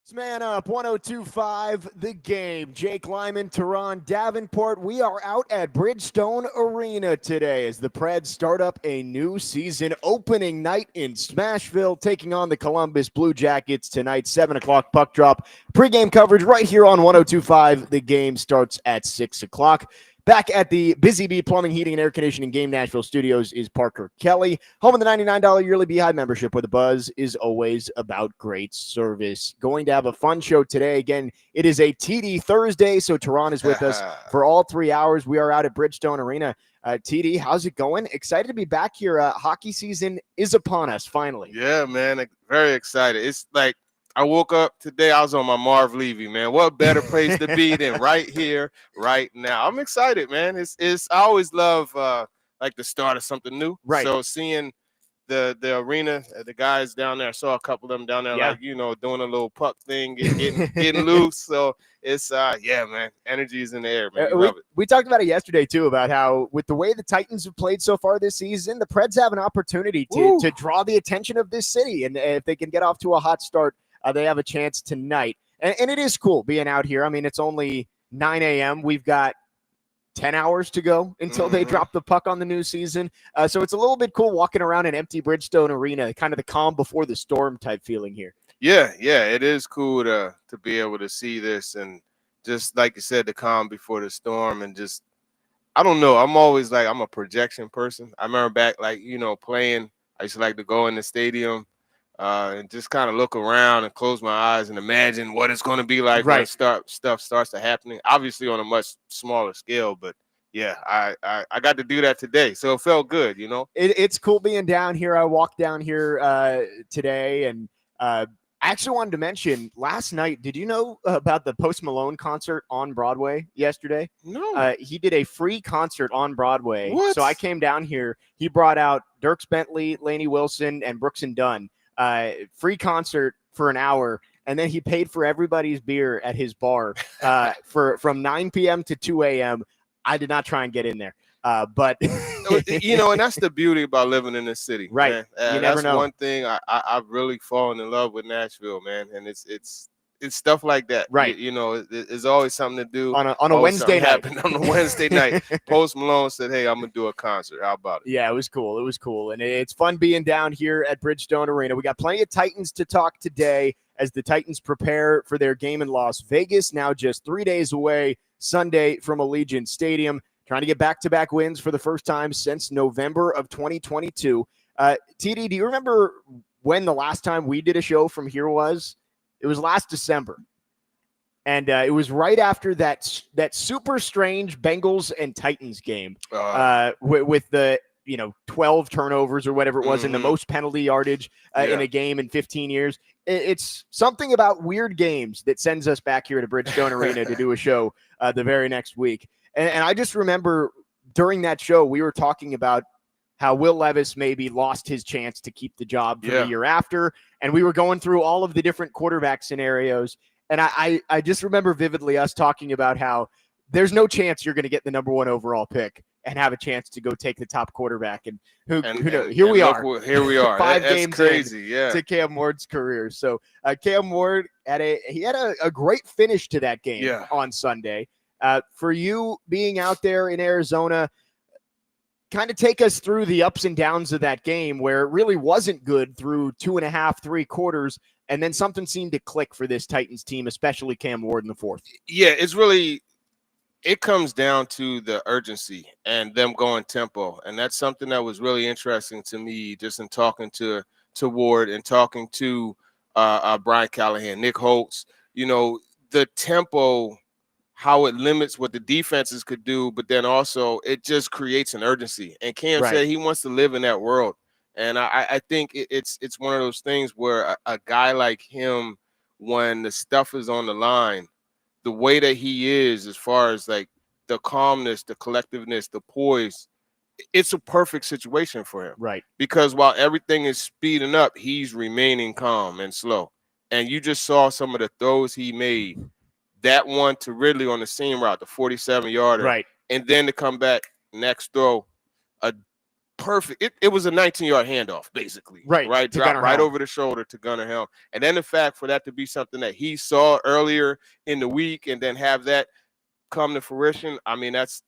It's Man Up 1025 The Game. Jake Lyman, Turron Davenport. We are out at Bridgestone Arena today as the Preds start up a new season opening night in Smashville, taking on the Columbus Blue Jackets tonight, 7 o'clock puck drop. Pre-game coverage right here on 1025. The game starts at 6 o'clock. Back at the Busy Bee Plumbing, Heating, and Air Conditioning Game Nashville Studios is Parker Kelly, home of the $99 yearly Beehive membership, where the buzz is always about great service. Going to have a fun show today. Again, it is a TD Thursday, so Tehran is with us for all 3 hours. We are out at Bridgestone Arena. TD, how's it going? Excited to be back here. Hockey season is upon us, finally. Yeah, man, very excited. It's like I woke up today, I was on my Marv Levy, man. What better place to be than right here, right now? I'm excited, man. It's I always love like the start of something new. Right. So seeing the arena, the guys down there, I saw a couple of them down there, like, doing a little puck thing, getting loose. So it's yeah, man. Energy is in the air, man. Love it. We talked about it yesterday too, about how with the way the Titans have played so far this season, the Preds have an opportunity to draw the attention of this city, and if they can get off to a hot start, they have a chance tonight. And it is cool being out here. I mean, it's only 9 a.m. We've got 10 hours to go until they drop the puck on the new season. So it's a little bit cool walking around an empty Bridgestone Arena, kind of the calm before the storm type feeling here. Yeah, it is cool to be able to see this, and just like you said, the calm before the storm, and just, I don't know. I'm always like, I'm a projection person. I remember back, like, playing, I used to like to go in the stadium and just kind of look around and close my eyes and imagine what it's going to be like when stuff starts to happening. Obviously on a much smaller scale, but yeah, I got to do that today, so it felt good. It's cool being down here. I walked down here today, and I actually wanted to mention last night. Did you know about the Post Malone concert on Broadway yesterday? No. He did a free concert on Broadway. What? So I came down here. He brought out Dierks Bentley, Lainey Wilson, and Brooks and Dunn. Free concert for an hour, and then he paid for everybody's beer at his bar from 9 p.m. to 2 a.m. I did not try and get in there, but and that's the beauty about living in this city, right? Man. You never know. One thing I've really fallen in love with Nashville, man, and it's stuff like that, right? It's always something to do on a Wednesday night. On a Wednesday night, Post Malone said, "Hey, I'm gonna do a concert. How about it?" Yeah, it was cool, and it's fun being down here at Bridgestone Arena. We got plenty of Titans to talk today as the Titans prepare for their game in Las Vegas, now just 3 days away, Sunday from Allegiant Stadium, trying to get back-to-back wins for the first time since November of 2022. TD, do you remember when the last time we did a show from here was? It was last December, and it was right after that super strange Bengals and Titans game with the 12 turnovers or whatever it was, and the most penalty yardage in a game in 15 years. It's something about weird games that sends us back here to Bridgestone Arena to do a show the very next week. And I just remember during that show we were talking about how Will Levis maybe lost his chance to keep the job for the year after. And we were going through all of the different quarterback scenarios. And I just remember vividly us talking about how there's no chance you're going to get the number 1 overall pick and have a chance to go take the top quarterback. And who knows? Here we are. 5 games crazy, to Cam Ward's career. So Cam Ward had a great finish to that game on Sunday. For you being out there in Arizona, kind of take us through the ups and downs of that game where it really wasn't good through 2.5, 3 quarters, and then something seemed to click for this Titans team, especially Cam Ward in the fourth. Yeah, it comes down to the urgency and them going tempo, and that's something that was really interesting to me just in talking to Ward and talking to Brian Callahan, Nick Holtz. The tempo, how it limits what the defenses could do, but then also it just creates an urgency. And Cam said he wants to live in that world. And I think it's one of those things where a guy like him, when the stuff is on the line, the way that he is, as far as like the calmness, the collectiveness, the poise, it's a perfect situation for him. Right. Because while everything is speeding up, he's remaining calm and slow. And you just saw some of the throws he made. That one to Ridley on the seam route, the 47-yarder. Right. And then to come back next throw, a perfect. It was a 19-yard handoff, basically. Right. To Drop Gunnar right Helm. over the shoulder to Gunnar Helm. And then the fact for that to be something that he saw earlier in the week and then have that come to fruition, I mean, that's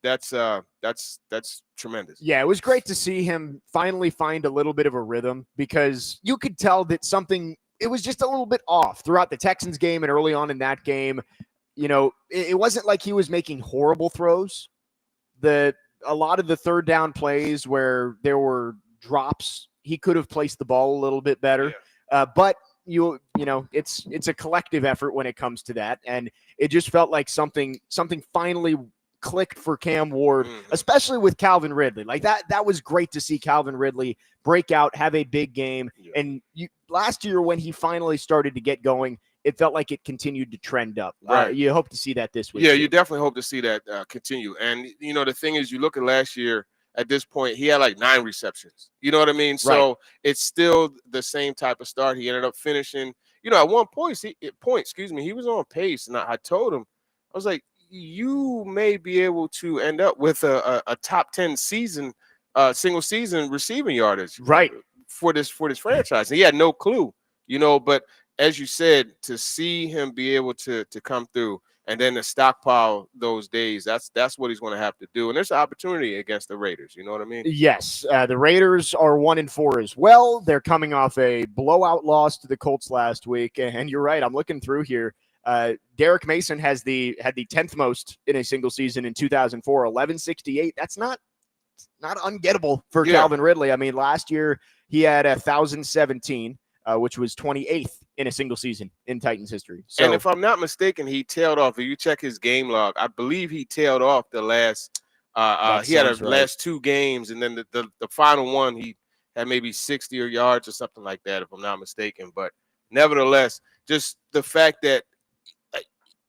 tremendous. Yeah, it was great to see him finally find a little bit of a rhythm, because you could tell that it was just a little bit off throughout the Texans game and early on in that game. You know, it wasn't like he was making horrible throws. A lot of the third down plays where there were drops, he could have placed the ball a little bit better. Yeah. But you know, it's a collective effort when it comes to that, and it just felt like something finally clicked for Cam Ward, especially with Calvin Ridley. Like that was great to see Calvin Ridley break out, have a big game. Yeah. And last year when he finally started to get going, it felt like it continued to trend up. Right. You hope to see that this week. Yeah, too. You definitely hope to see that continue. And, you know, the thing is, you look at last year, at this point, he had like 9 receptions. You know what I mean? Right. So it's still the same type of start. He ended up finishing, you know, at one point, he was on pace. And I told him, I was like, you may be able to end up with a top 10 season, single season receiving yardage. Right. For this franchise. And he had no clue, you know, but as you said, to see him be able to come through and then to stockpile those days, that's what he's going to have to do. And there's an opportunity against the Raiders. You know what I mean? Yes. The Raiders are 1-4 as well. They're coming off a blowout loss to the Colts last week. And you're right. I'm looking through here. Derek Mason had the 10th most in a single season in 2004, 1168. That's not ungettable for Calvin Ridley. I mean, last year he had 1,017. Which was 28th in a single season in Titans history. So, and if I'm not mistaken, he tailed off. If you check his game log, I believe he tailed off the last. He had last 2 games, and then the final one he had maybe 60 yards or something like that, if I'm not mistaken. But nevertheless, just the fact that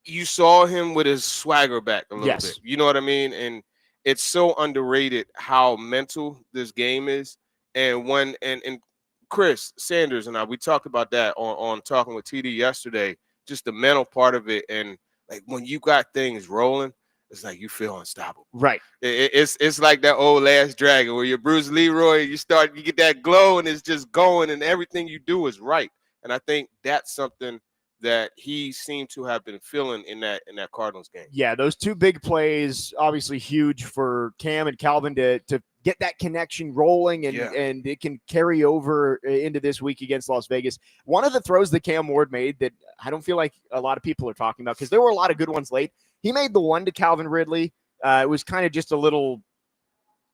you saw him with his swagger back a little bit. You know what I mean? And it's so underrated how mental this game is, and Chris Sanders and we talked about that on Talking with TD yesterday, just the mental part of it. And like when you got things rolling, it's like you feel unstoppable. Right. It's like that old Last Dragon where you're Bruce Leroy, you get that glow and it's just going and everything you do is right. And I think that's something that he seemed to have been feeling in that Cardinals game. Yeah, those 2 big plays, obviously huge for Cam and Calvin to get that connection rolling, and it can carry over into this week against Las Vegas. One of the throws that Cam Ward made that I don't feel like a lot of people are talking about, because there were a lot of good ones late. He made the one to Calvin Ridley. It was kind of just a little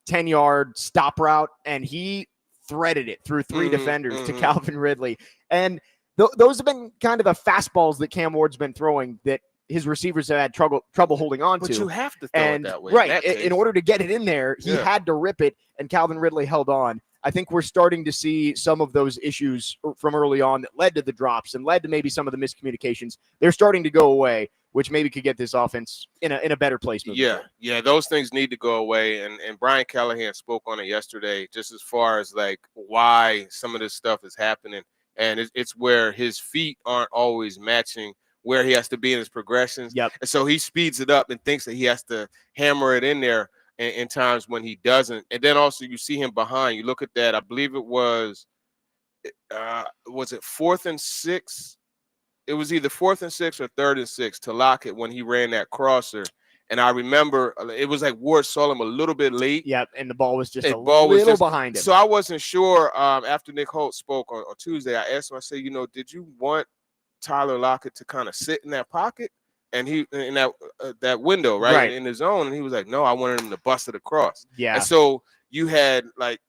10-yard stop route, and he threaded it through 3 defenders to Calvin Ridley. And those have been kind of the fastballs that Cam Ward's been throwing that his receivers have had trouble holding on to. But you have to throw it that way. Right. In order to get it in there, he had to rip it, and Calvin Ridley held on. I think we're starting to see some of those issues from early on that led to the drops and led to maybe some of the miscommunications. They're starting to go away, which maybe could get this offense in a better place. Yeah, those things need to go away. And Brian Callahan spoke on it yesterday, just as far as like why some of this stuff is happening. And it's where his feet aren't always matching where he has to be in his progressions. Yep. And so he speeds it up and thinks that he has to hammer it in there in times when he doesn't. And then also you see him behind. You look at that. I believe it was it 4th and 6? It was either 4th and 6 or 3rd and 6 to Lockett when he ran that crosser. And I remember it was like Ward saw him a little bit late. Yep, and the ball was just a little behind him. So I wasn't sure after Nick Holt spoke on Tuesday. I asked him, I said, you know, did you want Tyler Lockett to kind of sit in that pocket and he in that window, right, in the zone? And he was like, no, I wanted him to bust it across. Yeah. And so you had like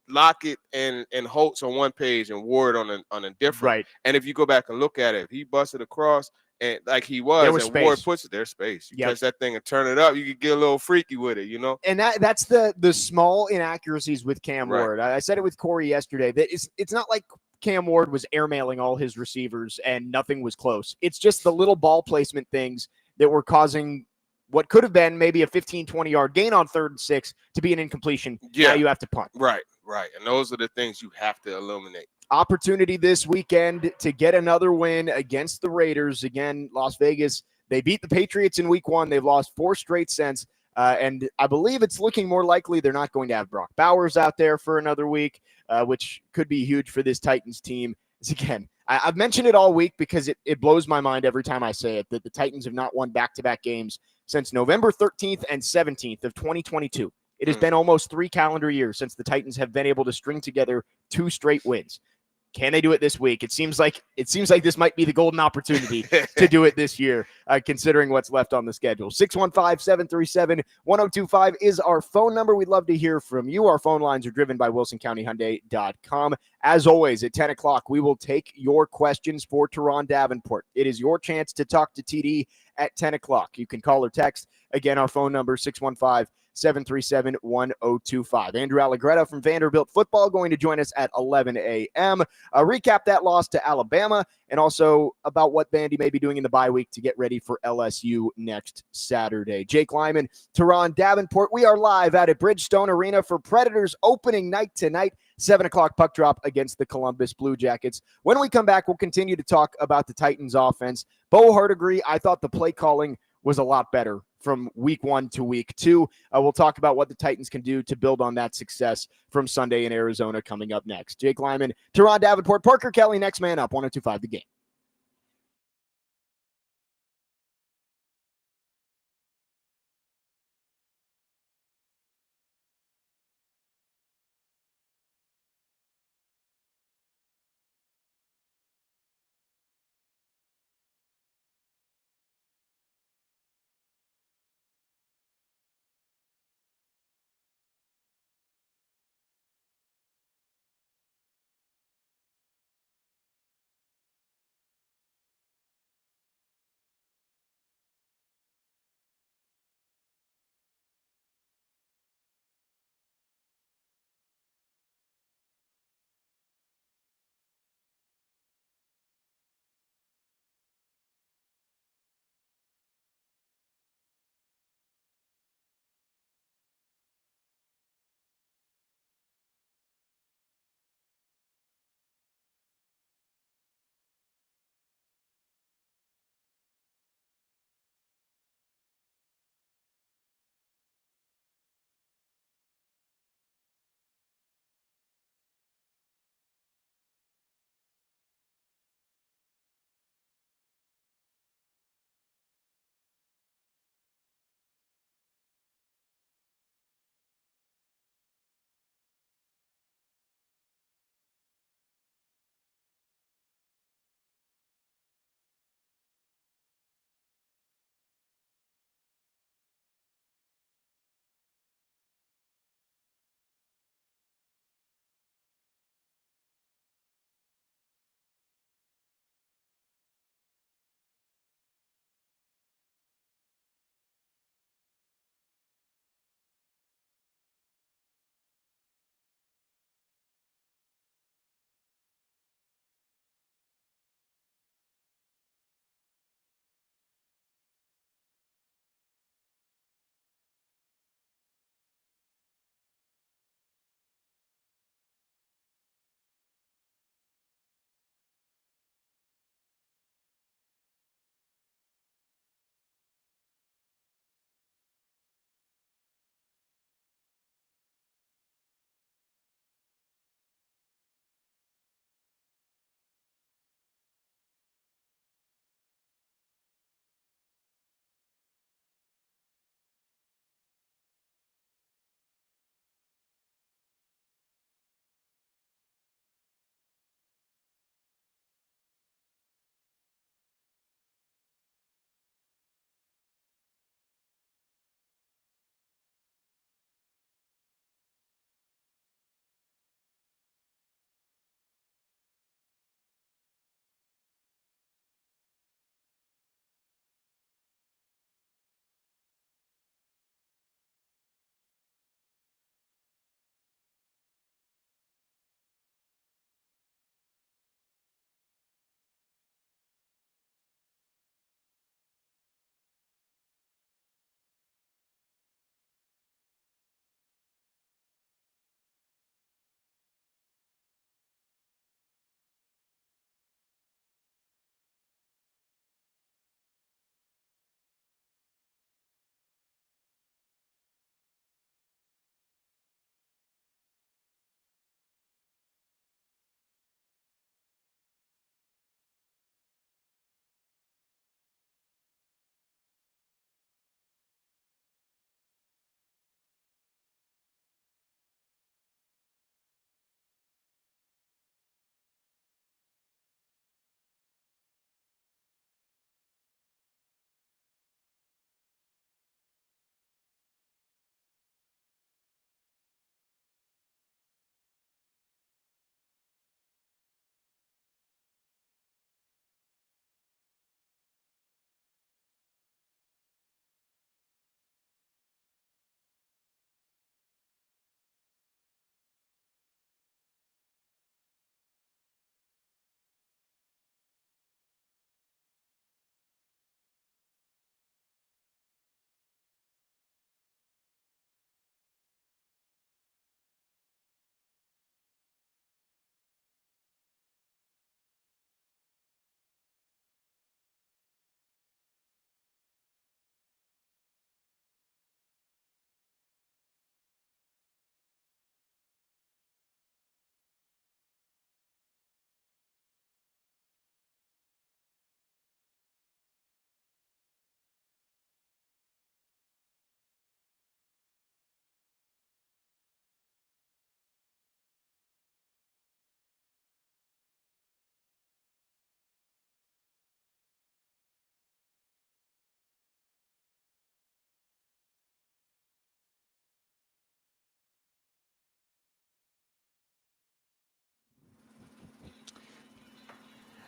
Lockett and Holtz on one page and Ward on a different. Right. And if you go back and look at it, if he busted across and like he was, and space. Ward puts it, there's space. You catch that thing and turn it up, you could get a little freaky with it, you know? And that's the small inaccuracies with Cam Ward. I said it with Corey yesterday, that it's not like Cam Ward was airmailing all his receivers and nothing was close. It's just the little ball placement things that were causing what could have been maybe a 15, 20-yard gain on 3rd and 6 to be an incompletion. Yeah. Now you have to punt. Right. And those are the things you have to eliminate. Opportunity this weekend to get another win against the Raiders. Again, Las Vegas, they beat the Patriots in week 1. They've lost 4 straight since. And I believe it's looking more likely they're not going to have Brock Bowers out there for another week, which could be huge for this Titans team. Again, I've mentioned it all week because it blows my mind every time I say it that the Titans have not won back-to-back games since November 13th and 17th of 2022. It has been almost 3 calendar years since the Titans have been able to string together 2 straight wins. Can they do it this week? It seems like this might be the golden opportunity to do it this year, considering what's left on the schedule. 615-737-1025 is our phone number. We'd love to hear from you. Our phone lines are driven by WilsonCountyHyundai.com. As always, at 10 o'clock, we will take your questions for Turron Davenport. It is your chance to talk to TD at 10 o'clock. You can call or text. Again, our phone number, 615-737-1025. Andrew Allegretta from Vanderbilt Football going to join us at 11 a.m. Recap that loss to Alabama and also about what Vandy may be doing in the bye week to get ready for LSU next Saturday. Jake Lyman, Turron Davenport. We are live out at Bridgestone Arena for Predators opening night tonight. 7 o'clock puck drop against the Columbus Blue Jackets. When we come back, we'll continue to talk about the Titans offense. Bo Hardigree, I thought the play calling was a lot better from week 1 to week 2. We'll talk about what the Titans can do to build on that success from Sunday in Arizona coming up next. Jake Lyman, Turron Davenport, Parker Kelly, next man up, 102.5 The Game.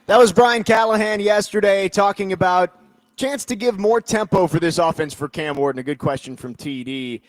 That was Brian Callahan yesterday talking about chance to give more tempo for this offense for Cam Ward. And a good question from TD.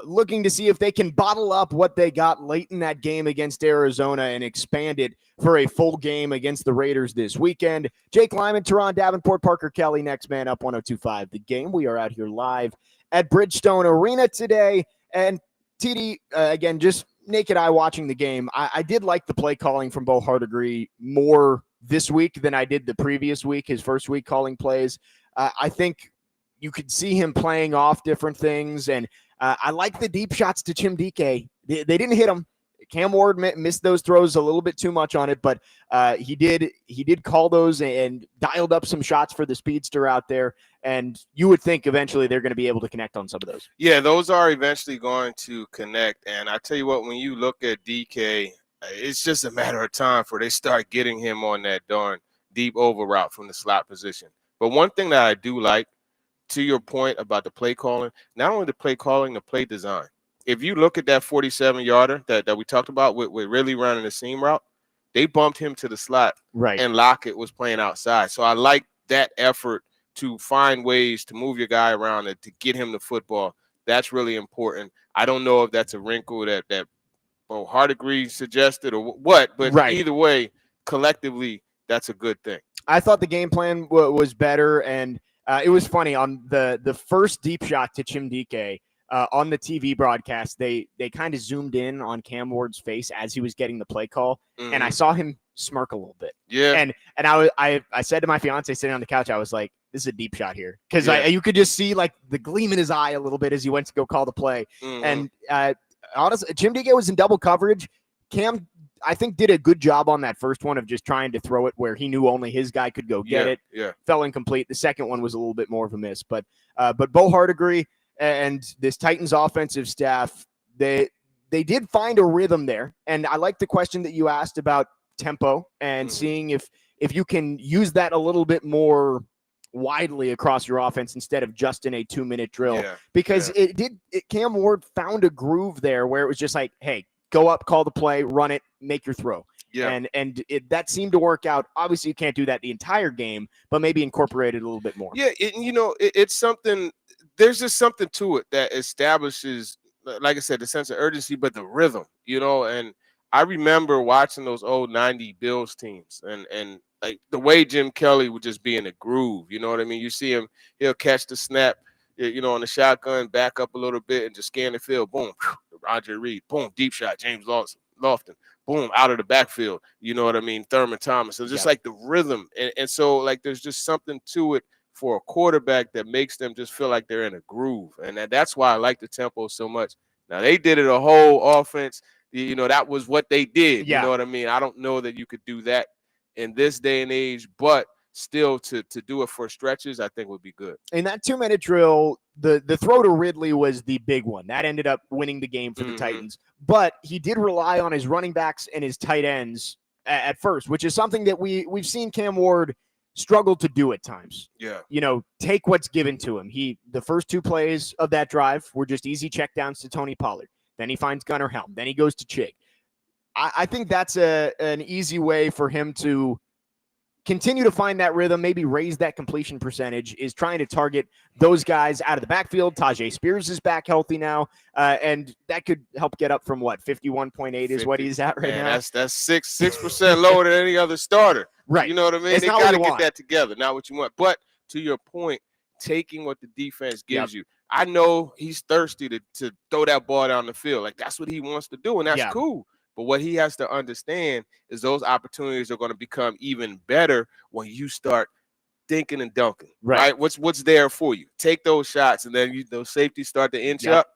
Looking to see if they can bottle up what they got late in that game against Arizona and expand it for a full game against the Raiders this weekend. Jake Lyman, Turron Davenport, Parker Kelly, next man up 102.5 The Game. We are out here live at Bridgestone Arena today. And TD, again, just naked eye watching the game, I did like the play calling from Bo Hardegree more this week than I did the previous week, his first week calling plays. I think you could see him playing off different things, and I like the deep shots to Chimdike. They didn't hit him. Cam Ward missed those throws a little bit too much on it, but he did call those and dialed up some shots for the speedster out there, and you would think eventually they're going to be able to connect on some of those. Yeah, those are eventually going to connect, and I tell you what, when you look at DK, it's just a matter of time before they start getting him on that darn deep over route from the slot position. But one thing that I do like, to your point about the play calling, not only the play calling, the play design. If you look at that 47-yarder that we talked about with Ridley running the seam route, they bumped him to the slot, right? And Lockett was playing outside. So I like that effort to find ways to move your guy around and to get him the football. That's really important. I don't know if that's a wrinkle that Bo Hardegree suggested or what, but Either way, collectively, that's a good thing. I thought the game plan was better, and it was funny on the first deep shot to Chimdike on the TV broadcast. They kind of zoomed in on Cam Ward's face as he was getting the play call, and I saw him smirk a little bit. Yeah, and I said to my fiance sitting on the couch, I was like, "This is a deep shot here," because you could just see like the gleam in his eye a little bit as he went to go call the play, and honestly, Chimdike was in double coverage. Cam, I think, did a good job on that first one of just trying to throw it where he knew only his guy could go get it. Yeah. Fell incomplete. The second one was a little bit more of a miss. But Bo Hardegree and this Titans offensive staff, they did find a rhythm there. And I like the question that you asked about tempo and seeing if you can use that a little bit more widely across your offense instead of just in a 2-minute drill, because Cam Ward found a groove there where it was just like, hey, go up, call the play, run it, make your throw. Yeah. And that seemed to work out. Obviously, you can't do that the entire game, but maybe incorporate it a little bit more. Yeah, it's something. There's just something to it that establishes, like I said, the sense of urgency, but the rhythm. And I remember watching those old '90 Bills teams, and like the way Jim Kelly would just be in a groove. You know what I mean? You see him, he'll catch the snap, on the shotgun, back up a little bit, and just scan the field. Boom, Roger Reed. Boom, deep shot, James Lofton. Boom, out of the backfield. You know what I mean? Thurman Thomas. So just like the rhythm. And so, like, there's just something to it for a quarterback that makes them just feel like they're in a groove. And that's why I like the tempo so much. Now, they did it a whole offense. That was what they did. You know what I mean? I don't know that you could do that in this day and age, but still to do it for stretches, I think would be good. In that 2-minute drill, the throw to Ridley was the big one. That ended up winning the game for the Titans. But he did rely on his running backs and his tight ends at first, which is something that we've seen Cam Ward struggle to do at times. Yeah. Take what's given to him. The first 2 plays of that drive were just easy checkdowns to Tony Pollard. Then he finds Gunnar Helm. Then he goes to Chig. I think that's an easy way for him to continue to find that rhythm, maybe raise that completion percentage, is trying to target those guys out of the backfield. Tajay Spears is back healthy now, and that could help get up from 51.8 is what he's at right now. That's 6% lower than any other starter. Right. You know what I mean? They got to get that together. Not what you want. But to your point, taking what the defense gives you. I know he's thirsty to throw that ball down the field. Like, that's what he wants to do, and that's cool. But what he has to understand is those opportunities are going to become even better when you start thinking and dunking. Right? What's there for you? Take those shots, and then those safeties start to inch up.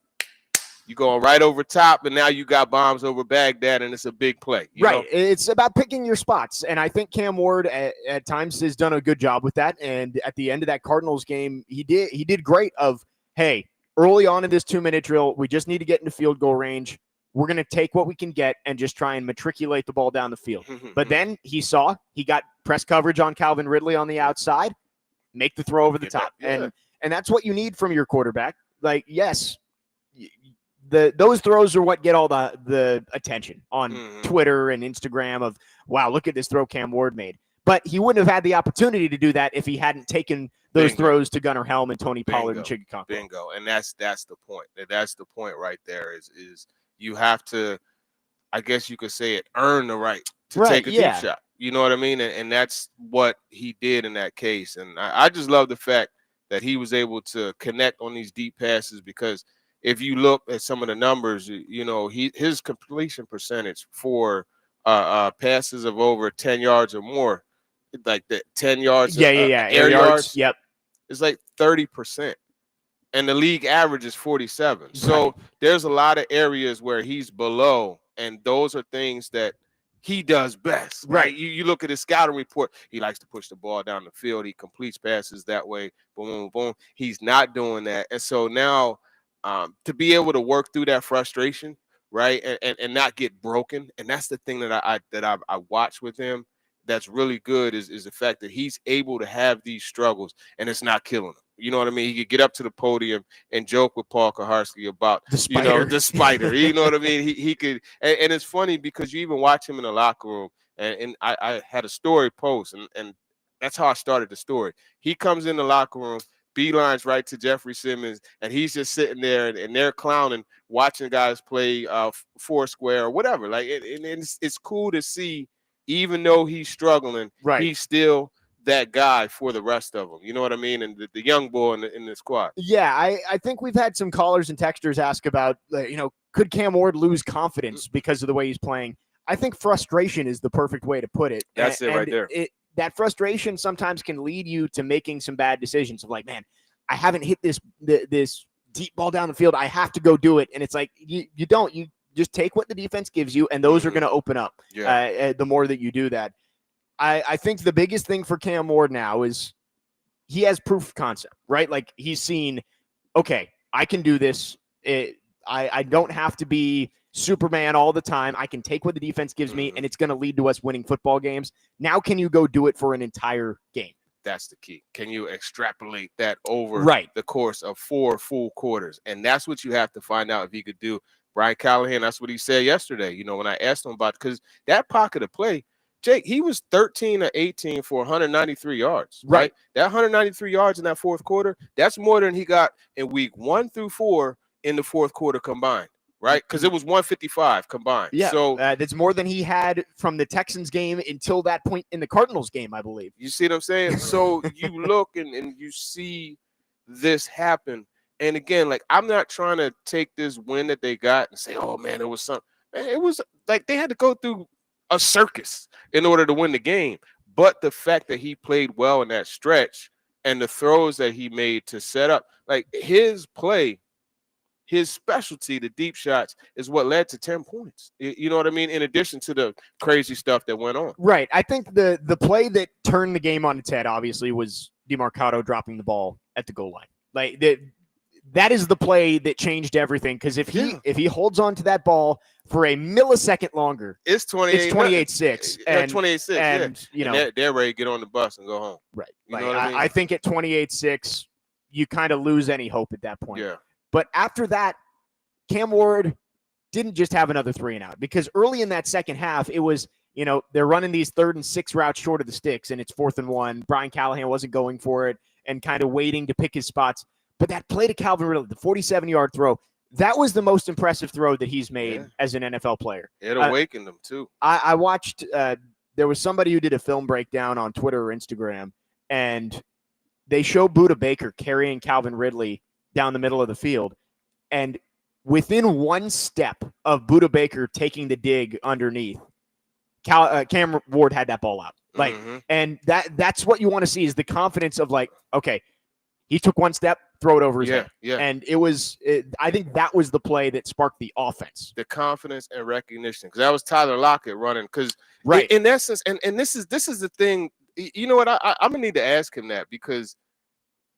You're going right over top, and now you got bombs over Baghdad, and it's a big play. You know? It's about picking your spots, and I think Cam Ward at times has done a good job with that. And at the end of that Cardinals game, he did great of, hey, early on in this 2-minute drill, we just need to get into field goal range. We're going to take what we can get and just try and matriculate the ball down the field. But then he got press coverage on Calvin Ridley on the outside, make the throw over the top. And that's what you need from your quarterback. Like, yes, those throws are what get all the attention on Twitter and Instagram of, wow, look at this throw Cam Ward made. But he wouldn't have had the opportunity to do that if he hadn't taken those Bingo. throws to Gunnar Helm and Tony Pollard and Chigacompo. Bingo. And that's the point. That's the point right there is you have to, I guess you could say it, earn the right to take a deep shot. You know what I mean? And that's what he did in that case. And I just love the fact that he was able to connect on these deep passes, because if you look at some of the numbers, you know, his completion percentage for passes of over 10 yards or more, like the 10 yards, air yards, yep, it's like 30%. And the league average is 47. So there's a lot of areas where he's below, and those are things that he does best. Right. You look at his scouting report, he likes to push the ball down the field. He completes passes that way. Boom, boom, boom. He's not doing that. And so now to be able to work through that frustration, right, and not get broken. And that's the thing that I watch with him that's really good is the fact that he's able to have these struggles and it's not killing him. You know what I mean? He could get up to the podium and joke with Paul Kaharski about the spider. You know what I mean? He could, and it's funny because you even watch him in the locker room. And I had a story post, and that's how I started the story. He comes in the locker room, beelines right to Jeffrey Simmons, and he's just sitting there, and they're clowning, watching guys play Foursquare or whatever. Like, and it's cool to see, even though he's struggling, he's still that guy for the rest of them. You know what I mean? And the young boy in the squad. Yeah, I think we've had some callers and texters ask about, could Cam Ward lose confidence because of the way he's playing? I think frustration is the perfect way to put it. That's it right there. That frustration sometimes can lead you to making some bad decisions of like, man, I haven't hit this deep ball down the field. I have to go do it. And it's like, you just take what the defense gives you, and those are going to open up the more that you do that. I think the biggest thing for Cam Ward now is he has proof of concept, right? Like, he's seen, okay, I can do this. I don't have to be Superman all the time. I can take what the defense gives me, and it's going to lead to us winning football games. Now, can you go do it for an entire game? That's the key. Can you extrapolate that over the course of 4 full quarters? And that's what you have to find out if he could do. Brian Callahan, that's what he said yesterday, when I asked him about, because that pocket of play, Jake, he was 13 or 18 for 193 yards, right? That 193 yards in that fourth quarter, that's more than he got in week 1 through 4 in the fourth quarter combined, right? Because it was 155 combined. Yeah, so that's more than he had from the Texans game until that point in the Cardinals game, I believe. You see what I'm saying? So you look and you see this happen. And again, like, I'm not trying to take this win that they got and say, oh, man, it was something. Man, it was like they had to go through a circus in order to win the game. But the fact that he played well in that stretch and the throws that he made to set up, like, his play, his specialty, the deep shots, is what led to 10 points. You know what I mean? In addition to the crazy stuff that went on. Right. I think the play that turned the game on its head, obviously, was DeMarcado dropping the ball at the goal line. Like, that is the play that changed everything, because if he holds on to that ball for a millisecond longer, it's 28-6. And 28-6. And they're ready to get on the bus and go home. Right. You know what I mean? I think at 28-6, you kind of lose any hope at that point. Yeah. But after that, Cam Ward didn't just have another 3 and out, because early in that second half, it was, they're running these 3rd and 6 routes short of the sticks, and it's 4th and 1. Brian Callahan wasn't going for it and kind of waiting to pick his spots. But that play to Calvin Ridley, the 47-yard throw, that was the most impressive throw that he's made as an NFL player. It awakened him, too. I watched there was somebody who did a film breakdown on Twitter or Instagram, and they show Budda Baker carrying Calvin Ridley down the middle of the field. And within one step of Budda Baker taking the dig underneath, Cam Ward had that ball out. Like, and that's what you want to see, is the confidence of, like, okay, he took one step, throw it over his head. Yeah. And I think that was the play that sparked the offense. The confidence and recognition. Because that was Tyler Lockett running. Because in essence, and this is the thing, you know what, I'm gonna need to ask him that, because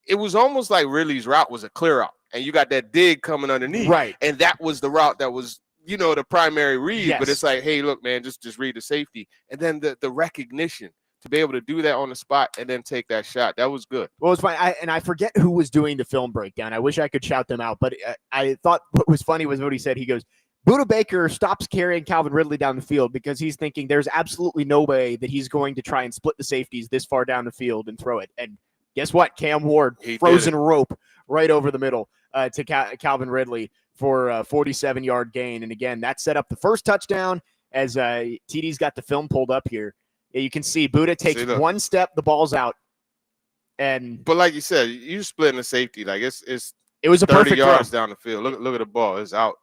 it was almost like Ridley's route was a clear out. And you got that dig coming underneath. Right. And that was the route that was, the primary read. Yes. But it's like, hey, look, man, just read the safety. And then the recognition to be able to do that on the spot and then take that shot. That was good. Well, it's fine. I forget who was doing the film breakdown. I wish I could shout them out. But I thought what was funny was what he said. He goes, Buda Baker stops carrying Calvin Ridley down the field because he's thinking there's absolutely no way that he's going to try and split the safeties this far down the field and throw it. And guess what? Cam Ward, frozen rope right over the middle to Calvin Ridley for a 47-yard gain. And again, that set up the first touchdown as TD's got the film pulled up here. You can see Buda takes one step, the ball's out. But like you said, you're splitting the safety. Like it was a 30 perfect yards throw down the field. Look at the ball. It's out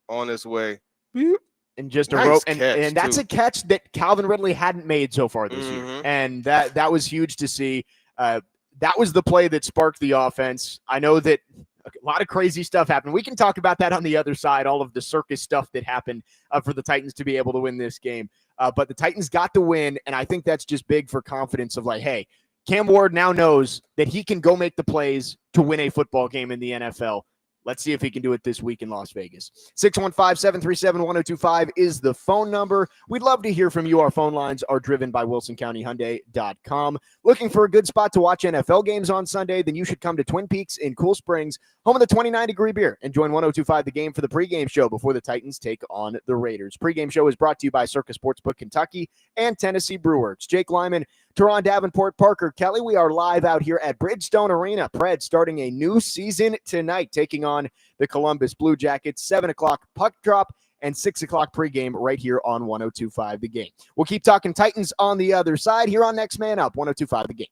on its way. And just nice a rope, catch, and that's a catch that Calvin Ridley hadn't made so far this year, and that was huge to see. That was the play that sparked the offense. I know that a lot of crazy stuff happened. We can talk about that on the other side, all of the circus stuff that happened for the Titans to be able to win this game. But the Titans got the win, and I think that's just big for confidence of like, hey, Cam Ward now knows that he can go make the plays to win a football game in the NFL. Let's see if he can do it this week in Las Vegas. 615-737-1025 is the phone number. We'd love to hear from you. Our phone lines are driven by WilsonCountyHyundai.com. Looking for a good spot to watch NFL games on Sunday? Then you should come to Twin Peaks in Cool Springs, home of the 29-degree beer, and join 1025 The Game for the pregame show before the Titans take on the Raiders. Pregame show is brought to you by Circus Sportsbook Kentucky and Tennessee Brewworks. Jake Lyman, Turron Davenport, Parker Kelly. We are live out here at Bridgestone Arena. Preds starting a new season tonight, taking on the Columbus Blue Jackets. 7 o'clock puck drop and 6 o'clock pregame right here on 1025 The Game. We'll keep talking Titans on the other side here on Next Man Up, 1025 The Game.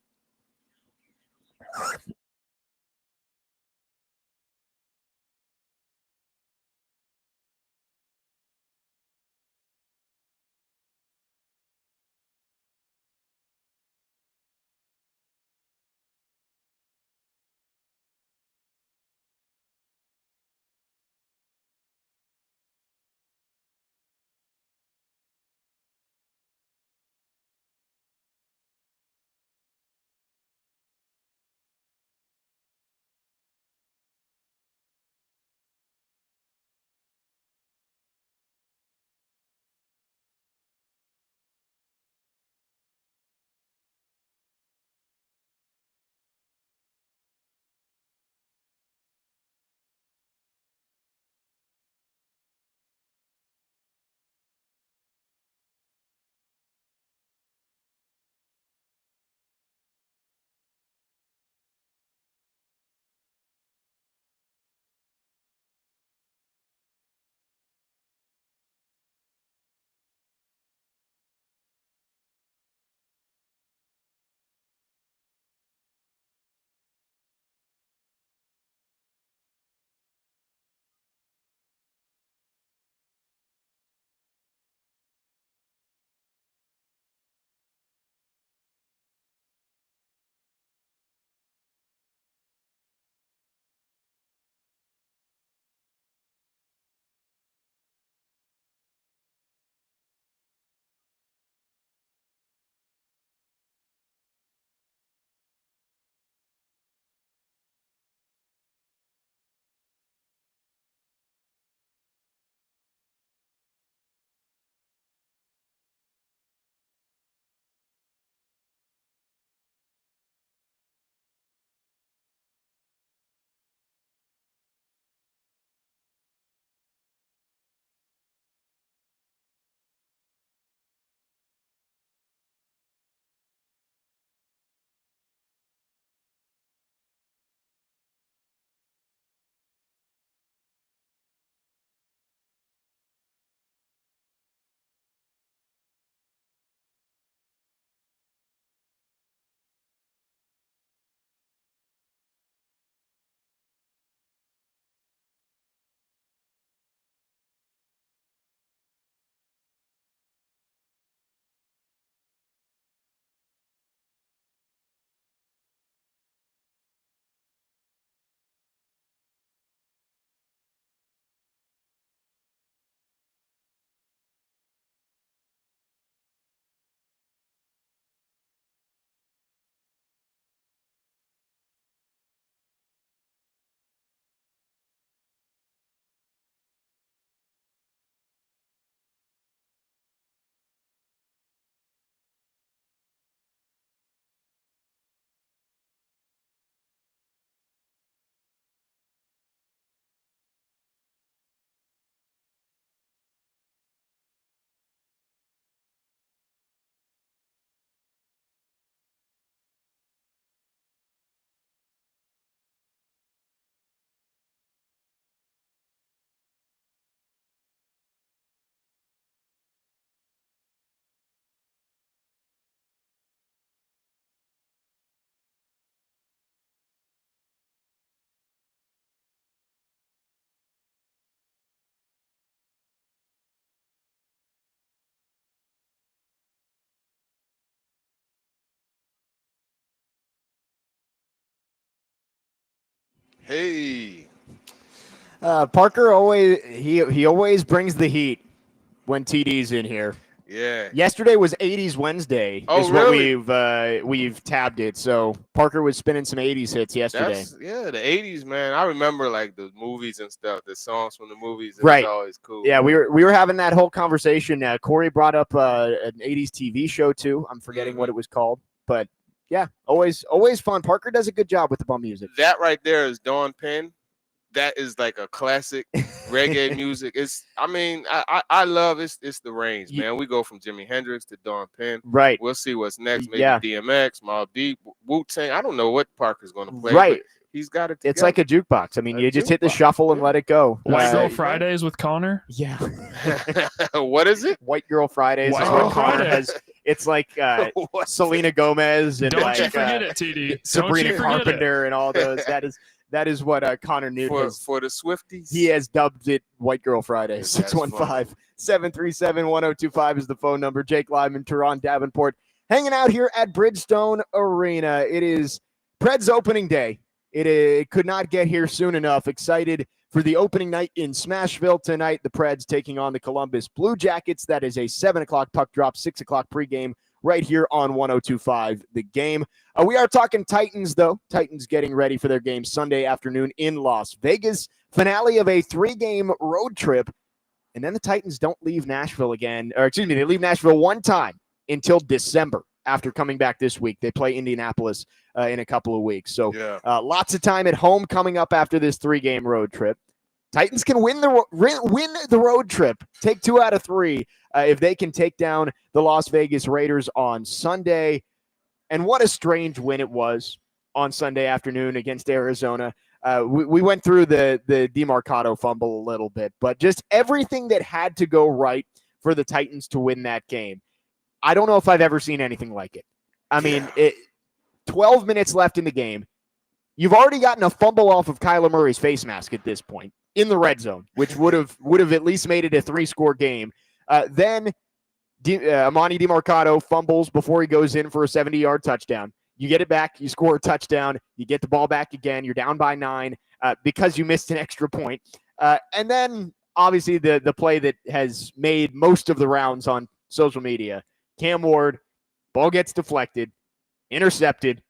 Hey. Parker always brings the heat when TD's in here. Yeah. Yesterday was 80s Wednesday. Oh, is really? what we've tabbed it. So Parker was spinning some 80s hits yesterday. The 80s, man. I remember like the movies and stuff, the songs from the movies. It Right. was always cool. Yeah, we were having that whole conversation. Corey brought up an 80s TV show too. I'm forgetting what it was called, but yeah, always fun. Parker does a good job with the bum music. That right there is Dawn Penn. That is like a classic reggae music. I love it's the range, man. We go from Jimi Hendrix to Dawn Penn. Right. We'll see what's next. Maybe DMX, Mobb Deep, Wu-Tang. I don't know what Parker's going to play. Right. He's got it together. It's like a jukebox. I mean, you just hit the shuffle and let it go. White Girl Fridays with Connor? Yeah. What is it? White Girl Fridays. White is Girl what Connor Fridays. has. It's like Selena Gomez and Don't you forget it, TD. Sabrina Carpenter and all those. That is what Connor Newt has. For the Swifties. He has dubbed it White Girl Fridays. 615-737-1025 is the phone number. Jake Lyman, Turron Davenport, hanging out here at Bridgestone Arena. It is Preds opening day. It could not get here soon enough. Excited for the opening night in Smashville tonight. The Preds taking on the Columbus Blue Jackets. That is a 7 o'clock puck drop, 6 o'clock pregame right here on 102.5 The Game. We are talking Titans, though. Titans getting ready for their game Sunday afternoon in Las Vegas. Finale of a 3-game road trip. And then the Titans don't leave Nashville again. Or excuse me, they leave Nashville one time until December after coming back this week. They play Indianapolis in a couple of weeks. So lots of time at home coming up after this 3-game road trip. Titans can win the road trip, take 2 out of 3 if they can take down the Las Vegas Raiders on Sunday. And what a strange win it was on Sunday afternoon against Arizona. We went through the DeMarcado fumble a little bit, but just everything that had to go right for the Titans to win that game. I don't know if I've ever seen anything like it. I mean, 12 minutes left in the game. You've already gotten a fumble off of Kyler Murray's face mask at this point in the red zone, which would have at least made it a 3-score game. Then Amani DeMarcado fumbles before he goes in for a 70-yard touchdown. You get it back, you score a touchdown, you get the ball back again, you're down by 9 because you missed an extra point. And then, obviously, the play that has made most of the rounds on social media, Cam Ward, ball gets deflected, intercepted,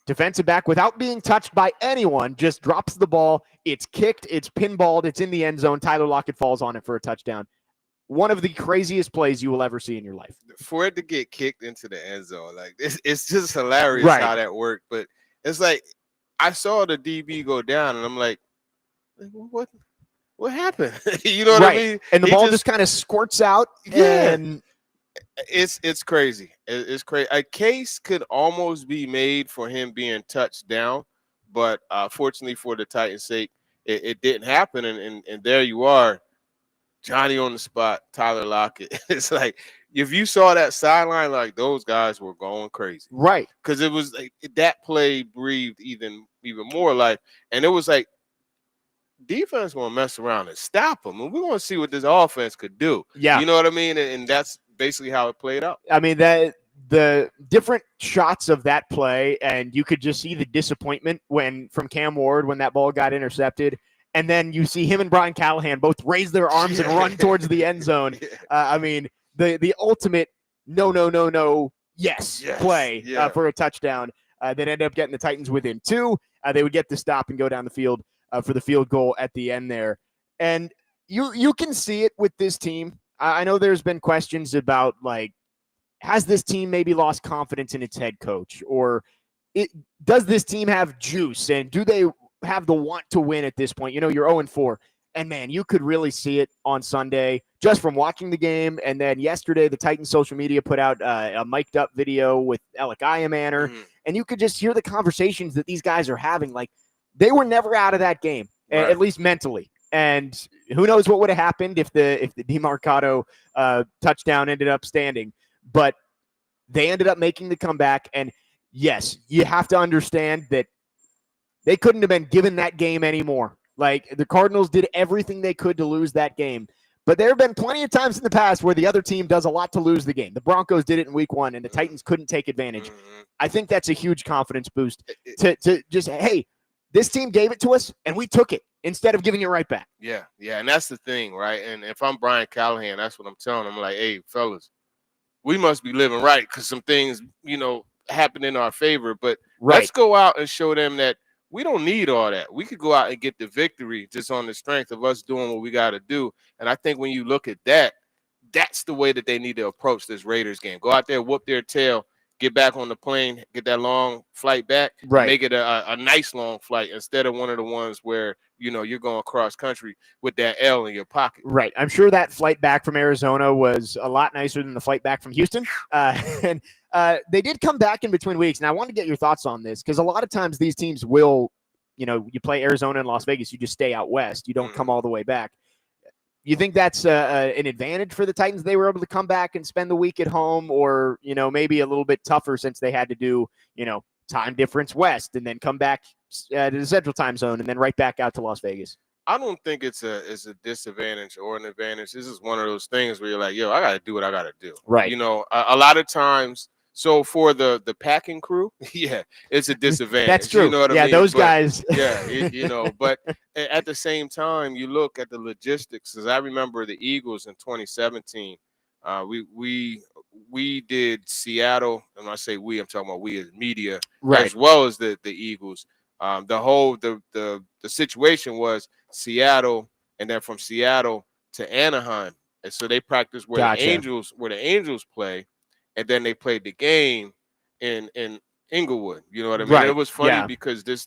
defensive back, without being touched by anyone, just drops the ball. It's kicked, it's pinballed, it's in the end zone. Tyler Lockett falls on it for a touchdown. One of the craziest plays you will ever see in your life. For it to get kicked into the end zone, like it's just hilarious how that worked. But it's like I saw the DB go down, and I'm like what happened? You know what I mean? And the ball just kind of squirts out. Yeah. And it's crazy. It's crazy. A case could almost be made for him being touched down, but fortunately for the Titans' sake, it didn't happen. And there you are, Johnny on the spot, Tyler Lockett. It's like if you saw that sideline, like those guys were going crazy, right? Because it was like that play breathed even more life, and it was like defense going to mess around and stop them, and we're going to see what this offense could do. Yeah, you know what I mean, and that's basically how it played out. I mean, that the different shots of that play, and you could just see the disappointment from Cam Ward when that ball got intercepted. And then you see him and Brian Callahan both raise their arms and run towards the end zone. I mean, the ultimate yes play for a touchdown that ended up getting the Titans within 2. They would get the stop and go down the field for the field goal at the end there. And you can see it with this team. I know there's been questions about, like, has this team maybe lost confidence in its head coach? Or does this team have juice? And do they have the want to win at this point? You know, you're 0-4. And, man, you could really see it on Sunday just from watching the game. And then yesterday, the Titans social media put out a mic'd up video with Alec Iamaner. Mm-hmm. And you could just hear the conversations that these guys are having. Like, they were never out of that game, at least mentally. And who knows what would have happened if the DeMarcado touchdown ended up standing. But they ended up making the comeback. And, yes, you have to understand that they couldn't have been given that game anymore. Like, the Cardinals did everything they could to lose that game. But there have been plenty of times in the past where the other team does a lot to lose the game. The Broncos did it in week 1, and the Titans couldn't take advantage. I think that's a huge confidence boost to just, hey, This team gave it to us, and we took it instead of giving it right back. Yeah, and that's the thing, right? And if I'm Brian Callahan, that's what I'm telling him. I'm like, hey, fellas, we must be living right because some things, happen in our favor. But let's go out and show them that we don't need all that. We could go out and get the victory just on the strength of us doing what we got to do. And I think when you look at that, that's the way that they need to approach this Raiders game. Go out there, whoop their tail, get back on the plane, get that long flight back, and make it a nice long flight instead of one of the ones where, you're going cross country with that L in your pocket. Right. I'm sure that flight back from Arizona was a lot nicer than the flight back from Houston. And they did come back in between weeks. And I want to get your thoughts on this because a lot of times these teams will, you play Arizona and Las Vegas, you just stay out west. You don't come all the way back. You think that's an advantage for the Titans? They were able to come back and spend the week at home, or, maybe a little bit tougher since they had to do, time difference west and then come back to the central time zone and then right back out to Las Vegas. I don't think it's a disadvantage or an advantage. This is one of those things where you're like, yo, I got to do what I got to do. Right. A lot of times. So for the packing crew, yeah, it's a disadvantage. That's true. You know what I mean? Those guys. Yeah, but at the same time, you look at the logistics. As I remember the Eagles in 2017, we did Seattle, and when I say we, I'm talking about we as media, as well as the Eagles. The situation was Seattle, and then from Seattle to Anaheim, and so they practiced where the Angels play. And then they played the game in Inglewood. You know what I mean? Right. It was funny because this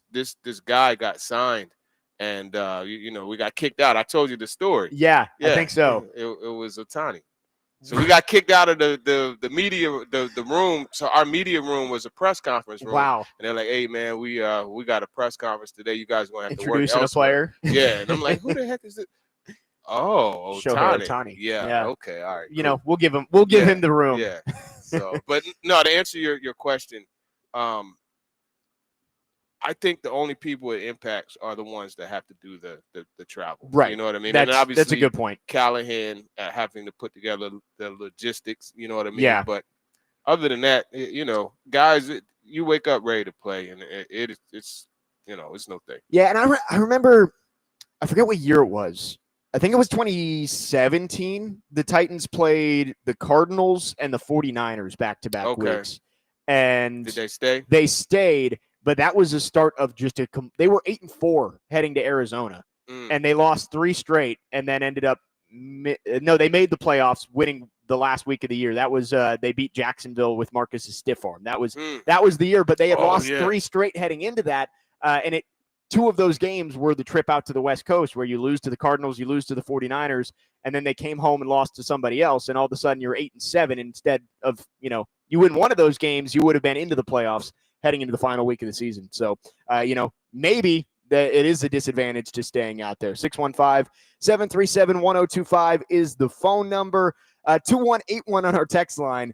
guy got signed, and we got kicked out. I told you the story. Yeah, I think so. It was Ohtani. So we got kicked out of the media the room. So our media room was a press conference room. Wow. And they're like, hey man, we got a press conference today. You guys gonna have Introducing to work elsewhere. a player. Yeah, and I'm like, who the heck is it? Oh, Ohtani. Yeah. Okay. All right. Cool. We'll give him the room. Yeah. So, but no, to answer your question, I think the only people it impacts are the ones that have to do the travel. Right. You know what I mean? That's, and obviously, that's a good point. Callahan having to put together the logistics. You know what I mean? Yeah. But other than that, guys, you wake up ready to play, and it's it's no thing. Yeah, and I remember, I forget what year it was. I think it was 2017. The Titans played the Cardinals and the 49ers back-to-back weeks. And did they stay? They stayed, but that was the start of just they were 8-4 heading to Arizona. And they lost 3 straight and then ended up they made the playoffs, winning the last week of the year. That was they beat Jacksonville with Marcus's stiff arm. That was the year, but they had lost 3 straight heading into that. And 2 of those games were the trip out to the West Coast where you lose to the Cardinals, you lose to the 49ers, and then they came home and lost to somebody else. And all of a sudden you're 8-7 instead of, you win one of those games, you would have been into the playoffs heading into the final week of the season. So, maybe it is a disadvantage to staying out there. 615-737-1025 is the phone number. 2181 on our text line.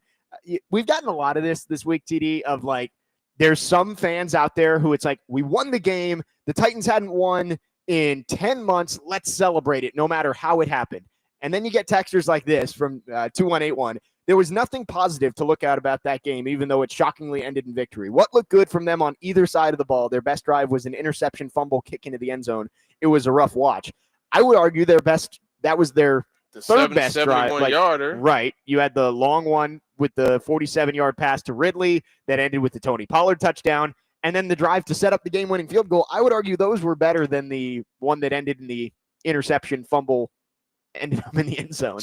We've gotten a lot of this week, TD, of like, there's some fans out there who it's like, we won the game. The Titans hadn't won in 10 months. Let's celebrate it no matter how it happened. And then you get texters like this from 2181. There was nothing positive to look at about that game, even though it shockingly ended in victory. What looked good from them on either side of the ball? Their best drive was an interception fumble kick into the end zone. It was a rough watch. I would argue that was their third best drive. Yarder. Right. You had the long one with the 47-yard pass to Ridley that ended with the Tony Pollard touchdown, and then the drive to set up the game-winning field goal. I would argue those were better than the one that ended in the interception fumble, ended up in the end zone.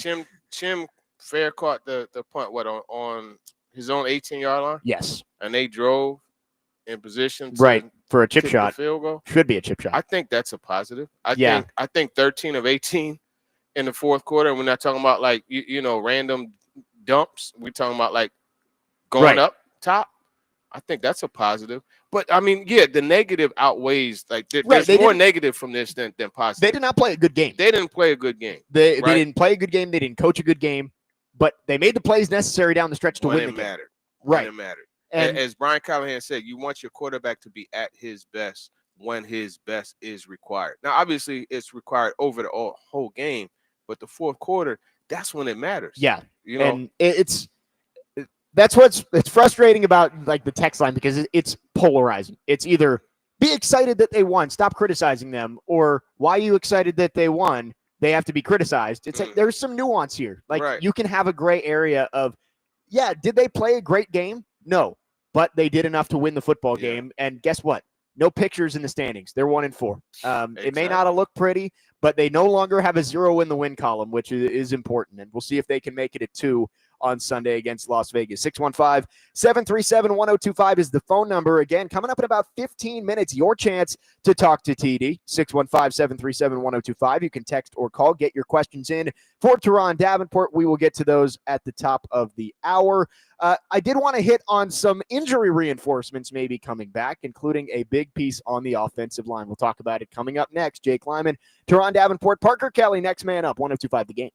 Chim Fair caught the punt on his own 18-yard line? Yes. And they drove in position for a chip shot. Field goal. Should be a chip shot. I think that's a positive. I think 13 of 18 in the fourth quarter. We're not talking about like random dumps. We're talking about like going up top. I think that's a positive. But I mean, the negative outweighs there's more negative from this than positive. They did not play a good game. They didn't play a good game. They didn't play a good game. They didn't coach a good game. But they made the plays necessary down the stretch to win the game. Mattered. Right. When it mattered. And as Brian Callahan said, you want your quarterback to be at his best when his best is required. Now, obviously, it's required over the whole game, but the fourth quarter, that's when it matters. Yeah. And that's what's frustrating about like the text line, because it's polarizing. It's either be excited that they won. Stop criticizing them. Or why are you excited that they won? They have to be criticized. It's like there's some nuance here. Like Right. you can have a gray area of, yeah, did they play a great game? No, but they did enough to win the football game. And guess what? No pictures in the standings. They're 1-4. It may not have looked pretty, but they no longer have a 0 in the win column, which is important. And we'll see if they can make it a 2 on Sunday against Las Vegas. 615-737-1025 is the phone number. Again, coming up in about 15 minutes, your chance to talk to TD. 615-737-1025. You can text or call. Get your questions in for Turron Davenport. We will get to those at the top of the hour. I did want to hit on some injury reinforcements maybe coming back, including a big piece on the offensive line. We'll talk about it coming up next. Jake Lyman, Turron Davenport, Parker Kelly, next man up, 1025 The Game.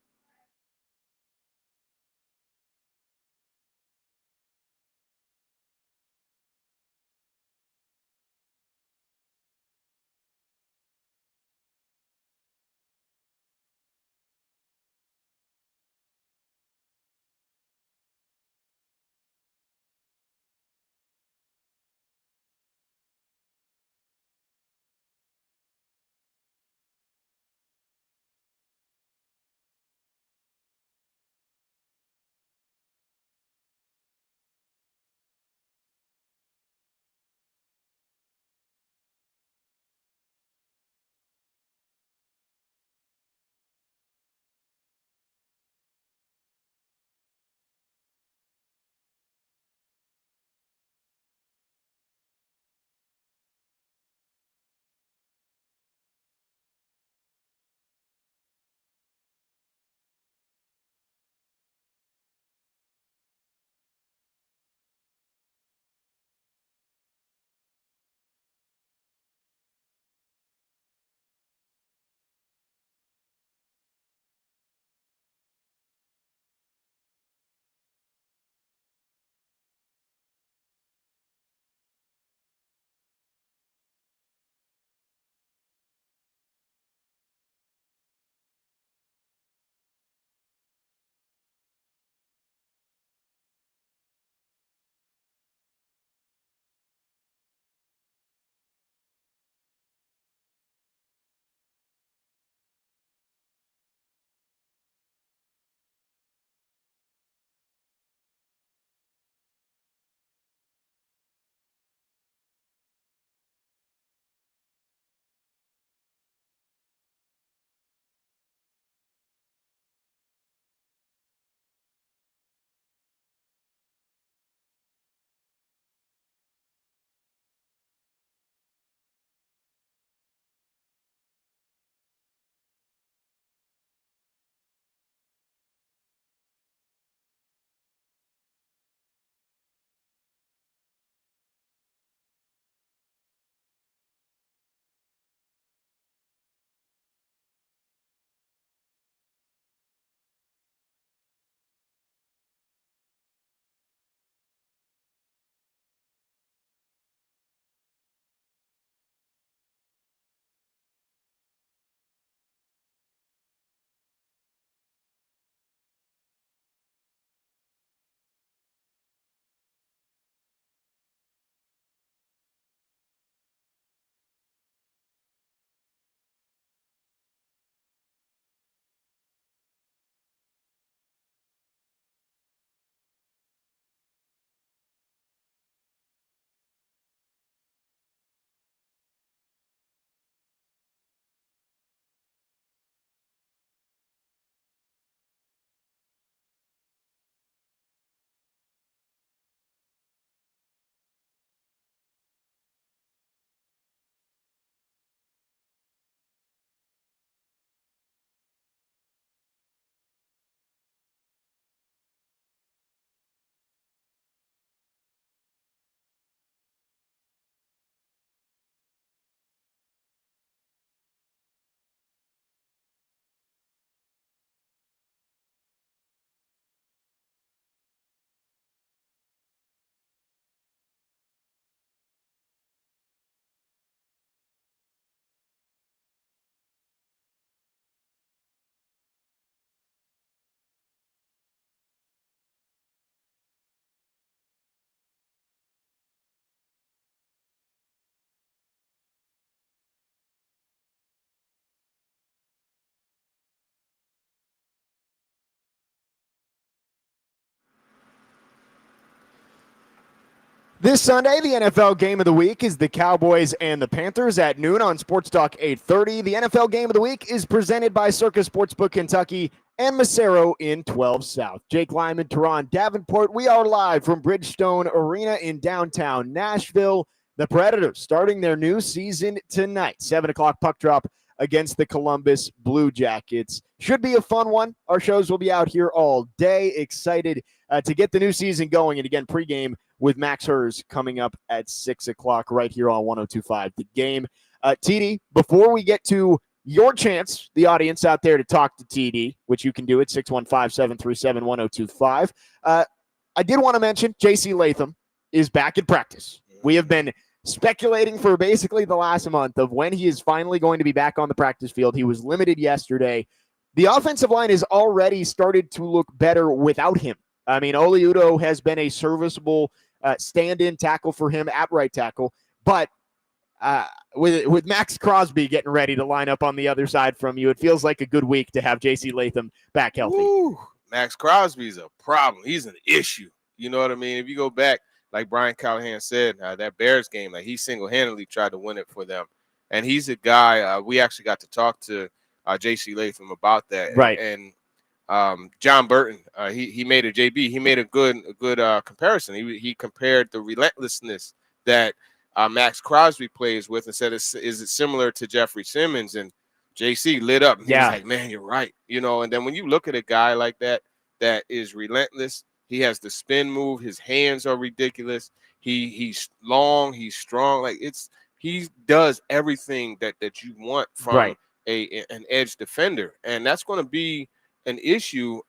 This Sunday, the NFL Game of the Week is the Cowboys and the Panthers at noon on Sports Talk 830. The NFL Game of the Week is presented by Circus Sportsbook Kentucky and Macero in 12 South. Jake Lyman, Turron Davenport. We are live from Bridgestone Arena in downtown Nashville. The Predators starting their new season tonight. 7 o'clock puck drop against the Columbus Blue Jackets. Should be a fun one. Our shows will be out here all day. Excited to get the new season going. And again, pregame with Max Hers coming up at 6 o'clock right here on 102.5 The Game. TD, before we get to your chance, the audience out there, to talk to TD, which you can do at 615-737-1025. I did want to mention JC Latham is back in practice. We have been speculating for basically the last month of when he is finally going to be back on the practice field. He was limited yesterday. The offensive line has already started to look better without him. I mean, Oli Udoh has been a serviceable stand-in tackle for him at right tackle, but with Max Crosby getting ready to line up on the other side from you, it feels like a good week to have J.C. Latham back healthy. Woo. Max Crosby's a problem. He's an issue. You know what I mean? If you go back, like Brian Callahan said, that Bears game, like he single-handedly tried to win it for them. And he's a guy, we actually got to talk to J.C. Latham about that. Right. And John Burton, he made a JB. He made a good comparison. He compared the relentlessness that Max Crosby plays with and said, is it similar to Jeffrey Simmons? And JC lit up. And he was like, man, you're right. You know, and then when you look at a guy like that is relentless, he has the spin move. His hands are ridiculous. He's long. He's strong. Like he does everything that you want from an edge defender, and that's going to be an issue.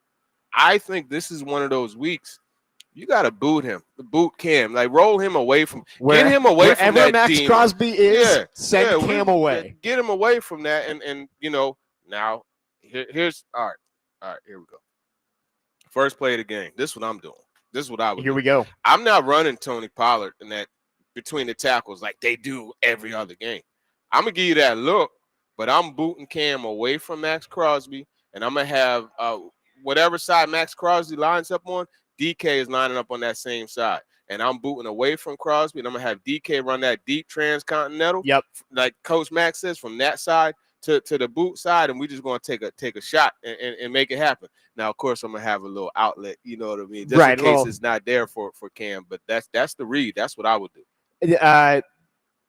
I think this is one of those weeks you got to boot him, boot Cam, like roll him away from, get him away from that Max demon. Crosby is, send Cam away. Get him away from that, and you know, now here's all right, here we go. First play of the game. This is what I'm doing. This is what I would do. Here we go. I'm not running Tony Pollard in that between the tackles like they do every other game. I'm going to give you that look, but I'm booting Cam away from Max Crosby, and I'm going to have whatever side Max Crosby lines up on, DK is lining up on that same side. And I'm booting away from Crosby, and I'm going to have DK run that deep transcontinental. Yep. Like Coach Max says, from that side to the boot side, and we're just going to take a shot and make it happen. Now, of course, I'm going to have a little outlet, you know what I mean? Just in case it's not there for Cam, but that's the read. That's what I would do.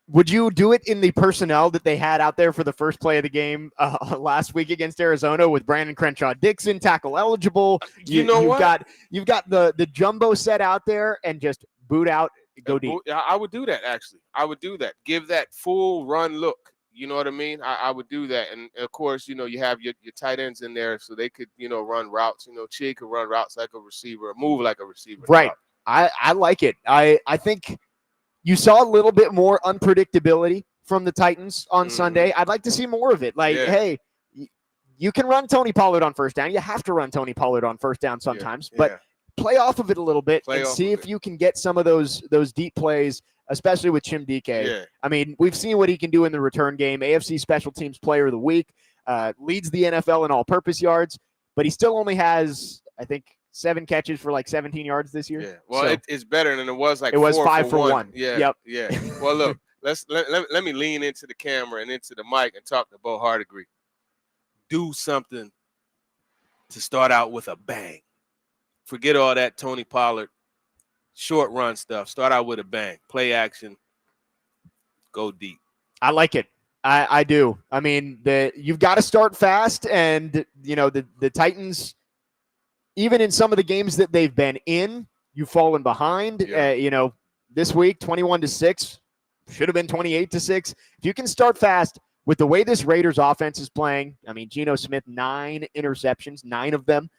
Would you do it in the personnel that they had out there for the first play of the game last week against Arizona with Brandon Crenshaw-Dickson, tackle eligible? You've got the jumbo set out there and just boot out, go deep. I would do that, actually. I would do that. Give that full run look. You know what I mean? I would do that. And, of course, you know, you have your tight ends in there so they could, you know, run routes. You know, Chi could run routes like a receiver, move like a receiver. Right. I like it. I think you saw a little bit more unpredictability from the Titans on Sunday. I'd like to see more of it. Like, hey, you can run Tony Pollard on first down. You have to run Tony Pollard on first down sometimes. But play off of it a little bit and see if you can get some of those deep plays, especially with Chim DK. Yeah. I mean, we've seen what he can do in the return game. AFC Special Teams Player of the Week, leads the NFL in all-purpose yards, but he still only has, I think, 7 catches for like 17 yards this year. Yeah. Well, so it's better than it was. Like it was 5 for 1. Yeah. Yep. Yeah. Well, look, let me lean into the camera and into the mic and talk to Bo Hardigree. Do something to start out with a bang. Forget all that Tony Pollard short run stuff. Start out with a bang. Play action. Go deep. I like it. I do. I mean, you've got to start fast, and you know the Titans, even in some of the games that they've been in, you've fallen behind. Yeah. You know, this week 21-6 should have been 28-6. If you can start fast with the way this Raiders offense is playing, I mean, Geno Smith 9 interceptions, 9 of them.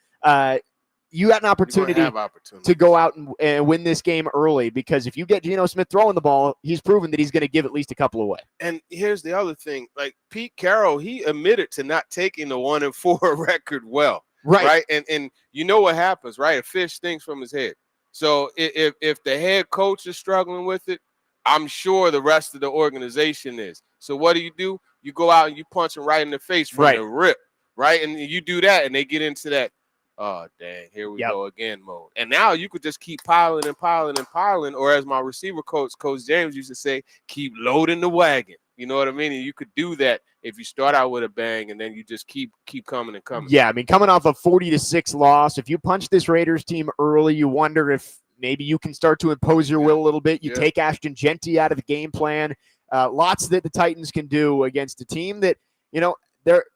You got an opportunity to go out and win this game early, because if you get Geno Smith throwing the ball, he's proven that he's going to give at least a couple away. And here's the other thing. Like Pete Carroll, he admitted to not taking the 1-4 record well. Right. And you know what happens, right? A fish stinks from his head. So if the head coach is struggling with it, I'm sure the rest of the organization is. So what do? You go out and you punch them right in the face from the rip, right? And you do that, and they get into that oh, dang, here we Yep. go again mode. And now you could just keep piling and piling and piling, or as my receiver coach, Coach James, used to say, keep loading the wagon. You know what I mean? And you could do that if you start out with a bang and then you just keep coming and coming. Yeah, I mean, coming off a 40-6 loss, if you punch this Raiders team early, you wonder if maybe you can start to impose your will a little bit. You take Ashton Genty out of the game plan. Lots that the Titans can do against a team that,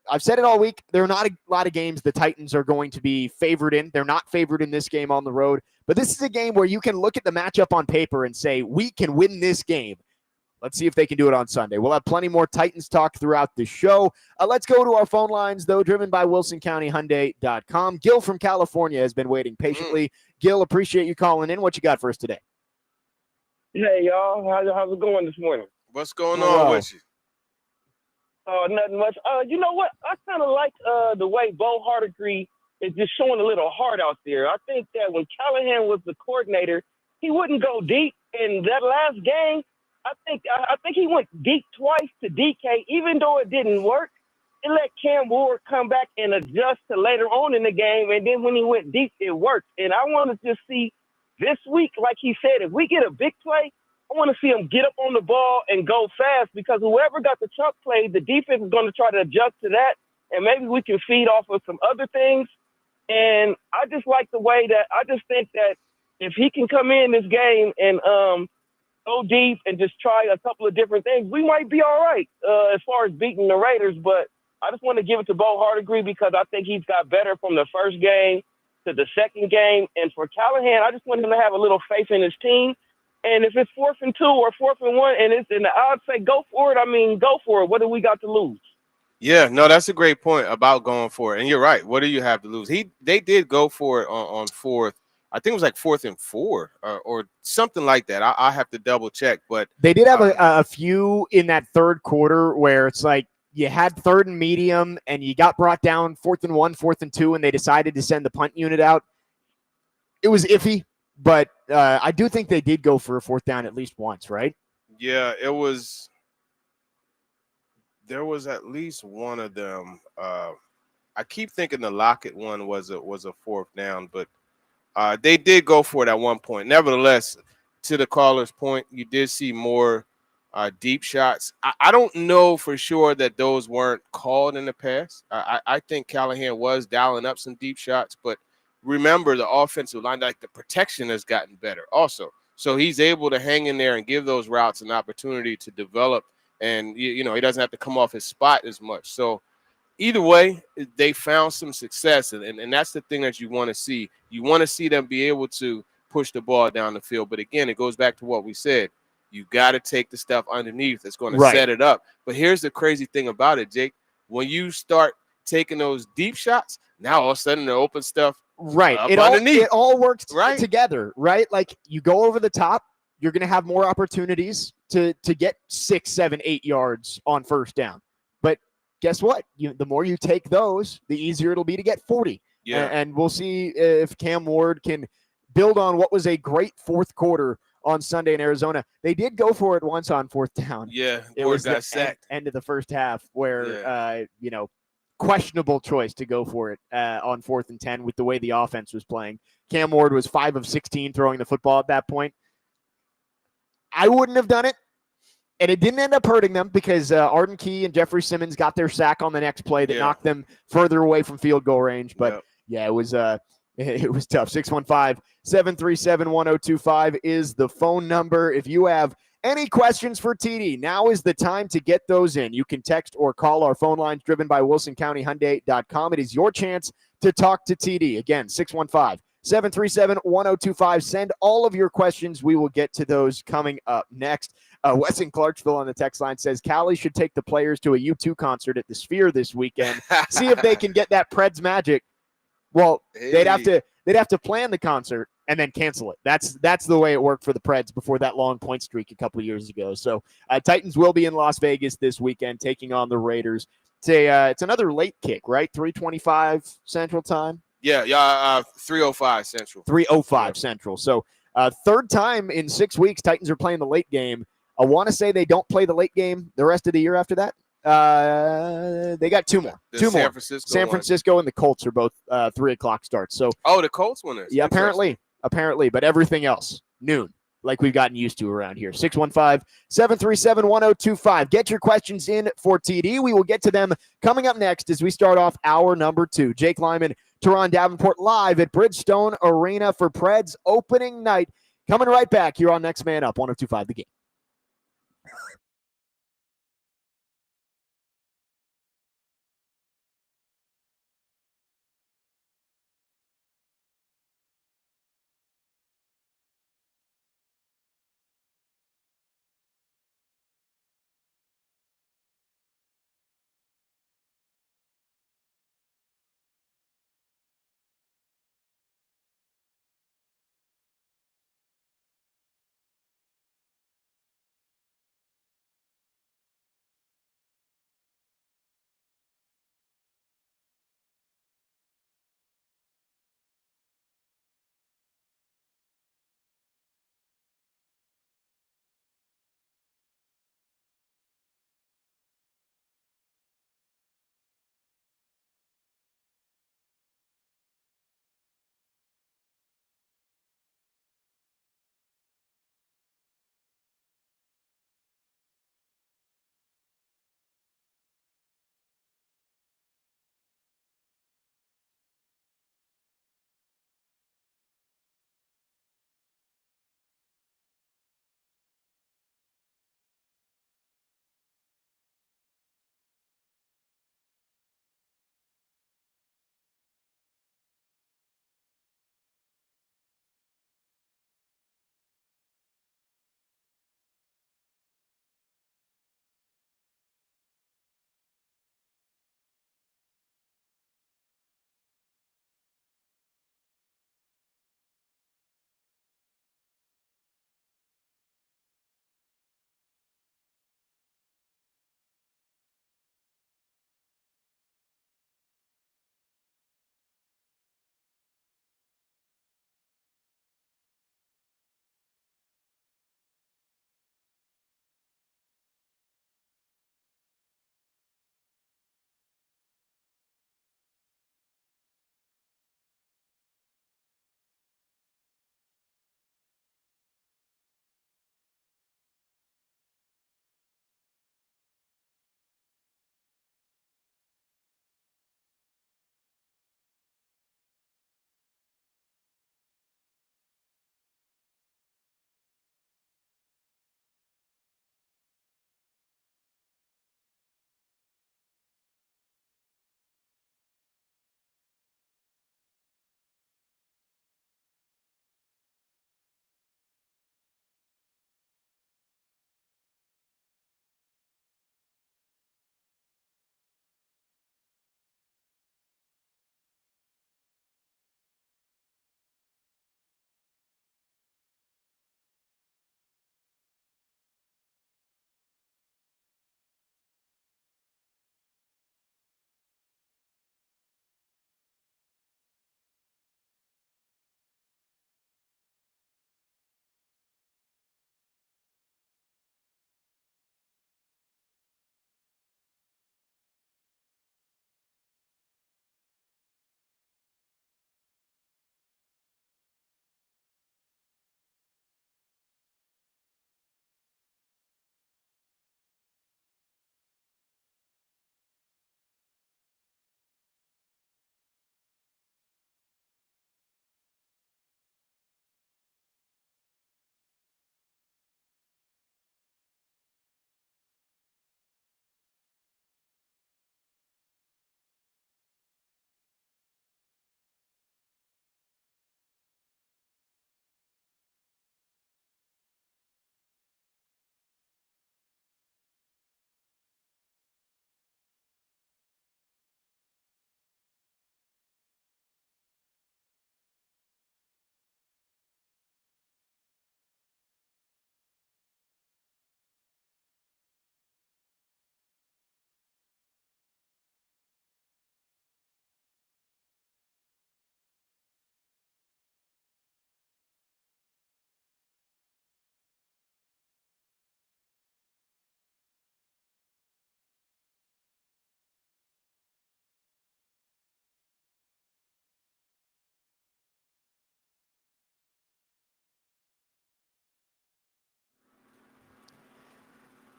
I've said it all week, there are not a lot of games the Titans are going to be favored in. They're not favored in this game on the road. But this is a game where you can look at the matchup on paper and say, we can win this game. Let's see if they can do it on Sunday. We'll have plenty more Titans talk throughout the show. Let's go to our phone lines, though, driven by WilsonCountyHyundai.com. Gil from California has been waiting patiently. Gil, appreciate you calling in. What you got for us today? Hey, y'all. How's it going this morning? What's going on with you? Nothing much. You know what? I kind of like the way Bo Hardigree is just showing a little heart out there. I think that when Callahan was the coordinator, he wouldn't go deep. In that last game, I think he went deep twice to DK, even though it didn't work. It let Cam Ward come back and adjust to later on in the game, and then when he went deep, it worked. And I want to just see this week, like he said, if we get a big play, I want to see him get up on the ball and go fast, because whoever got the chunk play, the defense is going to try to adjust to that, and maybe we can feed off of some other things. And I just like the way that I just think that if he can come in this game and go deep and just try a couple of different things, we might be all right as far as beating the Raiders. But I just want to give it to Bo Hardigree because I think he's got better from the first game to the second game. And for Callahan, I just want him to have a little faith in his team. And if it's 4th and 2 or 4th and 1 and it's in the odds say go for it, I mean, go for it. What do we got to lose? Yeah, no, that's a great point about going for it. And you're right. What do you have to lose? They did go for it on 4th. I think it was like 4th and 4 or something like that. I have to double check, but they did have a few in that third quarter where it's like you had 3rd and medium and you got brought down 4th and 1, 4th and 2, and they decided to send the punt unit out. It was iffy, but I do think they did go for a 4th down at least once, right? Yeah, it was. There was at least one of them. I keep thinking the Lockett one was a 4th down, but they did go for it at one point. Nevertheless, to the caller's point, you did see more deep shots. I don't know for sure that those weren't called in the past. I think Callahan was dialing up some deep shots, but remember the offensive line, like the protection has gotten better also. So he's able to hang in there and give those routes an opportunity to develop, and he doesn't have to come off his spot as much. So either way, they found some success, and that's the thing that you want to see. You want to see them be able to push the ball down the field. But again, it goes back to what we said. You got to take the stuff underneath that's going to set it up. But here's the crazy thing about it, Jake. When you start taking those deep shots, now all of a sudden the open stuff it all works right together, right? Like you go over the top, you're going to have more opportunities to get 6, 7, 8 yards on 1st down. But guess what? The more you take those, the easier it'll be to get 40. Yeah. And we'll see if Cam Ward can build on what was a great 4th quarter on Sunday in Arizona. They did go for it once on 4th down. Yeah, it was got sacked end of the first half where questionable choice to go for it on 4th and 10 with the way the offense was playing. Cam Ward was 5 of 16 throwing the football at that point. I wouldn't have done it, and it didn't end up hurting them because Arden Key and Jeffrey Simmons got their sack on the next play that knocked them further away from field goal range. But it was tough. 615-737-1025 is the phone number. If you have any questions for TD, now is the time to get those in. You can text or call our phone lines driven by WilsonCountyHyundai.com. It is your chance to talk to TD. Again, 615-737-1025. Send all of your questions. We will get to those coming up next. Wes in Clarksville on the text line says, Callie should take the players to a U2 concert at the Sphere this weekend. See if they can get that Preds magic. Well, they'd have to plan the concert and then cancel it. That's the way it worked for the Preds before that long point streak a couple of years ago. So Titans will be in Las Vegas this weekend taking on the Raiders. It's another late kick, right? 3:25 Central Time? Yeah, 3:05 Central. 3:05 Central. So 3rd time in 6 weeks, Titans are playing the late game. I want to say they don't play the late game the rest of the year after that. They got two more. The Two San more. Francisco San one. Francisco and the Colts are both 3 o'clock starts. So Oh, the Colts one is. yeah, Interesting. apparently, but everything else noon, like we've gotten used to around here. 615-737-1025. Get your questions in for TD. We will get to them coming up next as we start off hour number 2. Jake Lyman, Turron Davenport live at Bridgestone Arena for Preds opening night. Coming right back here on Next Man Up, 1025 The Game.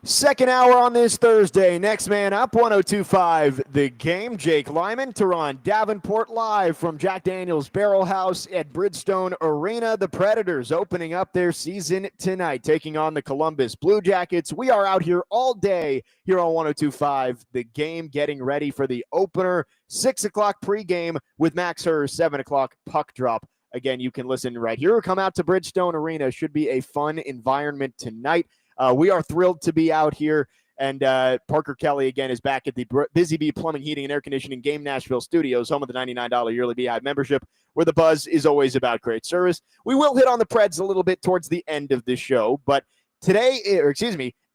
Second hour on this Thursday. Next man up, 102.5 The Game. Jake Lyman, Turron Davenport, live from Jack Daniel's Barrel House at Bridgestone Arena. The Predators opening up their season tonight, taking on the Columbus Blue Jackets. We are out here all day here on 102.5 The Game, getting ready for the opener. 6 o'clock pregame with Max Hers, 7 o'clock puck drop. Again, you can listen right here or come out to Bridgestone Arena. Should be a fun environment tonight. We are thrilled to be out here, and Parker Kelly, again, is back at the Busy Bee Plumbing, Heating, and Air Conditioning Game Nashville Studios, home of the $99 yearly Beehive membership, where the buzz is always about great service. We will hit on the Preds a little bit towards the end of the show, but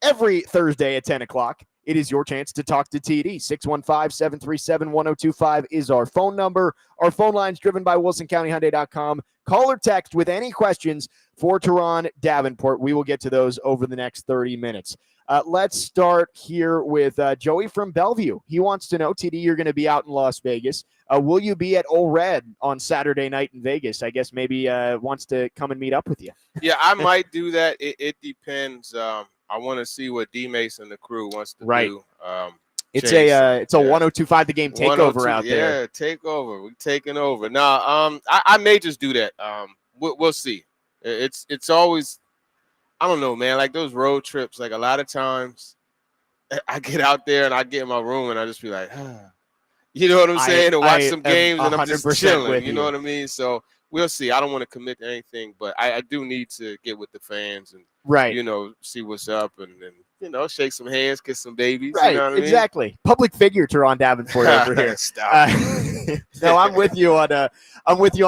every Thursday at 10 o'clock, it is your chance to talk to TD. 615-737-1025 is our phone number. Our phone line is driven by WilsonCountyHyundai.com. Call or text with any questions for Turron Davenport. We will get to those over the next 30 minutes. Let's start here with Joey from Bellevue. He wants to know, TD, you're going to be out in Las Vegas. Will you be at Ole Red on Saturday night in Vegas? I guess maybe wants to come and meet up with you. Yeah, I might do that. It depends. I want to see what D-Mace and the crew wants to do. It's a 102.5 The Game takeover out there. Yeah, takeover. We're taking over. Now, I may just do that. We'll see. It's always, I don't know, man. Like those road trips, like a lot of times I get out there and I get in my room and I just be like, you know what I'm saying? And watch some games and I'm just chilling. You know what I mean? So we'll see. I don't want to commit to anything, but I do need to get with the fans and, see what's up and shake some hands, kiss some babies. Right, you know what exactly. I mean? Public figure Turron Davenport over here. Stop. No, I'm with you on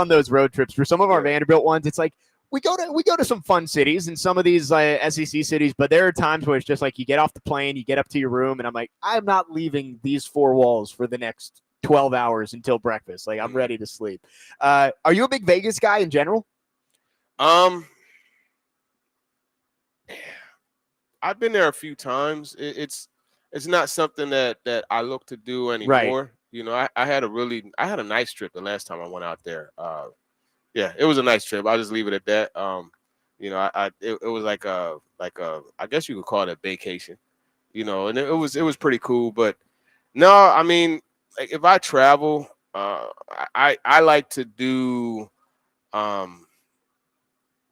those road trips. For some of our Vanderbilt ones, it's like we go to some fun cities and some of these SEC cities, but there are times where it's just like you get off the plane, you get up to your room, and I'm like, I'm not leaving these four walls for the next 12 hours until breakfast. Like I'm ready to sleep. Are you a big Vegas guy in general? I've been there a few times. It's not something that I look to do anymore. Right. I had a nice trip the last time I went out there. It was a nice trip. I'll just leave it at that. It was like a I guess you could call it a vacation. And it was pretty cool. But no, I mean, like if I travel, I like to do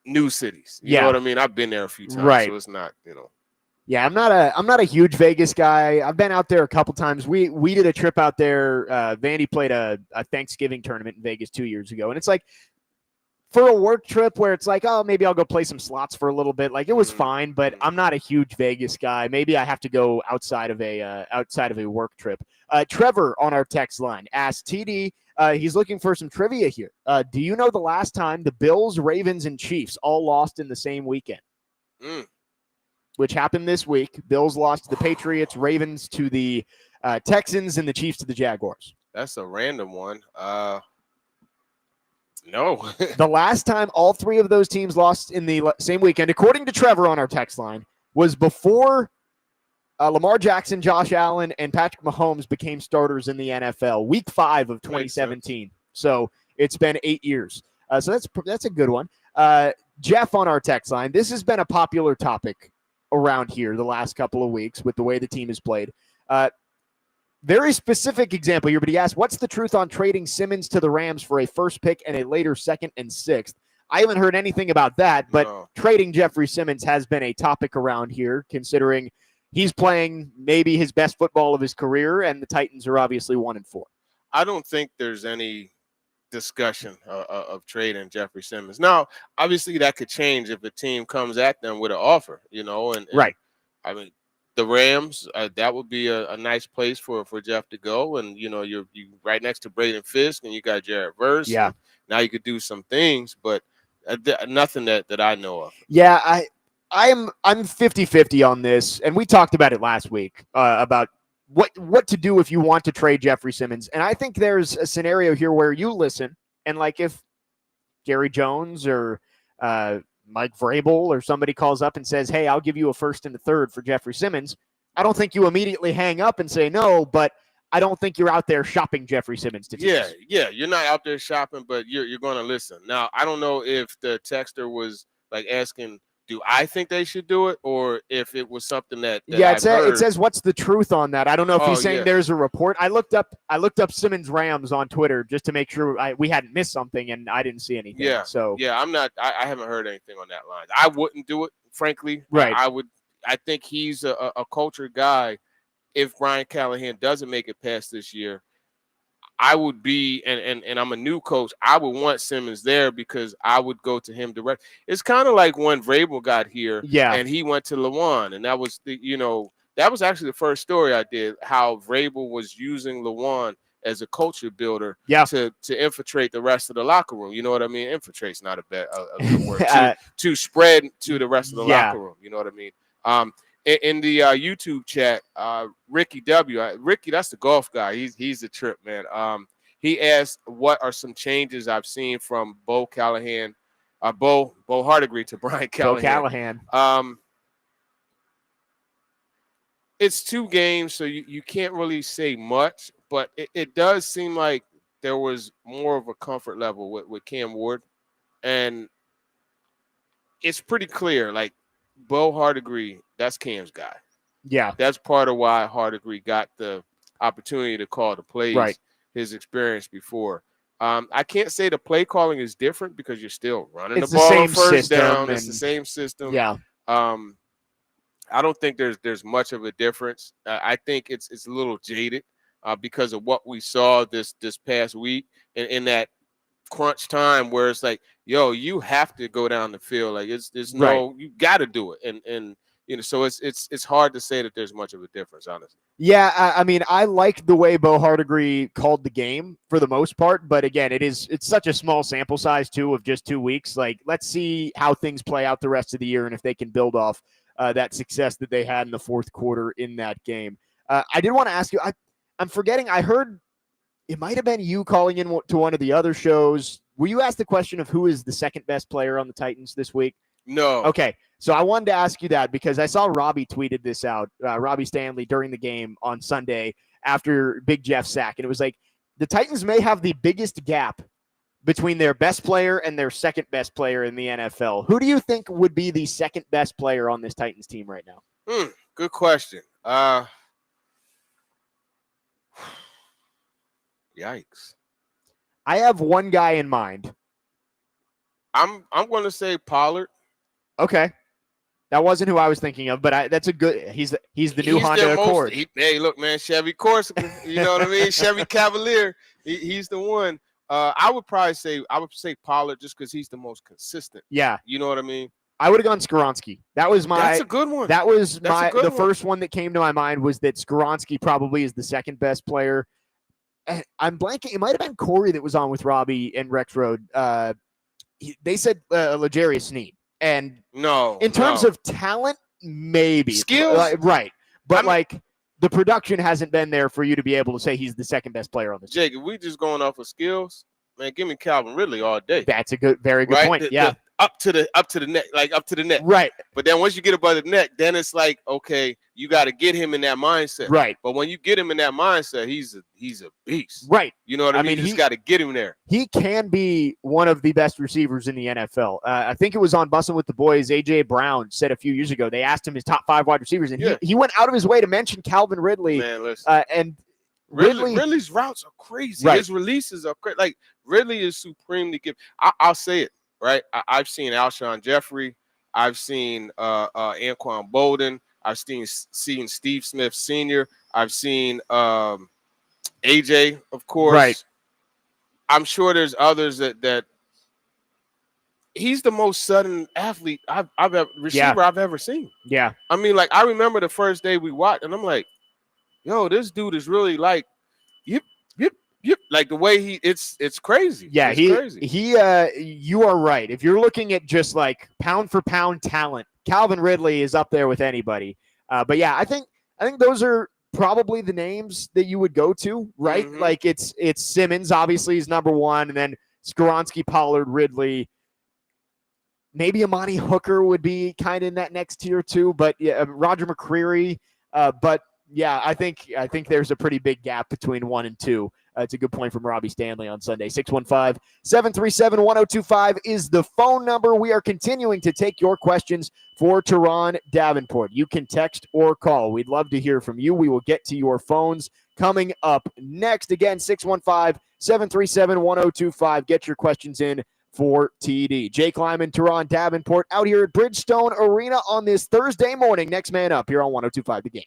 new cities. You know what I mean? I've been there a few times, right. So it's not, Yeah, I'm not a huge Vegas guy. I've been out there a couple times. We did a trip out there. Vandy played a Thanksgiving tournament in Vegas 2 years ago, and it's like for a work trip where it's like, oh, maybe I'll go play some slots for a little bit. Like it was fine, but I'm not a huge Vegas guy. Maybe I have to go outside of a work trip. Trevor on our text line asked TD. He's looking for some trivia here. Do you know the last time the Bills, Ravens, and Chiefs all lost in the same weekend? Which happened this week. Bills lost to the Patriots, Ravens to the Texans, and the Chiefs to the Jaguars. That's a random one. No. The last time all three of those teams lost in the same weekend, according to Trevor on our text line, was before Lamar Jackson, Josh Allen, and Patrick Mahomes became starters in the NFL. Week 5 of 2017. So it's been 8 years. So that's a good one. Jeff on our text line. This has been a popular topic around here the last couple of weeks with the way the team has played. Very specific example here, but he asked, what's the truth on trading Simmons to the Rams for a first pick and a later second and sixth? I haven't heard anything about that, but trading Jeffrey Simmons has been a topic around here, considering he's playing maybe his best football of his career, and the Titans are obviously 1-4. I don't think there's any discussion of trading Jeffrey Simmons. Now, obviously that could change if a team comes at them with an offer, and right. I mean, the Rams, that would be a nice place for Jeff to go. And, you're right next to Braden Fisk and you got Jared Verse. Yeah. Now you could do some things, but nothing that I know of. Yeah, I'm 50-50 on this. And we talked about it last week about what to do if you want to trade Jeffrey Simmons. And I think there's a scenario here where you listen and like if Jerry Jones or Mike Vrabel or somebody calls up and says, hey, I'll give you a first and a third for Jeffrey Simmons, I don't think you immediately hang up and say no, but I don't think you're out there shopping Jeffrey Simmons to teams. Yeah, you're not out there shopping, but you're going to listen. Now, I don't know if the texter was like asking do I think they should do it, or if it was something that it says what's the truth on that. I don't know if he's saying yeah. there's a report. I looked up Simmons Rams on Twitter just to make sure we hadn't missed something, and I didn't see anything. Yeah. So yeah, I haven't heard anything on that line. I wouldn't do it, frankly. Right. I think he's a culture guy. If Brian Callahan doesn't make it past this year, I would be, and I'm a new coach, I would want Simmons there because I would go to him direct. It's kind of like when Vrabel got here, and he went to Lewan, and that was that was actually the first story I did, how Vrabel was using Lewan as a culture builder to infiltrate the rest of the locker room. You know what I mean? Infiltrate's not a good word. To spread to the rest of the locker room. You know what I mean? In the YouTube chat, Ricky W. Ricky, that's the golf guy. He's a trip, man. He asked, "What are some changes I've seen from Bo Callahan, Bo Hardigree to Brian Callahan?" It's 2 games, so you can't really say much, but it does seem like there was more of a comfort level with Cam Ward, and it's pretty clear, like, Bo Hardigree, that's Cam's guy. Yeah. That's part of why Hardigree got the opportunity to call the plays, his experience before. I can't say the play calling is different because you're still running the ball on first down. It's the same system. Yeah. I don't think there's much of a difference. I think it's a little jaded because of what we saw this past week in that crunch time where it's like, yo, you have to go down the field. Like it's no, you got to do it. And so it's hard to say that there's much of a difference, honestly. Yeah, I mean, I like the way Bo Hardigree called the game for the most part, but again, it's such a small sample size too of just 2 weeks. Like, let's see how things play out the rest of the year and if they can build off that success that they had in the fourth quarter in that game. I did want to ask you, I'm forgetting, I heard it might have been you calling in to one of the other shows. Were you asked the question of who is the second best player on the Titans this week? No. Okay. So I wanted to ask you that because I saw Robbie tweeted this out, Robbie Stanley, during the game on Sunday after Big Jeff's sack. And it was like, the Titans may have the biggest gap between their best player and their second best player in the NFL. Who do you think would be the second best player on this Titans team right now? Good question. Yikes. I have one guy in mind. I'm going to say Pollard. Okay. That wasn't who I was thinking of, but that's a good. He's the new Honda Accord. Hey, look, man, Chevy Corsica. You know what I mean? Chevy Cavalier. He's the one. I would say Pollard just because he's the most consistent. Yeah. You know what I mean? I would have gone Skoronski. That was That's a good one. That was the first one that came to my mind was that Skoronski probably is the second best player. I'm blanking. It might have been Corey that was on with Robbie and Rex Road. They said L'Jarius Sneed. And in terms of talent, maybe. Skills? Right. But the production hasn't been there for you to be able to say he's the second best player on this team. Jake, if we just going off of skills, man, give me Calvin Ridley all day. That's a very good point. Up to the neck. Right. But then once you get above the neck, then it's like, okay, you got to get him in that mindset. Right. But when you get him in that mindset, he's a beast. Right. You know what I mean? You just got to get him there. He can be one of the best receivers in the NFL. I think it was on Bussin' with the Boys. A.J. Brown said a few years ago, they asked him his top 5 wide receivers, and he went out of his way to mention Calvin Ridley. Man, listen. And Ridley's routes are crazy. Right. His releases are crazy. Like, Ridley is supremely gifted. I'll say it, right? I've seen Alshon Jeffrey. I've seen Anquan Bolden. I've seen Steve Smith Sr. I've seen AJ, of course. Right. I'm sure there's others that he's the most sudden athlete I've ever seen. Yeah. I mean, like, I remember the first day we watched, and I'm like, yo, this dude is really like, yip. Like the way it's crazy. Yeah, it's crazy. You are right. If you're looking at just like pound for pound talent, Calvin Ridley is up there with anybody. But yeah, I think those are probably the names that you would go to, right? Mm-hmm. Like it's Simmons, obviously, is number one, and then Skoronski, Pollard, Ridley. Maybe Amani Hooker would be kind of in that next tier too, but yeah, Roger McCreary. But yeah, I think there's a pretty big gap between 1 and 2 It's a good point from Robbie Stanley on Sunday. 615-737-1025 is the phone number. We are continuing to take your questions for Turron Davenport. You can text or call. We'd love to hear from you. We will get to your phones coming up next. Again, 615-737-1025. Get your questions in for TD. Jake Lyman, Turron Davenport out here at Bridgestone Arena on this Thursday morning. Next man up here on 1025 The Game.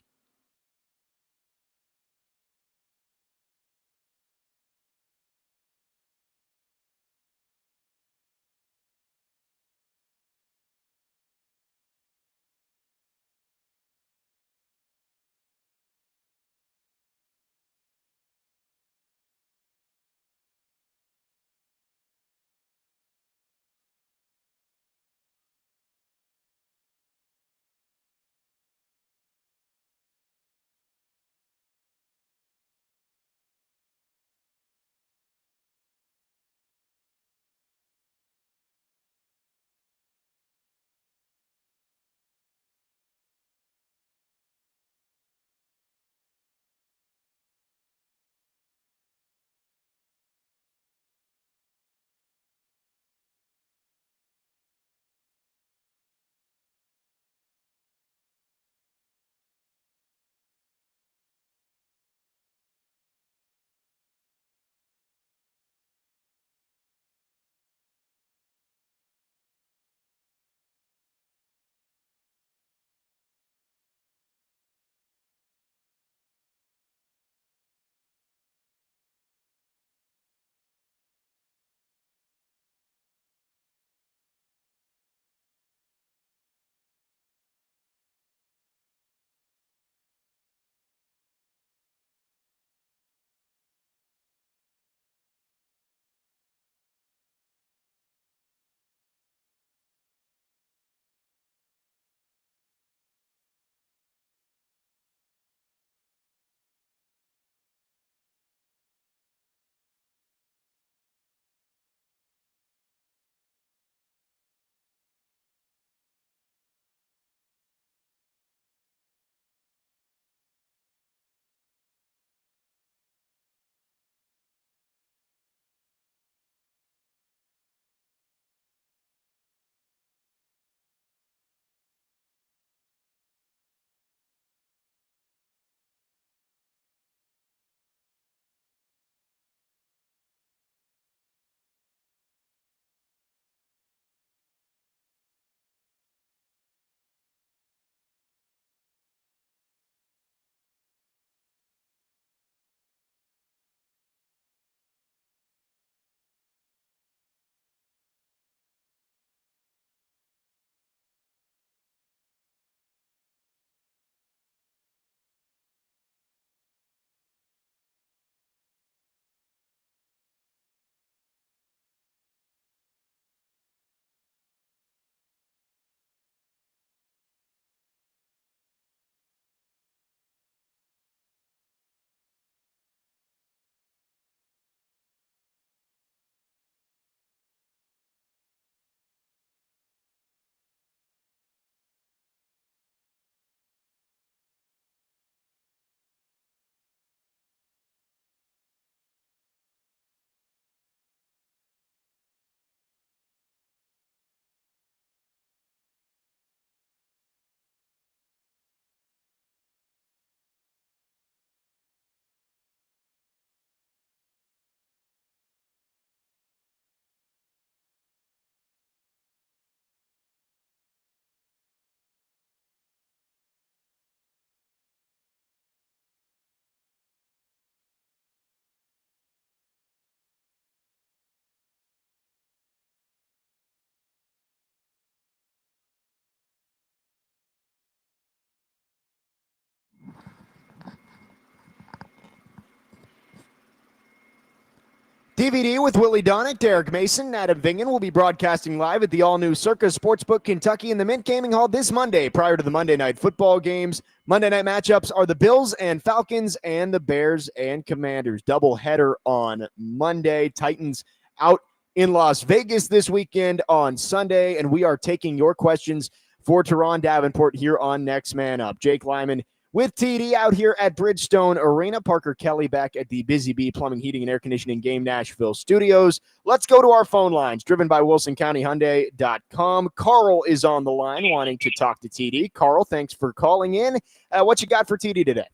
DVD with Willie Donick, Derek Mason, Adam Vingen will be broadcasting live at the all-new Circus Sportsbook Kentucky in the Mint Gaming Hall this Monday prior to the Monday night football games. Monday night matchups are the Bills and Falcons and the Bears and Commanders. Doubleheader on Monday. Titans out in Las Vegas this weekend on Sunday, and we are taking your questions for Turron Davenport here on Next Man Up. Jake Lyman with TD out here at Bridgestone Arena. Parker Kelly back at the Busy Bee Plumbing, Heating, and Air Conditioning Game Nashville studios. Let's go to our phone lines, driven by WilsonCountyHyundai.com. Carl is on the line wanting to talk to TD. Carl, thanks for calling in. What you got for TD today?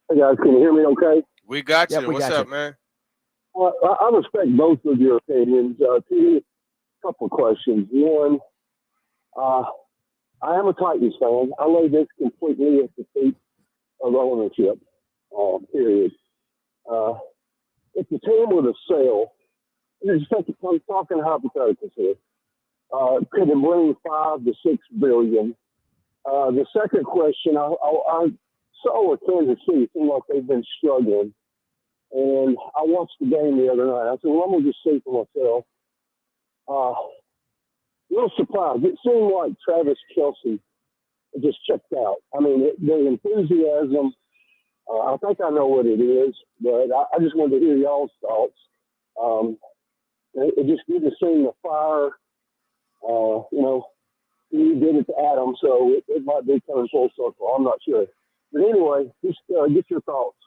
Hey, guys, can you hear me okay? We got you. Yep, we What's got up, you. man? I respect both of your opinions. TD, a couple of questions. One, I am a Titans fan. I lay this completely at the feet of ownership, period. If the team were to sell, I'm talking hypotheticals here, could it bring $5 to $6 billion? The second question, I saw with Kansas City, it seemed like they've been struggling. And I watched the game the other night. I said, well, I'm going to just see for myself. A little surprised. It seemed like Travis Kelce just checked out. I mean, the enthusiasm, I think I know what it is, but I just wanted to hear y'all's thoughts. It just didn't seem the fire, he did it to Adam, so it might be coming full circle. I'm not sure. But anyway, just get your thoughts.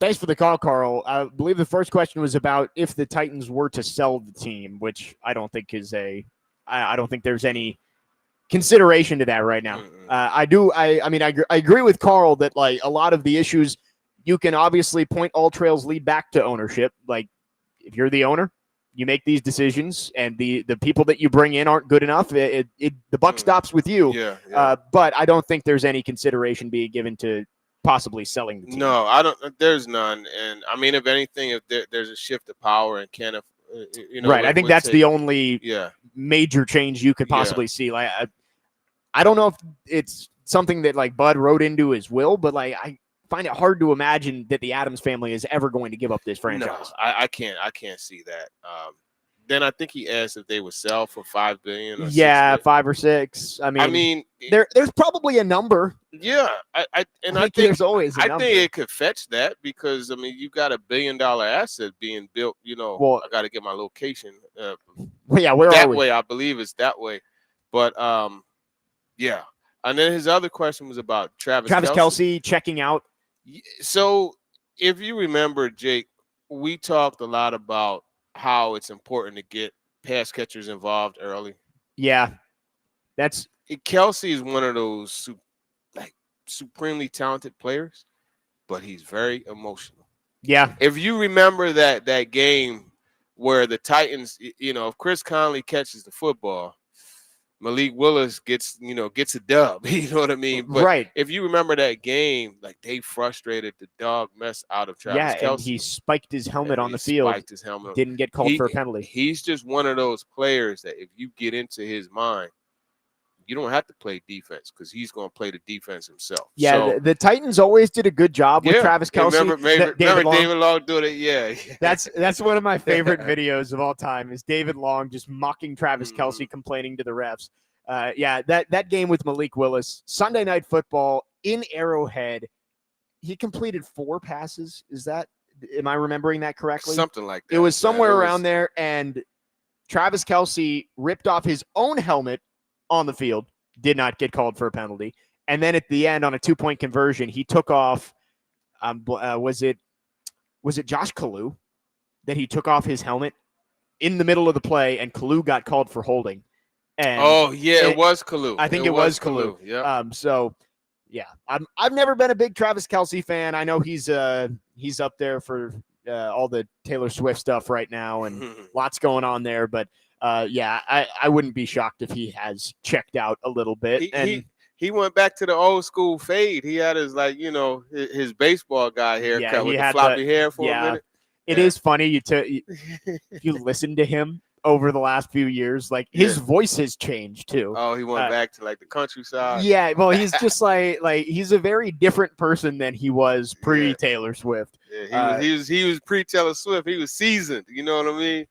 Thanks for the call, Carl. I believe the first question was about if the Titans were to sell the team, which I don't think is I don't think there's any consideration to that right now. I agree with Carl that like a lot of the issues, you can obviously point all trails lead back to ownership. Like if you're the owner, you make these decisions, and the people that you bring in aren't good enough. The buck stops with you. Yeah. But I don't think there's any consideration being given to possibly selling the team. No, I don't. There's none. And I mean, if anything, if there's a shift of power and right. I think that's the only yeah major change you could possibly see. Like, I don't know if it's something that like Bud wrote into his will, but like I find it hard to imagine that the Adams family is ever going to give up this franchise. No, I can't see that. Then I think he asked if they would sell for $5 billion. Or $6 billion. 5 or 6. I mean, there's probably a number. Yeah, I think there's always a number. think it could fetch that because I mean you got $1 billion asset being built. Well, I got to get my location. Where are we? That way, I believe it's that way. But yeah. And then his other question was about Travis Kelce checking out. So if you remember, Jake, we talked a lot about how it's important to get pass catchers involved early. Yeah, Kelce is one of those supremely talented players, but he's very emotional. Yeah. If you remember that game where the Titans, if Chris Conley catches the football, Malik Willis gets a dub. You know what I mean? But right. If you remember that game, like they frustrated the dog mess out of Travis Kelce. And he spiked his helmet on the field. Didn't get called for a penalty. He's just one of those players that if you get into his mind, you don't have to play defense because he's going to play the defense himself. Yeah, the Titans always did a good job with Travis Kelce. Remember David Long doing it? Yeah. That's one of my favorite videos of all time is David Long just mocking Travis Kelce, complaining to the refs. That game with Malik Willis, Sunday Night Football in Arrowhead, he completed 4 passes. Am I remembering that correctly? Something like that. It was somewhere around there, and Travis Kelce ripped off his own helmet on the field, did not get called for a penalty. And then at the end on a 2-point conversion, he took off, was it Josh Kalu that he took off his helmet in the middle of the play, and Kalu got called for holding. And it was Kalu. I think it was Kalu. Yeah. I've never been a big Travis Kelce fan. I know he's up there for all the Taylor Swift stuff right now, and lots going on there. But I wouldn't be shocked if he has checked out a little bit. He went back to the old school fade. He had his his baseball guy haircut with the floppy hair for a minute. It is funny if you listen to him over the last few years, like his voice has changed too. Oh, he went back to like the countryside. Yeah, well, he's just like he's a very different person than he was pre Taylor Swift. Yeah, he was pre Taylor Swift. He was seasoned. You know what I mean?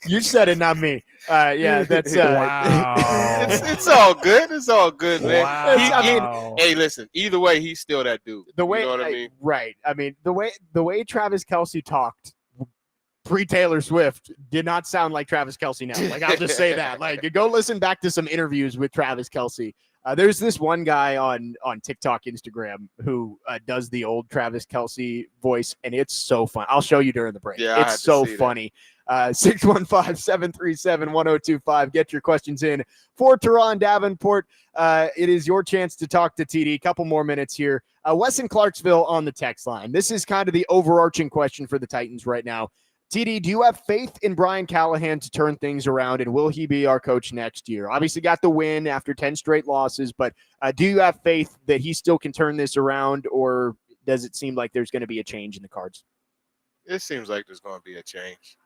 You said it, not me. That's wow. It's all good. It's all good, man. Wow. Hey, listen. Either way, he's still that dude. The way, you know what I mean? Right. I mean, the way Travis Kelce talked pre-Taylor Swift did not sound like Travis Kelce now. Like, I'll just say that. Like, go listen back to some interviews with Travis Kelce. There's this one guy on TikTok, Instagram who does the old Travis Kelce voice, and it's so fun. I'll show you during the break. Yeah, it's so funny. 615-737-1025. Get your questions in for Turron Davenport. It is your chance to talk to TD. Couple more minutes here. Wes in Clarksville on the text line. This is kind of the overarching question for the Titans right now. TD, do you have faith in Brian Callahan to turn things around, and will he be our coach next year? Obviously got the win after 10 straight losses, but do you have faith that he still can turn this around, or does it seem like there's going to be a change in the cards? It seems like there's going to be a change.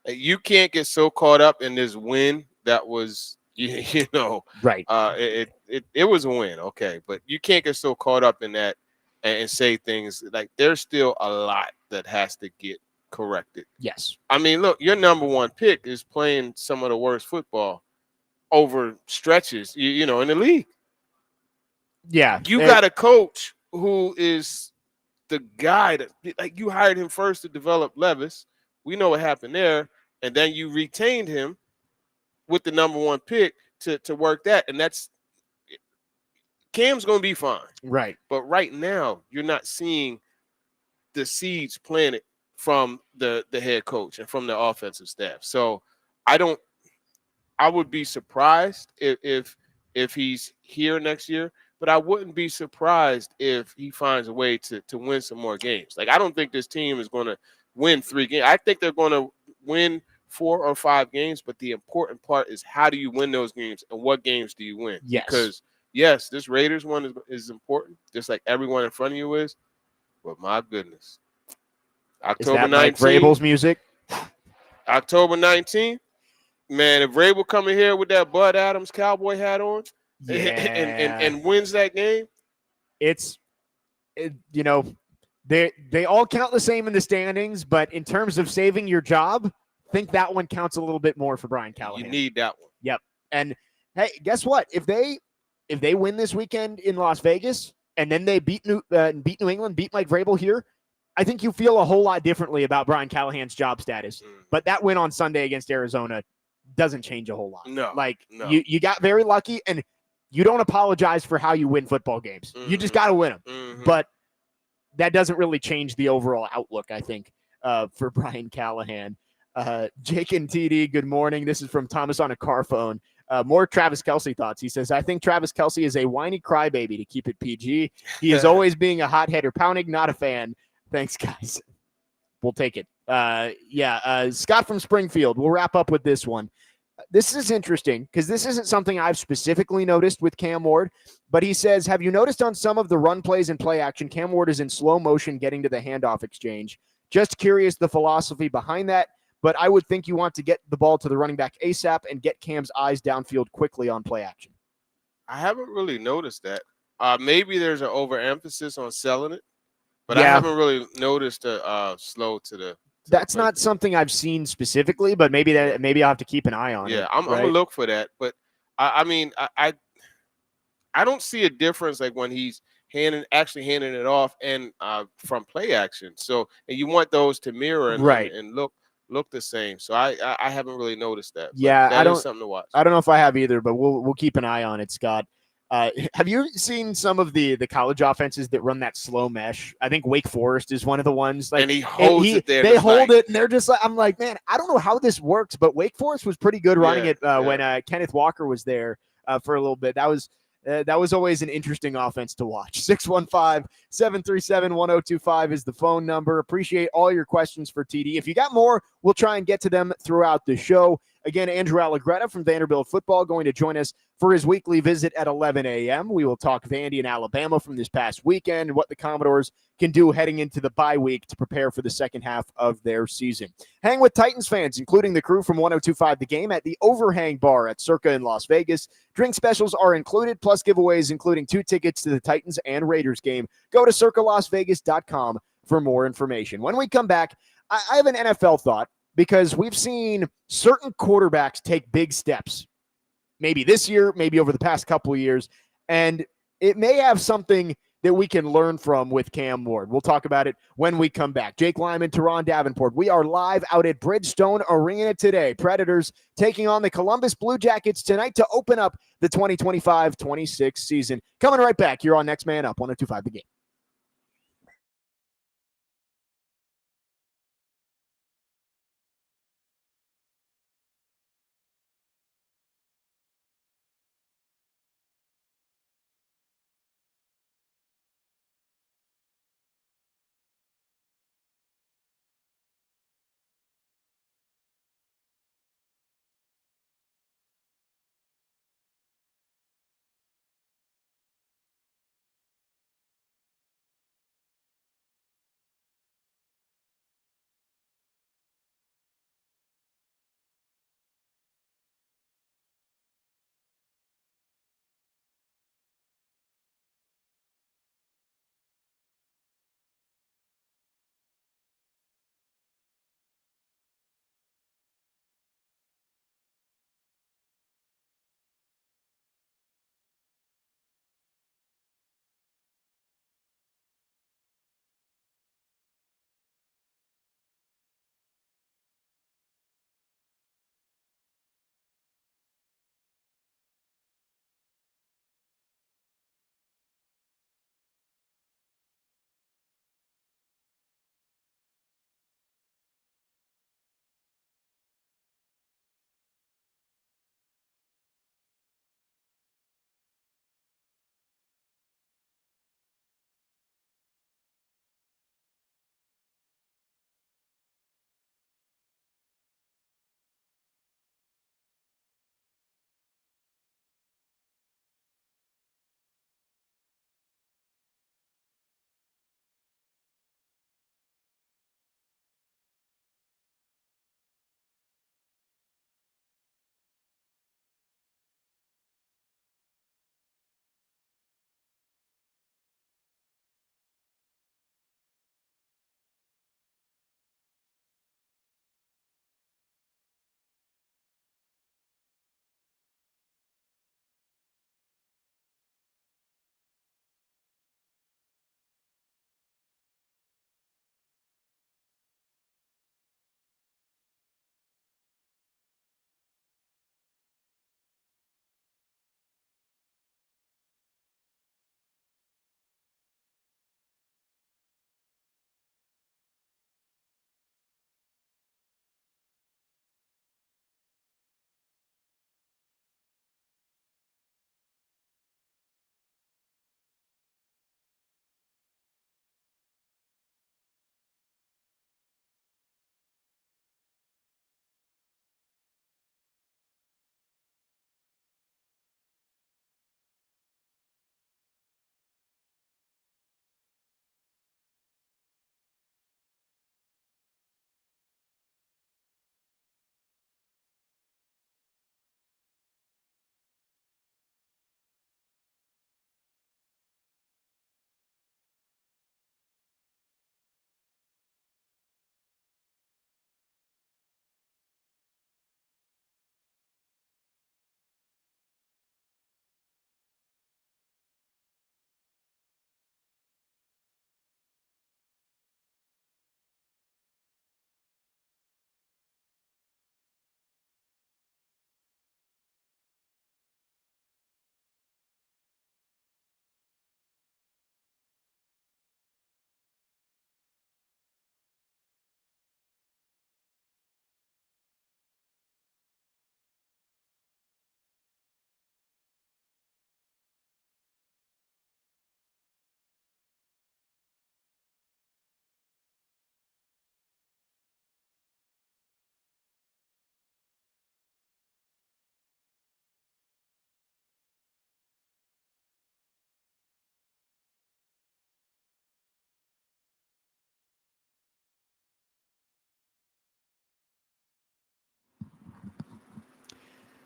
You can't get so caught up in this win that was, right. It was a win, okay, but you can't get so caught up in that and say things like there's still a lot that has to get corrected. Yes. I mean, look, your number one pick is playing some of the worst football over stretches, in the league. Yeah. You got a coach who is the guy that, like, you hired him first to develop Levis. We know what happened there. And then you retained him with the number one pick to work that. And that's Cam's going to be fine. Right. But right now, you're not seeing the seeds planted from the head coach and from the offensive staff. So I would be surprised if he's here next year, but I wouldn't be surprised if he finds a way to win some more games. Like, I don't think this team is going to win 3 games. I think they're going to win 4 or 5 games, but the important part is how do you win those games and what games do you win? Yes. Because, yes, this Raiders one is important, just like everyone in front of you is, but my goodness. October 19th. Like Vrabel's music? October 19th. Man, if Vrabel come in here with that Bud Adams cowboy hat on and wins that game. They all count the same in the standings, but in terms of saving your job, I think that one counts a little bit more for Brian Callahan. You need that one. Yep. And hey, guess what? If they win this weekend in Las Vegas and then they beat New England, beat Mike Vrabel here, I think you feel a whole lot differently about Brian Callahan's job status. But that win on Sunday against Arizona doesn't change a whole lot. No. You got very lucky, and you don't apologize for how you win football games. You just got to win them. But that doesn't really change the overall outlook, I think, for Brian Callahan. Jake and TD, good morning. This is from Thomas on a car phone. More Travis Kelce thoughts. He says, I think Travis Kelce is a whiny crybaby, to keep it PG. He is always being a hot-header pounding, not a fan. Thanks, guys. We'll take it. Scott from Springfield. We'll wrap up with this one. This is interesting because this isn't something I've specifically noticed with Cam Ward, but he says, have you noticed on some of the run plays and play action, Cam Ward is in slow motion getting to the handoff exchange? Just curious the philosophy behind that, but I would think you want to get the ball to the running back ASAP and get Cam's eyes downfield quickly on play action. I haven't really noticed that. Maybe there's an overemphasis on selling it. But yeah. I haven't really noticed a slow to the. That's not something I've seen specifically, but maybe I'll have to keep an eye on it. Yeah, I'm gonna look for that. But I don't see a difference like when he's handing it off and from play action. So and you want those to mirror and look the same. So I haven't really noticed that. Yeah, that is something to watch. I don't know if I have either, but we'll keep an eye on it, Scott. Have you seen some of the college offenses that run that slow mesh? I think Wake Forest is one of the ones. Like, and he holds it there. They hold it, and they're just like, I'm like, man, I don't know how this works, but Wake Forest was pretty good running it when Kenneth Walker was there for a little bit. That was always an interesting offense to watch. 615-737-1025 is the phone number. Appreciate all your questions for TD. If you got more, we'll try and get to them throughout the show. Again, Andrew Allegretta from Vanderbilt Football going to join us for his weekly visit at 11 a.m. We will talk Vandy and Alabama from this past weekend and what the Commodores can do heading into the bye week to prepare for the second half of their season. Hang with Titans fans, including the crew from 102.5 The Game at the Overhang Bar at Circa in Las Vegas. Drink specials are included, plus giveaways, including 2 tickets to the Titans and Raiders game. Go to circalasvegas.com for more information. When we come back, I have an NFL thought, because we've seen certain quarterbacks take big steps, maybe this year, maybe over the past couple of years, and it may have something that we can learn from with Cam Ward. We'll talk about it when we come back. Jake Lyman, Turron Davenport. We are live out at Bridgestone Arena today. Predators taking on the Columbus Blue Jackets tonight to open up the 2025-26 season. Coming right back here on Next Man Up, 102.5 The Game.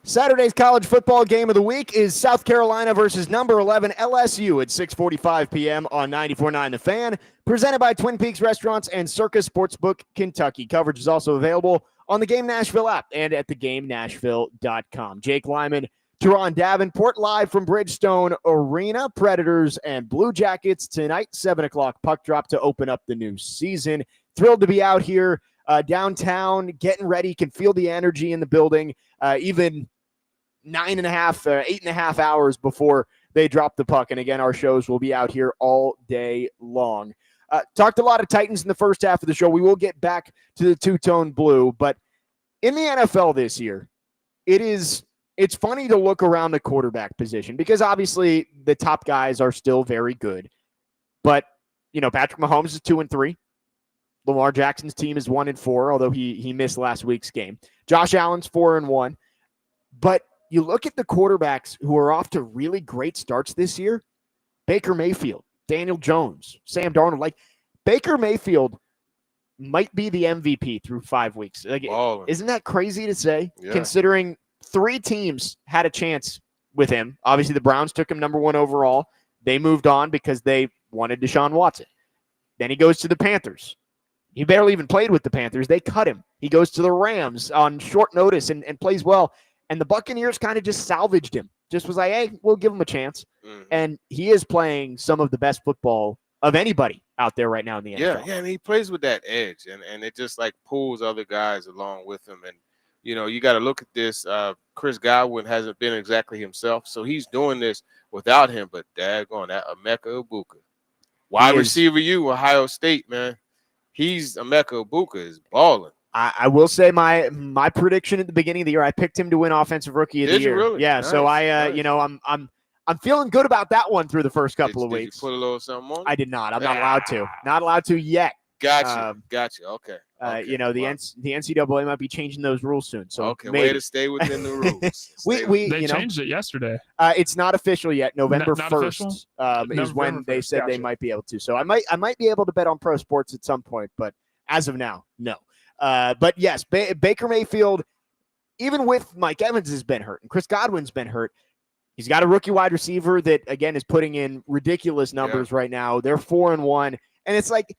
Saturday's college football game of the week is South Carolina versus number 11 LSU at 6:45 p.m. on 94.9 The Fan, presented by Twin Peaks Restaurants and Circus Sportsbook Kentucky. Coverage is also available on the Game Nashville app and at thegamenashville.com. Jake Lyman, Turron Davenport live from Bridgestone Arena. Predators and Blue Jackets tonight, 7 o'clock puck drop to open up the new season. Thrilled to be out here downtown, getting ready. Can feel the energy in the building. Even 8.5 hours before they drop the puck. And again, our shows will be out here all day long. Talked a lot of Titans in the first half of the show. We will get back to the two-tone blue, but in the NFL this year, it's funny to look around the quarterback position because obviously the top guys are still very good. But, Patrick Mahomes is 2-3. Lamar Jackson's team is 1-4, although he missed last week's game. Josh Allen's 4-1. But you look at the quarterbacks who are off to really great starts this year. Baker Mayfield, Daniel Jones, Sam Darnold. Like, Baker Mayfield might be the MVP through 5 weeks. Like, isn't that crazy to say? Yeah. Considering 3 teams had a chance with him. Obviously, the Browns took him number 1 overall. They moved on because they wanted Deshaun Watson. Then he goes to the Panthers. He barely even played with the Panthers. They cut him. He goes to the Rams on short notice and plays well. And the Buccaneers kind of just salvaged him. Just was like, hey, we'll give him a chance. Mm-hmm. And he is playing some of the best football of anybody out there right now in the NFL. Yeah, and he plays with that edge, and it just like pulls other guys along with him. And you got to look at this. Chris Godwin hasn't been exactly himself, so he's doing this without him. But daggone that Emeka Egbuka, wide receiver, Ohio State, man. He's Emeka Egbuka is balling. I will say my prediction at the beginning of the year, I picked him to win Offensive Rookie of the Year. Really? Yeah, nice, so nice. I'm feeling good about that one through the first couple of weeks. Did you put a little something on? I did not. I'm not allowed to. Not allowed to yet. Gotcha. Okay. The NCAA might be changing those rules soon. So maybe. Way to stay within the rules. They changed it yesterday. It's not official yet. November 1st is when they said they might be able to. So I might be able to bet on pro sports at some point, but as of now, no. But yes, Baker Mayfield, even with Mike Evans has been hurt and Chris Godwin's been hurt, he's got a rookie wide receiver that, again, is putting in ridiculous numbers right now. They're 4-1. And it's like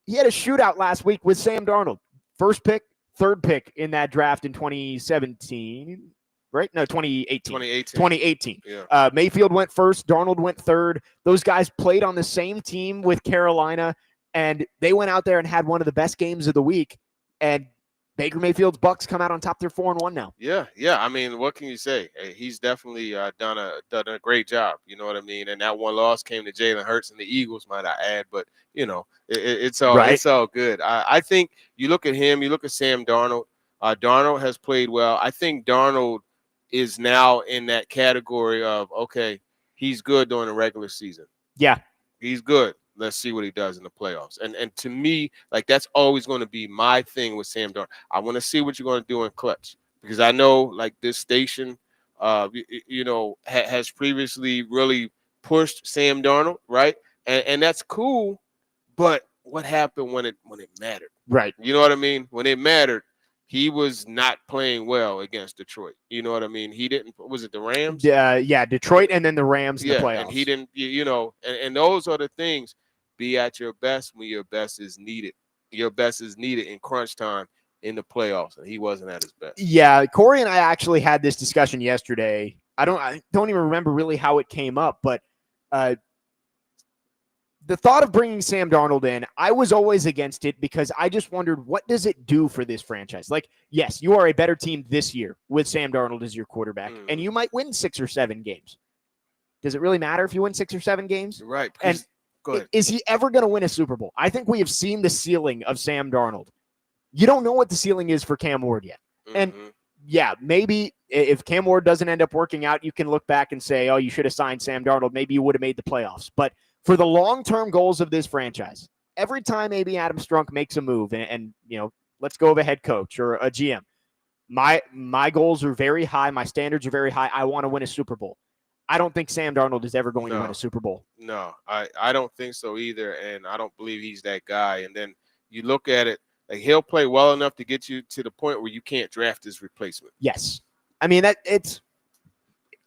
he had a shootout last week with Sam Darnold. First pick, third pick in that draft in 2017, right? No, 2018. 2018. Yeah. Mayfield went first. Darnold went third. Those guys played on the same team with Carolina, and they went out there and had one of the best games of the week. And Baker Mayfield's Bucks come out on top. They're 4-1 now. Yeah. I mean, what can you say? He's definitely done a great job. You know what I mean? And that one loss came to Jalen Hurts and the Eagles, might I add. But it's all good. I think you look at him. You look at Sam Darnold. Darnold has played well. I think Darnold is now in that category of he's good during the regular season. Yeah, he's good. Let's see what he does in the playoffs. And to me, like, that's always going to be my thing with Sam Darnold. I want to see what you're going to do in clutch, because I know, like, this station, has previously really pushed Sam Darnold, right? And that's cool, but what happened when it mattered? Right. You know what I mean? When it mattered, he was not playing well against Detroit. You know what I mean? He didn't. Was it the Rams? Yeah, Detroit and then the Rams in the playoffs. And he didn't. And those are the things. Be at your best when your best is needed. Your best is needed in crunch time in the playoffs, and he wasn't at his best. Yeah, Corey and I actually had this discussion yesterday. I don't even remember really how it came up, but the thought of bringing Sam Darnold in, I was always against it because I just wondered, what does it do for this franchise? Like, yes, you are a better team this year with Sam Darnold as your quarterback, and you might win 6 or 7 games. Does it really matter if you win 6 or 7 games? Right. And go ahead. Is he ever going to win a Super Bowl? I think we have seen the ceiling of Sam Darnold. You don't know what the ceiling is for Cam Ward yet. Mm-hmm. And yeah, maybe if Cam Ward doesn't end up working out, you can look back and say, oh, you should have signed Sam Darnold. Maybe you would have made the playoffs. But for the long-term goals of this franchise, every time maybe Adam Strunk makes a move and let's go with a head coach or a GM, my goals are very high. My standards are very high. I want to win a Super Bowl. I don't think Sam Darnold is ever going to win a Super Bowl. No, I don't think so either, and I don't believe he's that guy. And then you look at it, like, he'll play well enough to get you to the point where you can't draft his replacement. Yes. I mean, it's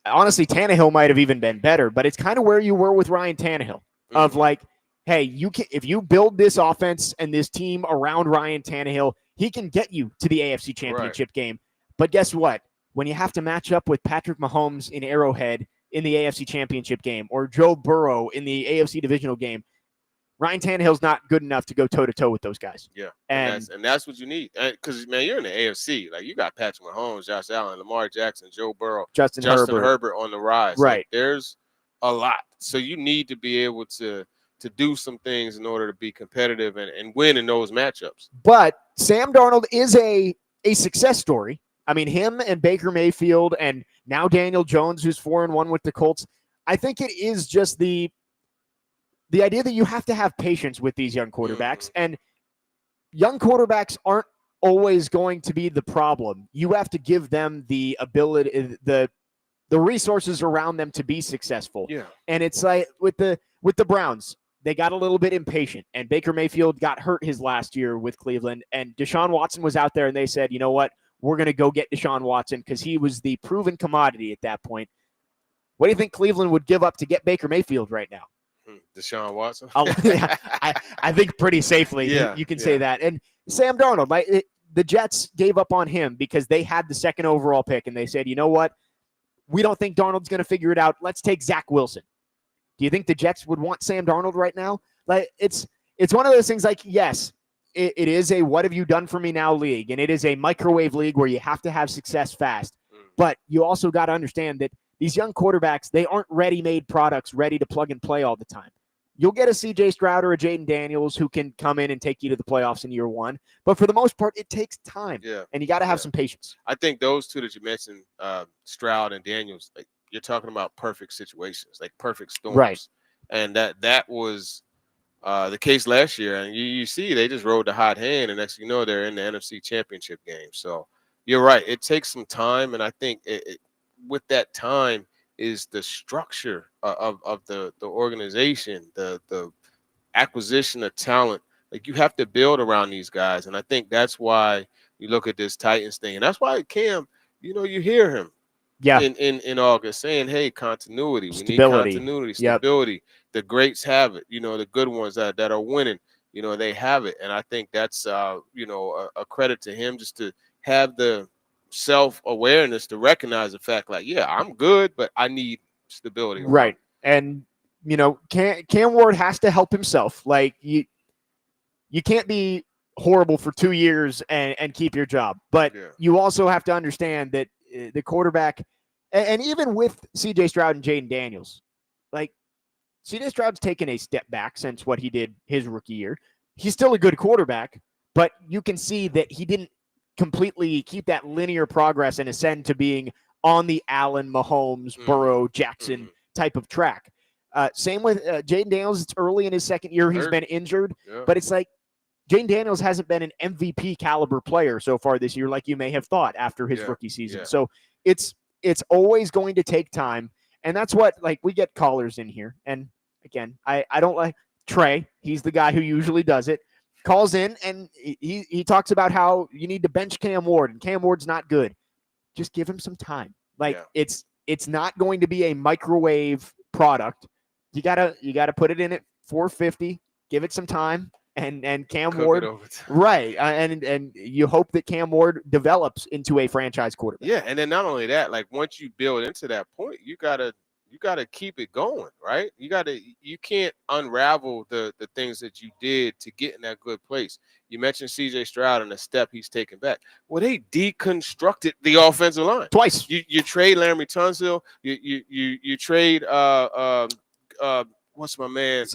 honestly, Tannehill might have even been better, but it's kind of where you were with Ryan Tannehill of like, hey, if you build this offense and this team around Ryan Tannehill, he can get you to the AFC Championship game. But guess what? when you have to match up with Patrick Mahomes in Arrowhead in the AFC Championship game or Joe Burrow in the AFC Divisional game, Ryan Tannehill's not good enough to go toe-to-toe with those guys. Yeah, and that's what you need. Because, man, you're in the AFC. Like, you got Patrick Mahomes, Josh Allen, Lamar Jackson, Joe Burrow, Justin Herbert on the rise. Right. Like, there's a lot. So you need to be able to do some things in order to be competitive and win in those matchups. But Sam Darnold is a success story. I mean, him and Baker Mayfield and now Daniel Jones, who's 4-1 with the Colts. I think it is just the idea that you have to have patience with these young quarterbacks, and young quarterbacks aren't always going to be the problem. You have to give them the ability, the resources around them to be successful. Yeah. And it's like with the Browns, they got a little bit impatient, and Baker Mayfield got hurt his last year with Cleveland, and Deshaun Watson was out there, and they said, you know what, we're going to go get Deshaun Watson because he was the proven commodity at that point. What do you think Cleveland would give up to get Baker Mayfield right now? Deshaun Watson? I think pretty safely you can say that. And Sam Darnold, the Jets gave up on him because they had the second overall pick, and they said, you know what? We don't think Darnold's going to figure it out. Let's take Zach Wilson. Do you think the Jets would want Sam Darnold right now? Like, it's one of those things like, yes, it is a what have you done for me now league, and it is a microwave league where you have to have success fast. But you also got to understand that these young quarterbacks, they aren't ready-made products ready to plug and play all the time. You'll get a C.J. Stroud or a Jaden Daniels who can come in and take you to the playoffs in year one. But for the most part, it takes time, and you got to have some patience. I think those two that you mentioned, Stroud and Daniels, like, you're talking about perfect situations, like perfect storms. Right. And that was the case last year. And you see they just rode the hot hand, and next thing you know, they're in the NFC Championship game. So you're right. It takes some time, and I think with that time is the structure of the organization, the acquisition of talent. Like, you have to build around these guys, and I think that's why you look at this Titans thing, and that's why Cam, you hear him in August saying, hey, continuity. We need continuity, stability. Yep. The greats have it. The good ones that are winning, they have it. And I think that's, a credit to him just to have the self-awareness to recognize the fact, like, yeah, I'm good, but I need stability. Right. And, Cam Ward has to help himself. Like, you can't be horrible for 2 years and keep your job. But you also have to understand that the quarterback, and even with C.J. Stroud and Jaden Daniels, like, C.J. Stroud's taken a step back since what he did his rookie year. He's still a good quarterback, but you can see that he didn't completely keep that linear progress and ascend to being on the Allen, Mahomes, Burrow, Jackson type of track. Same with Jaden Daniels. It's early in his second year. He's been injured, but it's like Jaden Daniels hasn't been an MVP caliber player so far this year like you may have thought after his rookie season. Yeah. So it's always going to take time, and that's what, like, we get callers in here. And, again, I don't like Trey. He's the guy who usually does it. Calls in, and he talks about how you need to bench Cam Ward, and Cam Ward's not good. Just give him some time. Like, it's not going to be a microwave product. You gotta put it in at 450, give it some time, and Cam Ward, right? And you hope that Cam Ward develops into a franchise quarterback. Yeah, and then not only that, like, once you build into that point, you gotta keep it going, right? You can't unravel the things that you did to get in that good place. You mentioned C.J. Stroud and the step he's taken back. Well, they deconstructed the offensive line twice. You trade Laremy Tunsil. You trade what's my man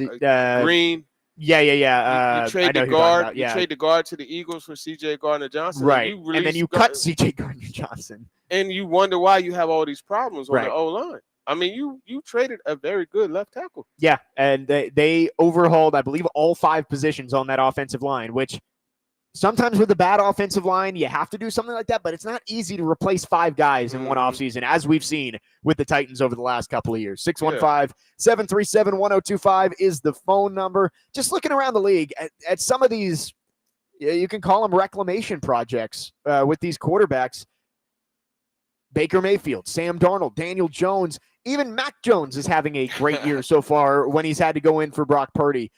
Green. Yeah. You trade the guard. You trade the guard to the Eagles for C.J. Gardner-Johnson. Right, and then you cut C.J. Gardner-Johnson. And you wonder why you have all these problems on the O-line. I mean, you traded a very good left tackle. Yeah, and they overhauled, I believe, all 5 positions on that offensive line, which sometimes with a bad offensive line, you have to do something like that, but it's not easy to replace 5 guys in one offseason, as we've seen with the Titans over the last couple of years. 615-737-1025 is the phone number. Just looking around the league at some of these, you can call them reclamation projects with these quarterbacks. Baker Mayfield, Sam Darnold, Daniel Jones, Even Mac Jones is having a great year so far when he's had to go in for Brock Purdy.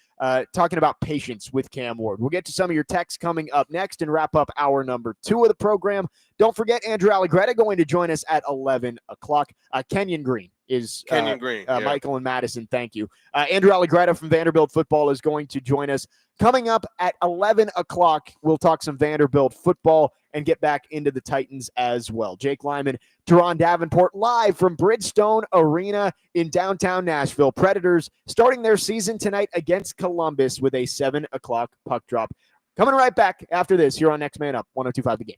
Talking about patience with Cam Ward. We'll get to some of your texts coming up next and wrap up hour number 2 of the program. Don't forget, Andrew Allegretta going to join us at 11 o'clock. Kenyon Green is Kenyon Green. Yeah. Michael and Madison, thank you. Andrew Allegretta from Vanderbilt Football is going to join us. Coming up at 11 o'clock, we'll talk some Vanderbilt football and get back into the Titans as well. Jake Lyman, Turron Davenport, live from Bridgestone Arena in downtown Nashville. Predators starting their season tonight against Columbus with a 7 o'clock puck drop. Coming right back after this here on Next Man Up, 102.5 The Game.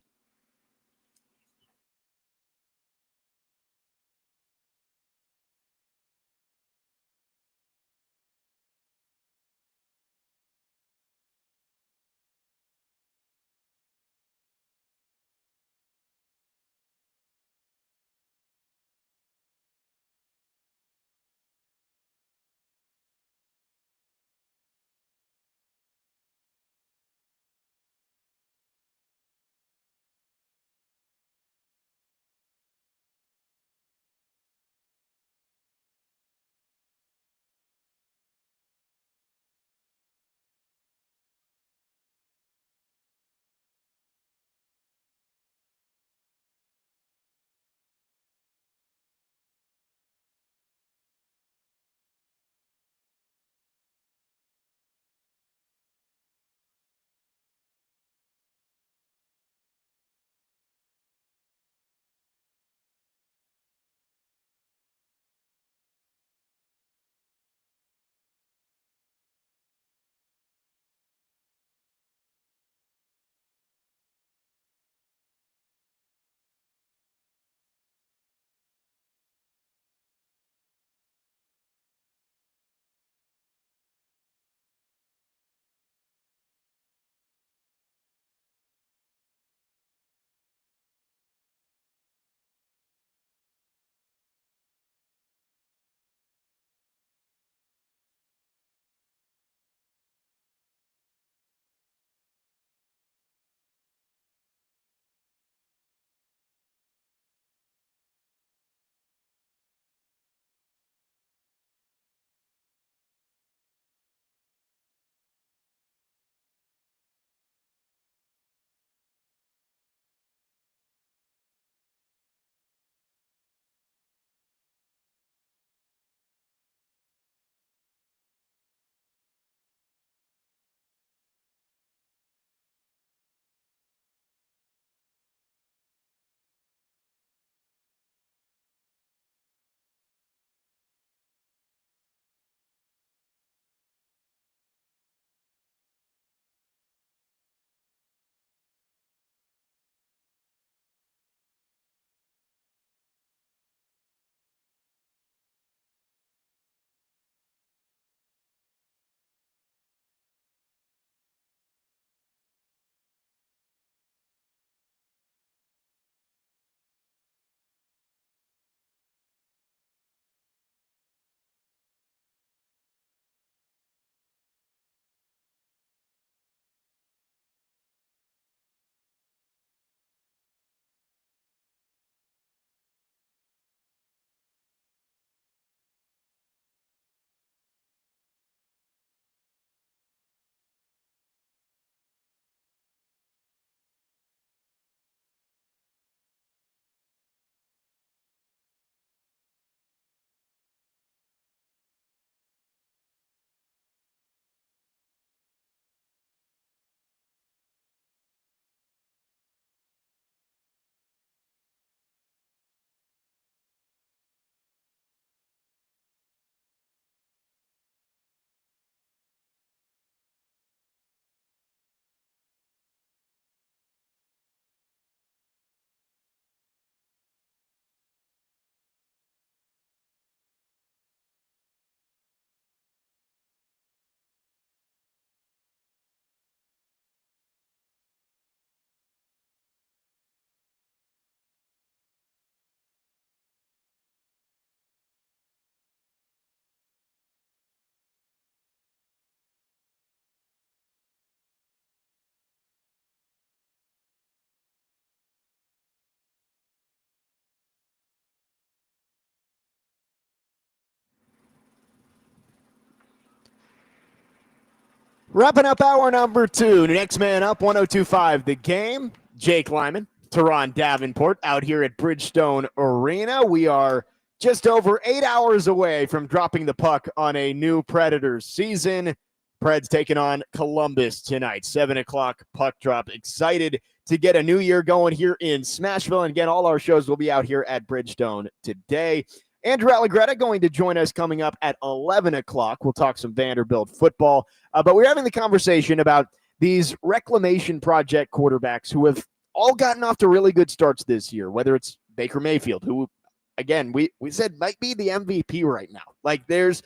Wrapping up hour number 2. Next man up, 102.5 The Game. Jake Lyman, Turron Davenport out here at Bridgestone Arena. We are just over 8 hours away from dropping the puck on a new Predators season. Preds taking on Columbus tonight. 7 o'clock puck drop. Excited to get a new year going here in Smashville. And again, all our shows will be out here at Bridgestone today. Andrew Allegretta going to join us coming up at 11 o'clock. We'll talk some Vanderbilt football. But we're having the conversation about these reclamation project quarterbacks who have all gotten off to really good starts this year, whether it's Baker Mayfield, who, again, we said might be the MVP right now. Like, there's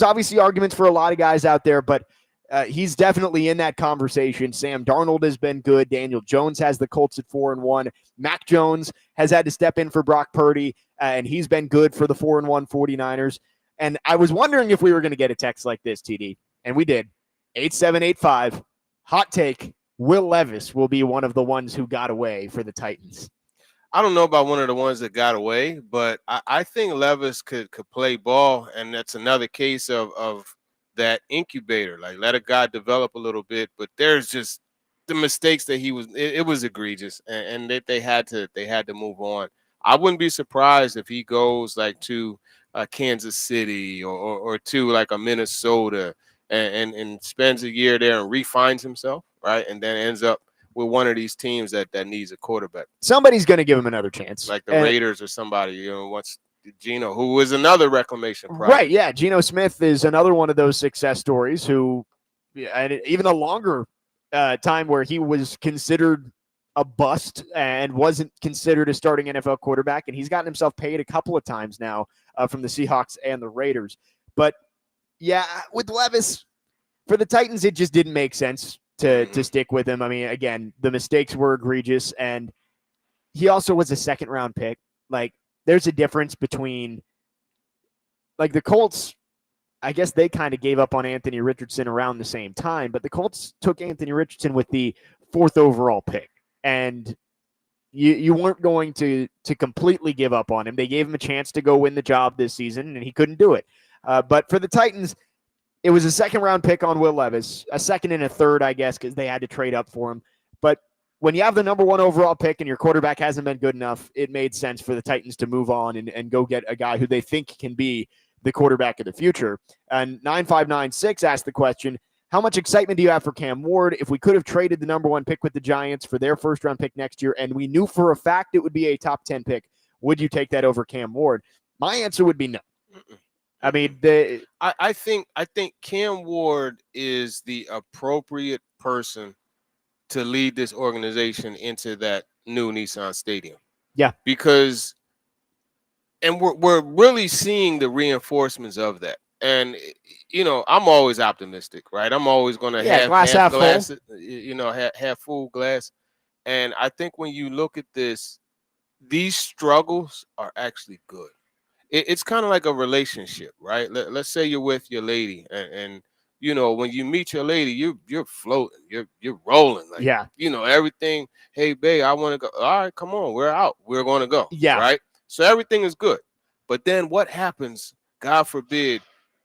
obviously arguments for a lot of guys out there, but he's definitely in that conversation. Sam Darnold has been good. Daniel Jones has the Colts at 4-1. Mac Jones has had to step in for Brock Purdy, and he's been good for the 4-1 49ers. And I was wondering if we were going to get a text like this, TD, and we did. 8785, hot take, Will Levis will be one of the ones who got away for the Titans. I don't know about one of the ones that got away, but I think Levis could play ball, and that's another case of that incubator. Like, let a guy develop a little bit, but there's just the mistakes that it was egregious, and that they had to move on. I wouldn't be surprised if he goes like to Kansas City or to like a Minnesota and spends a year there and refines himself, right? And then ends up with one of these teams that needs a quarterback. Somebody's going to give him another chance. Like the Raiders or somebody, once Geno, who was another reclamation project. Right, yeah. Geno Smith is another one of those success stories who, and even a longer time where he was considered a bust and wasn't considered a starting NFL quarterback, and he's gotten himself paid a couple of times now from the Seahawks and the Raiders. But yeah, with Levis, for the Titans, it just didn't make sense to stick with him. I mean, again, the mistakes were egregious, and he also was a second-round pick. Like, there's a difference between, like, the Colts, I guess they kind of gave up on Anthony Richardson around the same time, but the Colts took Anthony Richardson with the 4th overall pick, and you weren't going to completely give up on him. They gave him a chance to go win the job this season, and he couldn't do it. But for the Titans, it was a second-round pick on Will Levis, a second and a third, I guess, because they had to trade up for him. But when you have the number 1 overall pick and your quarterback hasn't been good enough, it made sense for the Titans to move on and go get a guy who they think can be the quarterback of the future. And 9596 asked the question, how much excitement do you have for Cam Ward? If we could have traded the number 1 pick with the Giants for their first-round pick next year, and we knew for a fact it would be a top 10 pick, would you take that over Cam Ward? My answer would be no. I mean, I think Cam Ward is the appropriate person to lead this organization into that new Nissan Stadium. Yeah, because, and we're really seeing the reinforcements of that. And I'm always optimistic, right? I'm always going to have half glass, full. Half full glass. And I think when you look at this, these struggles are actually good. It's kind of like a relationship, right? Let's say you're with your lady, and when you meet your lady, you're floating, you're rolling, like, everything. Hey, babe, I want to go. All right, come on, we're out. We're going to go. Yeah, right. So everything is good, but then what happens? God forbid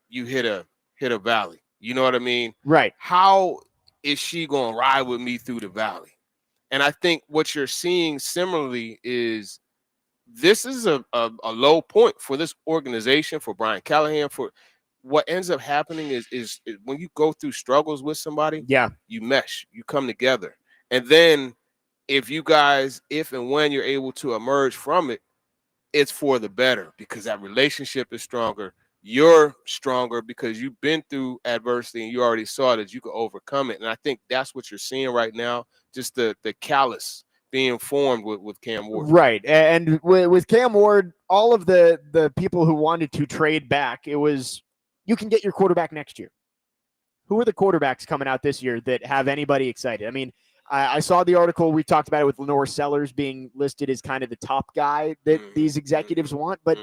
you hit a valley. You know what I mean? Right. How is she going to ride with me through the valley? And I think what you're seeing similarly is, this is a low point for this organization, for Brian Callahan. For what ends up happening is when you go through struggles with somebody, you mesh, you come together. And then if and when you're able to emerge from it, it's for the better, because that relationship is stronger. You're stronger because you've been through adversity and you already saw that you could overcome it. And I think that's what you're seeing right now, just the callus being formed with Cam Ward. Right. And with Cam Ward, all of the people who wanted to trade back, it was, you can get your quarterback next year. Who are the quarterbacks coming out this year that have anybody excited? I mean, I saw the article. We talked about it with Lenore Sellers being listed as kind of the top guy that these executives want, but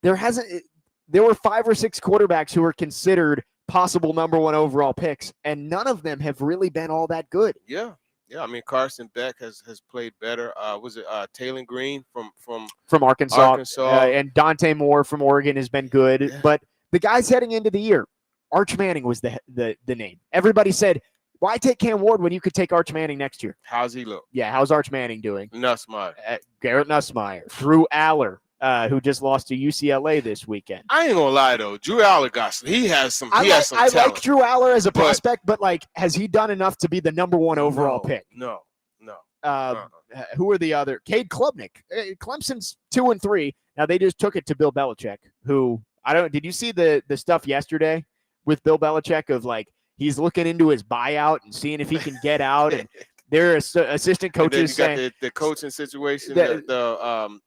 there were 5 or 6 quarterbacks who were considered possible number 1 overall picks, and none of them have really been all that good. Yeah. Yeah, I mean, Carson Beck has played better. Was it Taylor Green from Arkansas. And Dante Moore from Oregon has been good. Yeah. But the guys heading into the year, Arch Manning was the name. Everybody said, why take Cam Ward when you could take Arch Manning next year? How's he look? Yeah, how's Arch Manning doing? Nussmeyer. Garrett Nussmeyer. Drew Aller, who just lost to UCLA this weekend. I ain't gonna lie though, Drew Aller he has some I talent. like Drew Aller as a prospect, but like, has he done enough to be the number one overall pick? No. Who are the other? Cade Klubnik. Clemson's 2-3. Now they just took it to Bill Belichick, who did you see the stuff yesterday with Bill Belichick of like he's looking into his buyout and seeing if he can get out, and their assistant coaches saying the coaching situation, the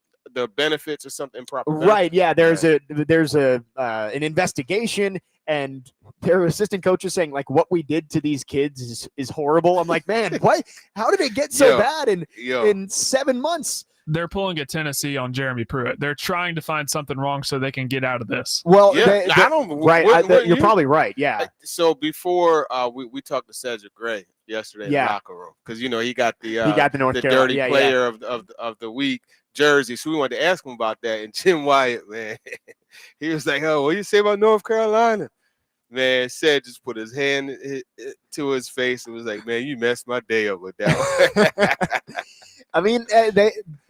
benefits or something improper. Right? Yeah, there's an investigation, and their assistant coaches saying like what we did to these kids is horrible. I'm like, man, what? How did it get so bad in 7 months? They're pulling a Tennessee on Jeremy Pruitt. They're trying to find something wrong so they can get out of this. Well, yeah, you're probably right. Yeah. So before we talked to Cedric Gray yesterday in the locker room because he got the North Carolina dirty player of the week jersey. So we wanted to ask him about that. And Jim Wyatt, man, he was like, "Oh, what do you say about North Carolina?" Man, Ced just put his hand to his face and was like, "Man, you messed my day up with that one." I mean,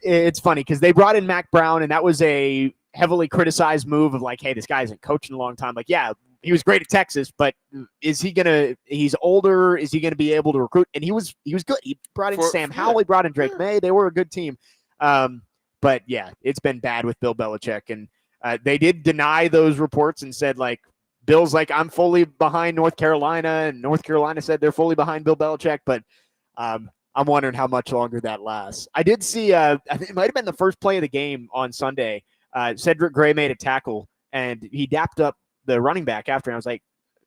it's funny because they brought in Mac Brown, and that was a heavily criticized move of like, hey, this guy hasn't coached in a long time. Like, yeah, he was great at Texas, but he's older. Is he going to be able to recruit? And he was good. He brought in Sam Howell. He brought in Drake May. They were a good team. But yeah, it's been bad with Bill Belichick. And they did deny those reports and said like, Bill's like, I'm fully behind North Carolina. And North Carolina said they're fully behind Bill Belichick. But I'm wondering how much longer that lasts. I did see, I think it might have been the first play of the game on Sunday. Cedric Gray made a tackle, and he dapped up the running back after. And I was like,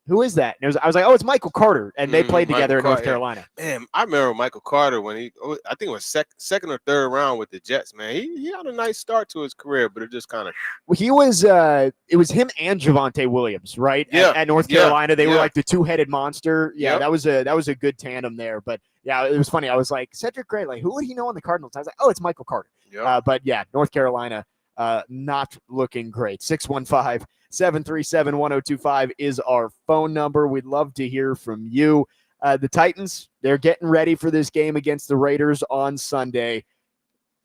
who is that? And I was like, oh, it's Michael Carter. And they played together in North Carolina. Man, I remember Michael Carter when I think it was second or third round with the Jets, man. He had a nice start to his career, but it just kind of. He was, it was him and Javonte Williams, right? Yeah. At North Carolina. They were like the two-headed monster. Yeah, Yep. that was a good tandem there. But yeah, it was funny. I was like, Cedric Gray, like, who would he know on the Cardinals? I was like, oh, it's Michael Carter. Yep. But yeah, North Carolina, not looking great. 615-737-1025 is our phone number. We'd love to hear from you. The Titans, they're getting ready for this game against the Raiders on Sunday.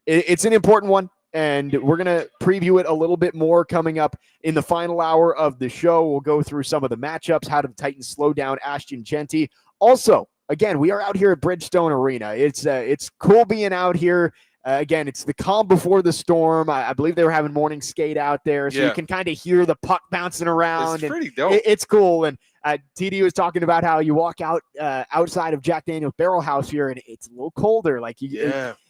It's an important one, and we're going to preview it a little bit more coming up in the final hour of the show. We'll go through some of the matchups, how do the Titans slow down Ashton Genty. Also, again, we are out here at Bridgestone Arena. It's cool being out here. Again, it's the calm before the storm. I believe they were having morning skate out there, so you can kind of hear the puck bouncing around. It's pretty dope. It's cool. And TD was talking about how you walk out outside of Jack Daniel's Barrel House here, and it's a little colder. Like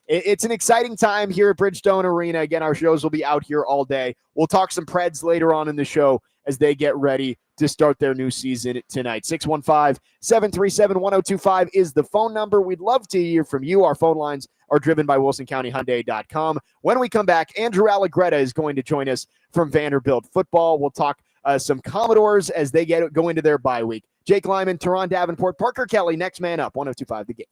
it's an exciting time here at Bridgestone Arena. Again, our shows will be out here all day. We'll talk some Preds later on in the show as they get ready to start their new season tonight. 615-737-1025 is the phone number. We'd love to hear from you. Our phone lines are driven by WilsonCountyHyundai.com. When we come back, Andrew Allegretta is going to join us from Vanderbilt Football. We'll talk some Commodores as they go into their bye week. Jake Lyman, Turron Davenport, Parker Kelly, next man up, 1025 The Game.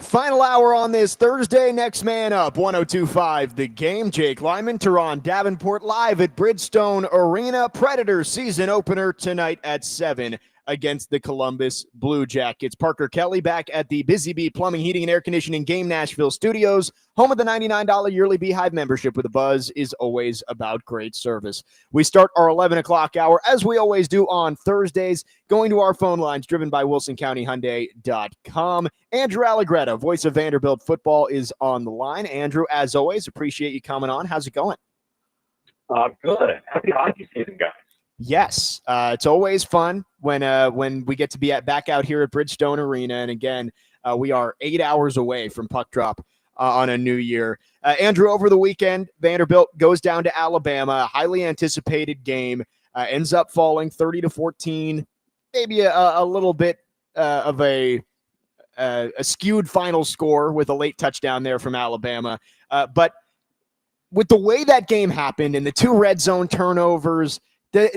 Final hour on this Thursday. Next man up, 102.5 The Game. Jake Lyman, Turron Davenport live at Bridgestone Arena. Predators season opener tonight at 7 against the Columbus Blue Jackets. Parker Kelly back at the Busy Bee Plumbing, Heating, and Air Conditioning Game Nashville Studios. Home of the $99 yearly Beehive membership with a buzz is always about great service. We start our 11 o'clock hour, as we always do on Thursdays, going to our phone lines driven by WilsonCountyHyundai.com. Andrew Allegretta, voice of Vanderbilt football, is on the line. Andrew, as always, appreciate you coming on. How's it going? Good. Happy hockey season, guys. Yes, it's always fun when we get to be back out here at Bridgestone Arena. And again, we are 8 hours away from puck drop on a new year. Andrew, over the weekend, Vanderbilt goes down to Alabama, a highly anticipated game, ends up falling 30-14, maybe a little bit of a skewed final score with a late touchdown there from Alabama. But with the way that game happened and the 2 red zone turnovers,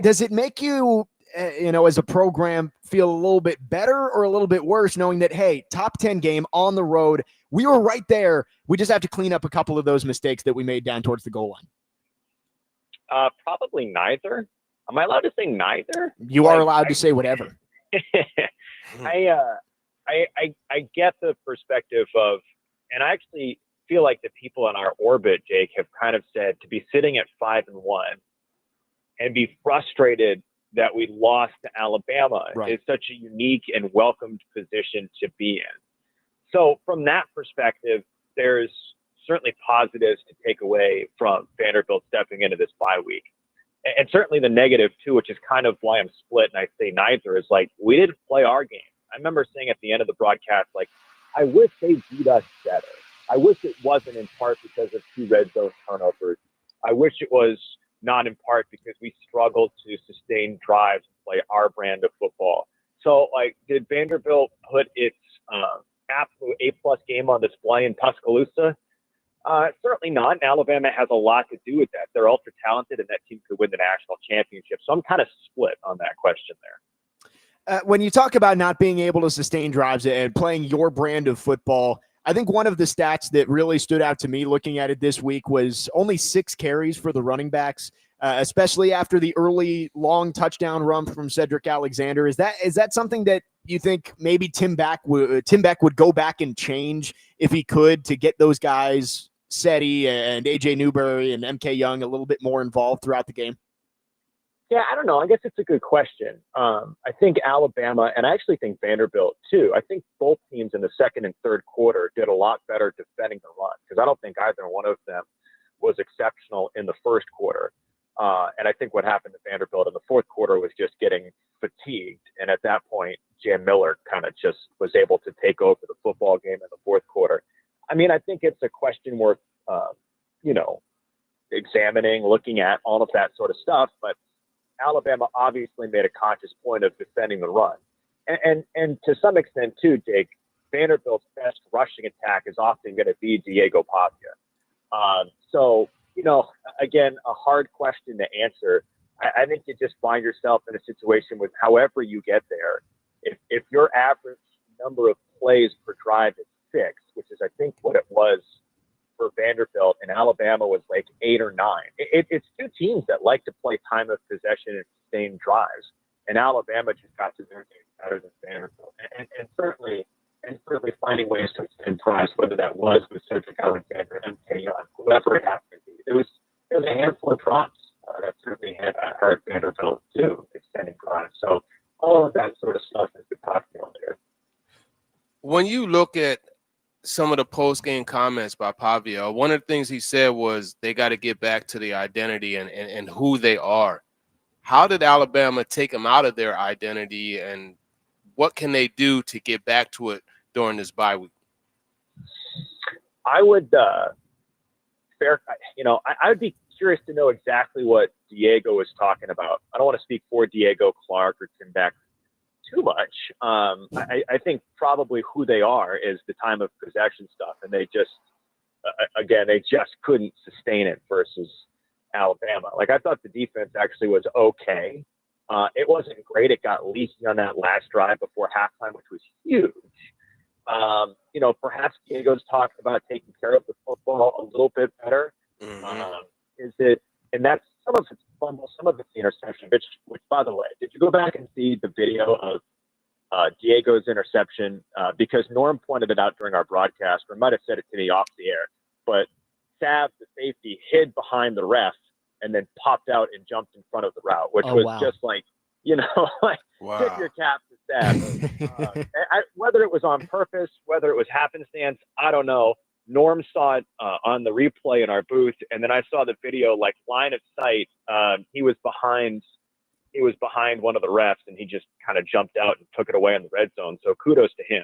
does it make you, as a program, feel a little bit better or a little bit worse knowing that, hey, top 10 game on the road, we were right there. We just have to clean up a couple of those mistakes that we made down towards the goal line? Probably neither. Am I allowed to say neither? You are allowed to say whatever. I get the perspective of, and I actually feel like the people in our orbit, Jake, have kind of said to be sitting at 5-1 and be frustrated that we lost to Alabama is such a unique and welcomed position to be in. So from that perspective, there's certainly positives to take away from Vanderbilt stepping into this bye week. And certainly the negative too, which is kind of why I'm split and I say neither, is like, we didn't play our game. I remember saying at the end of the broadcast, like, I wish they beat us better. I wish it wasn't in part because of 2 red zone turnovers. I wish it was not in part because we struggled to sustain drives and play our brand of football. So, like, did Vanderbilt put its absolute A-plus game on display in Tuscaloosa? Certainly not. And Alabama has a lot to do with that. They're ultra talented, and that team could win the national championship. So I'm kind of split on that question there. When you talk about not being able to sustain drives and playing your brand of football, I think one of the stats that really stood out to me looking at it this week was only 6 carries for the running backs, especially after the early long touchdown run from Cedric Alexander. Is that something that you think maybe Tim Beck would go back and change if he could, to get those guys, Seti and AJ Newberry and MK Young, a little bit more involved throughout the game? Yeah, I don't know. I guess it's a good question. I think Alabama, and I actually think Vanderbilt too, I think both teams in the second and third quarter did a lot better defending the run, because I don't think either one of them was exceptional in the first quarter. And I think what happened to Vanderbilt in the fourth quarter was just getting fatigued. And at that point, Jam Miller kind of just was able to take over the football game in the fourth quarter. I mean, I think it's a question worth, examining, looking at all of that sort of stuff. But Alabama obviously made a conscious point of defending the run. And to some extent too, Jake, Vanderbilt's best rushing attack is often going to be Diego Pavia. So, again, a hard question to answer. I think you just find yourself in a situation with, however you get there, if your average number of plays per drive is 6, which is I think what it was for Vanderbilt, and Alabama was like 8 or 9. It's 2 teams that like to play time of possession and sustain drives, and Alabama just got to their game better than Vanderbilt, and certainly finding ways to extend drives, whether that was with Cedric Alexander, MK Young, whoever it happened to be. It was a handful of drives that certainly had hurt Vanderbilt too, extending drives. So all of that sort of stuff has been talked about there. When you look at some of the post-game comments by Pavia, one of the things he said was they got to get back to the identity and who they are. How did Alabama take them out of their identity, and what can they do to get back to it during this bye week? I would I would be curious to know exactly what Diego was talking about. I don't want to speak for Diego, Clark, or Tim Beck too much. I think probably who they are is the time of possession stuff, and they just couldn't sustain it versus Alabama. Like, I thought the defense actually was okay. It wasn't great. It got leaky on that last drive before halftime, which was huge. Perhaps Diego's talking about taking care of the football a little bit better. And that's some of it's fumble, some of it's the interception, which by the way, did you go back and see the video of Diego's interception? Because Norm pointed it out during our broadcast, or might have said it to me off the air, but Sav, the safety, hid behind the ref and then popped out and jumped in front of the route, which was just like, Wow. tip your cap to Sav. Whether it was on purpose, whether it was happenstance, I don't know. Norm saw it on the replay in our booth, and then I saw the video, like line of sight. He was behind one of the refs, and he just kind of jumped out and took it away in the red zone. So kudos to him.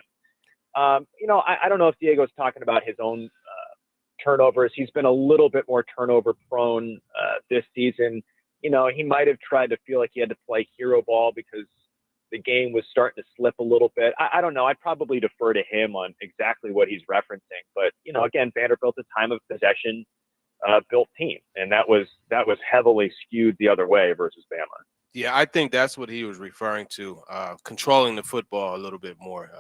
I don't know if Diego's talking about his own turnovers. He's been a little bit more turnover prone this season. He might have tried to feel like he had to play hero ball because the game was starting to slip a little bit. I don't know. I'd probably defer to him on exactly what he's referencing. But, again, Vanderbilt's a time of possession built team. And that was heavily skewed the other way versus Bama. Yeah, I think that's what he was referring to, controlling the football a little bit more.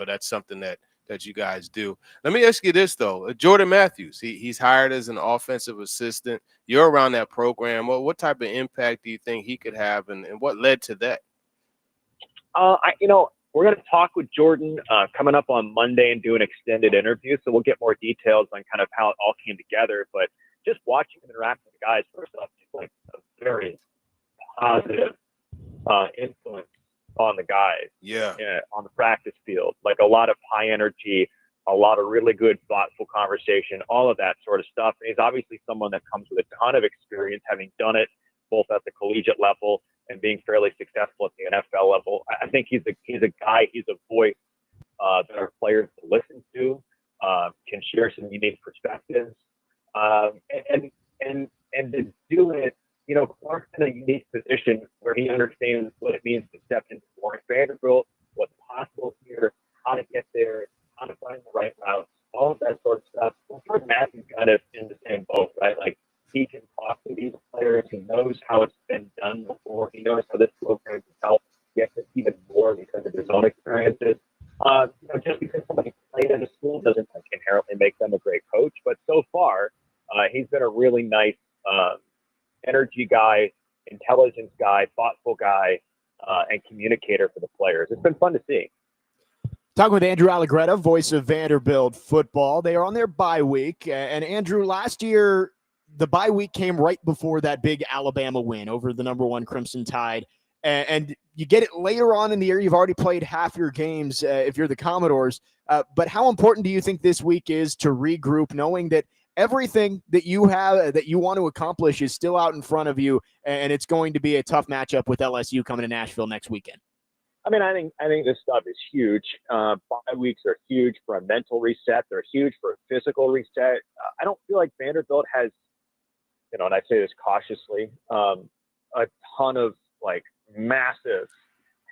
That's something that you guys do. Let me ask you this, though. Jordan Matthews, he's hired as an offensive assistant. You're around that program. Well, what type of impact do you think he could have, and what led to that? We're going to talk with Jordan coming up on Monday and do an extended interview, so we'll get more details on kind of how it all came together. But just watching him interact with the guys, first off, it's like a very positive influence on the guys. On the practice field, like a lot of high energy, a lot of really good, thoughtful conversation, all of that sort of stuff. And he's obviously someone that comes with a ton of experience, having done it both at the collegiate level and being fairly successful at the NFL level. I think he's a guy, he's a voice that our players listen to, can share some unique perspectives, and to do it, Clark's in a unique position where he understands what it means to step into Warren Vanderbilt, what's possible here, how to get there, how to find the right routes, all of that sort of stuff. Well, Jordan Matthews kind of in the same boat, right? Like, he can talk to these players. He knows how it's been done before. He knows how this program can help get this even more because of his own experiences. Just because somebody played at a school doesn't inherently make them a great coach. But so far, he's been a really nice energy guy, intelligence guy, thoughtful guy, and communicator for the players. It's been fun to see. Talking with Andrew Allegretta, voice of Vanderbilt football. They are on their bye week. And Andrew, last year, the bye week came right before that big Alabama win over the number 1 Crimson Tide. And you get it later on in the year. You've already played half your games if you're the Commodores. But how important do you think this week is to regroup, knowing that everything that you have, that you want to accomplish, is still out in front of you, and it's going to be a tough matchup with LSU coming to Nashville next weekend? I mean, I think this stuff is huge. Bye weeks are huge for a mental reset. They're huge for a physical reset. I don't feel like Vanderbilt has, and I say this cautiously, a ton of like massive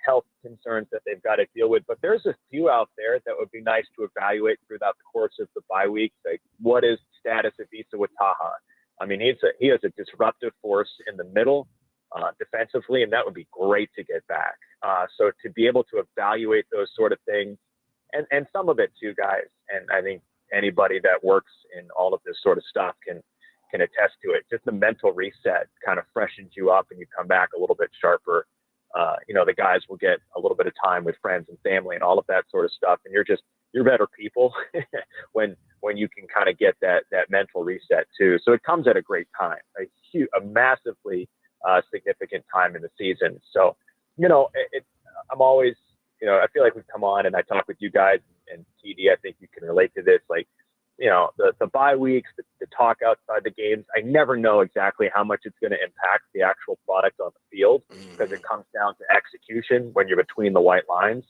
health concerns that they've got to deal with. But there's a few out there that would be nice to evaluate throughout the course of the bye week. Like, what is status of Issa Wataha? I mean, he has a disruptive force in the middle defensively, and that would be great to get back. So to be able to evaluate those sort of things, and some of it too, guys, and I think anybody that works in all of this sort of stuff can attest to it. Just the mental reset kind of freshens you up, and you come back a little bit sharper. The guys will get a little bit of time with friends and family and all of that sort of stuff, and you're better people when you can kind of get that mental reset too. So it comes at a great time, a massively significant time in the season. So I'm always, I feel like we come on and I talk with you guys, and TD, I think you can relate to this. Like, the bye weeks, the talk outside the games, I never know exactly how much it's going to impact the actual product on the field, because it comes down to execution when you're between the white lines.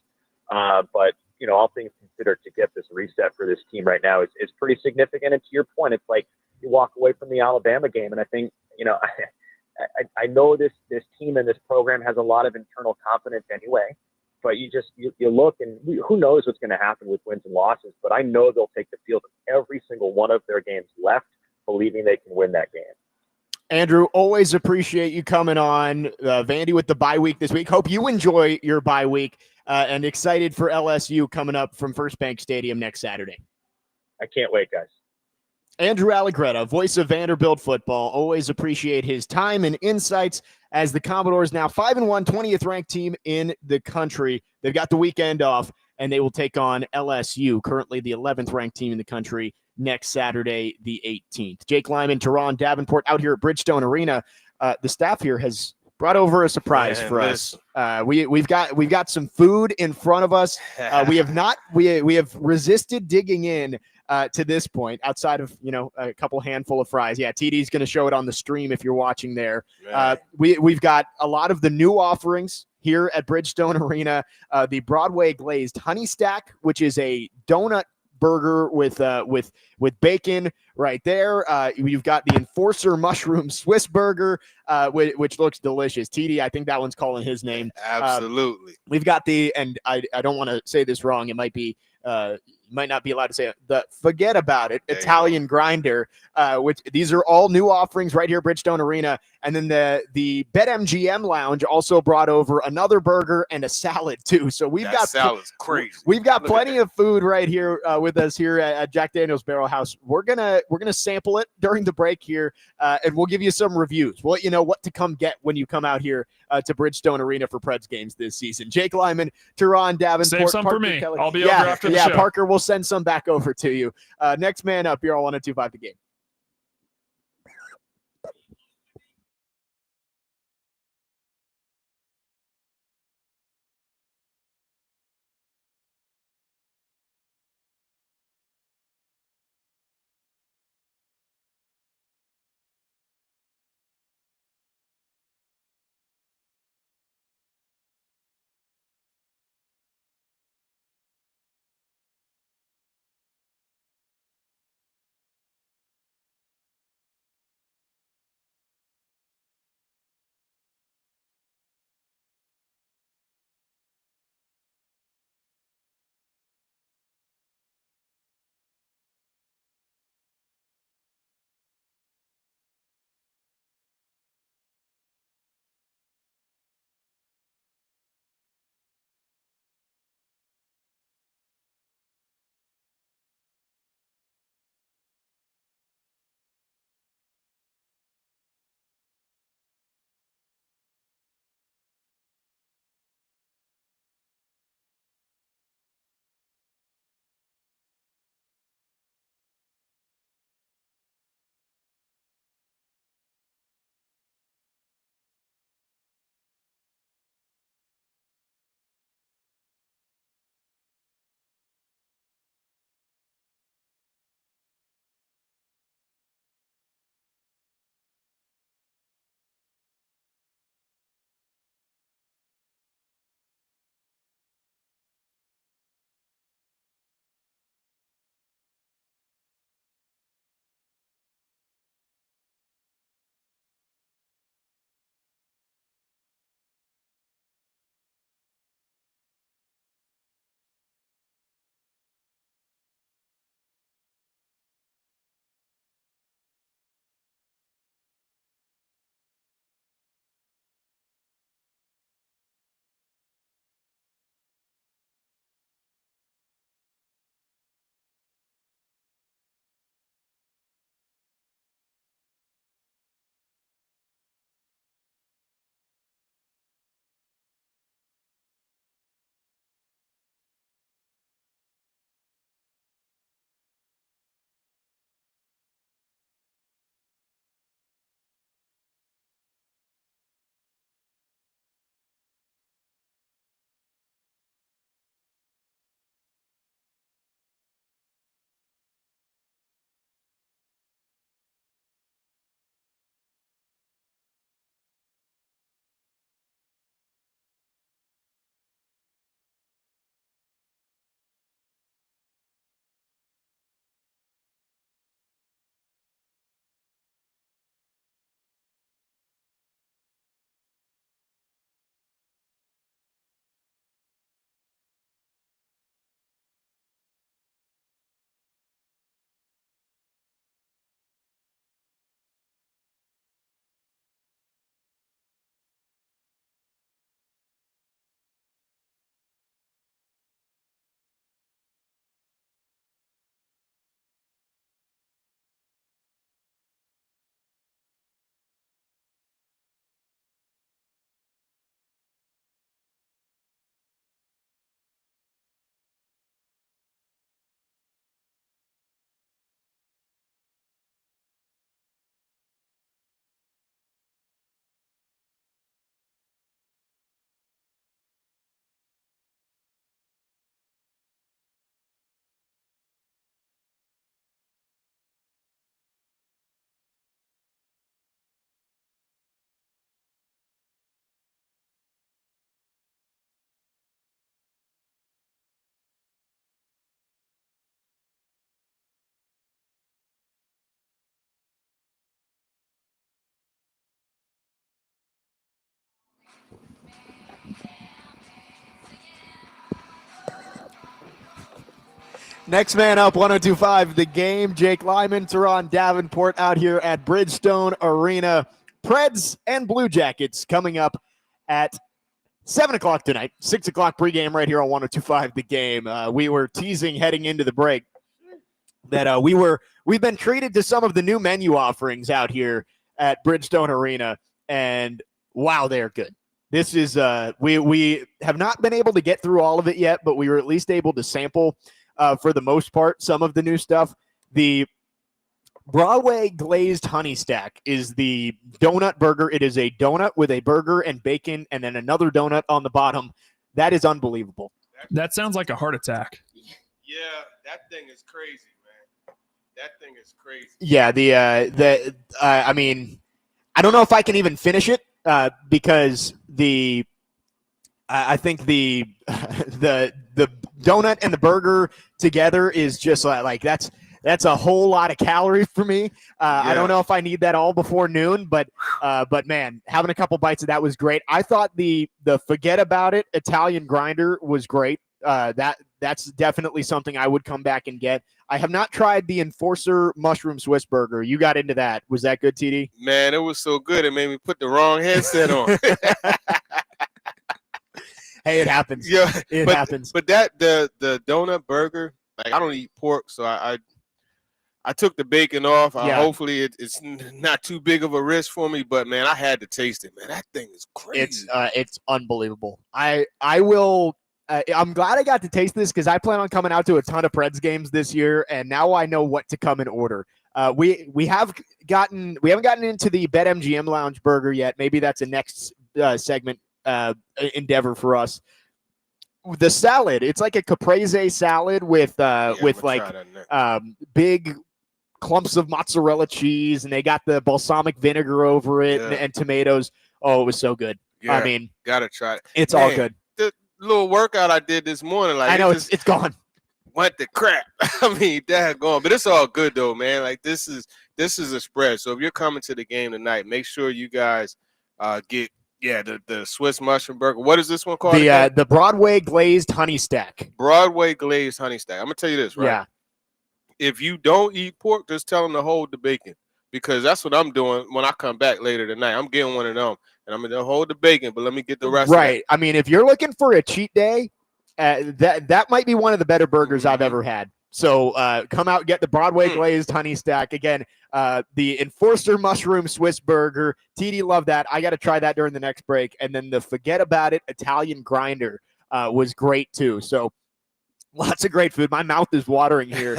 But, all things considered, to get this reset for this team right now is pretty significant. And to your point, it's like you walk away from the Alabama game, and I think, I know this team and this program has a lot of internal confidence anyway, but you look, and who knows what's going to happen with wins and losses, but I know they'll take the field in every single one of their games left, believing they can win that game. Andrew, always appreciate you coming on. Vandy with the bye week this week. Hope you enjoy your bye week and excited for LSU coming up from First Bank Stadium next Saturday. I can't wait, guys. Andrew Allegretta, voice of Vanderbilt football. Always appreciate his time and insights as the Commodores now 5-1, 20th ranked team in the country. They've got the weekend off, and they will take on LSU, currently the 11th ranked team in the country, next Saturday, the 18th. Jake Lyman, Turron Davenport out here at Bridgestone Arena. The staff here has brought over a surprise for us. We've got some food in front of us. We have resisted digging in to this point, outside of a couple handful of fries. Yeah, TD's going to show it on the stream if you're watching there. We've got a lot of the new offerings here at Bridgestone Arena. The Broadway glazed honey stack, which is a donut burger with bacon right there. You've got the Enforcer mushroom Swiss burger, which looks delicious. TD, I think that one's calling his name. Absolutely. We've got and I don't want to say this wrong. It might be. You might not be allowed to say it. The Forget About It Italian grinder, which these are all new offerings right here at Bridgestone Arena. And then the BetMGM Lounge also brought over another burger and a salad too. So we've got salad's crazy. We've got plenty of food right here with us here at Jack Daniel's Barrel House. We're gonna sample it during the break here, and we'll give you some reviews. We'll let you know what to come get when you come out here to Bridgestone Arena for Preds games this season. Jake Lyman, Turron Davenport. Save some Parker for me. Kelly. I'll be over after the show. Parker will send some back over to you. Next man up here on 102.5 The Game. Next man up, 102.5 The Game. Jake Lyman, Turron Davenport out here at Bridgestone Arena. Preds and Blue Jackets coming up at 7 o'clock tonight. 6 o'clock pregame right here on 102.5 The Game. We were teasing heading into the break that we've been treated to some of the new menu offerings out here at Bridgestone Arena, and wow, they're good. This is we have not been able to get through all of it yet, but we were at least able to sample for the most part some of the new stuff. The Broadway glazed honey stack is the donut burger. It is a donut with a burger and bacon and then another donut on the bottom. That is unbelievable. That sounds like a heart attack. Yeah, that thing is crazy, man. That thing is crazy. Yeah, I mean, I don't know if I can even finish it because I think the donut and the burger together is just like that's a whole lot of calories for me. I don't know if I need that all before noon, but man, having a couple bites of that was great. I thought the forget about it Italian grinder was great. That's definitely something I would come back and get. I have not tried the Enforcer mushroom Swiss burger. You got into that. Was that good, TD? Man, it was so good. It made me put the wrong headset on. Hey, it happens. Yeah, it happens. But the donut burger, like I don't eat pork, so I took the bacon off. Hopefully it's not too big of a risk for me, but man, I had to taste it. Man, that thing is crazy. It's unbelievable. I will. I'm glad I got to taste this because I plan on coming out to a ton of Preds games this year, and now I know what to come and order. We haven't gotten into the BetMGM Lounge burger yet. Maybe that's a next segment endeavor for us. The salad, it's like a caprese salad with big clumps of mozzarella cheese, and they got the balsamic vinegar over it and tomatoes. Oh, it was so good. Yeah, I mean, gotta try it. It's all good. The little workout I did this morning, like I know it's gone. Went to crap. I mean, that gone, but it's all good though, man. Like this is a spread. So if you're coming to the game tonight, make sure you guys get the Swiss mushroom burger. What is this one called? The Broadway glazed honey stack. Broadway glazed honey stack. I'm gonna tell you this, right? Yeah. If you don't eat pork, just tell them to hold the bacon, because that's what I'm doing when I come back later tonight. I'm getting one of them, and I'm gonna hold the bacon, but let me get the rest. Right. I mean, if you're looking for a cheat day, that might be one of the better burgers I've ever had. So come out and get the Broadway glazed honey stack. Again, the Enforcer mushroom Swiss burger. TD loved that. I got to try that during the next break. And then the forget about it Italian grinder was great too. So lots of great food. My mouth is watering here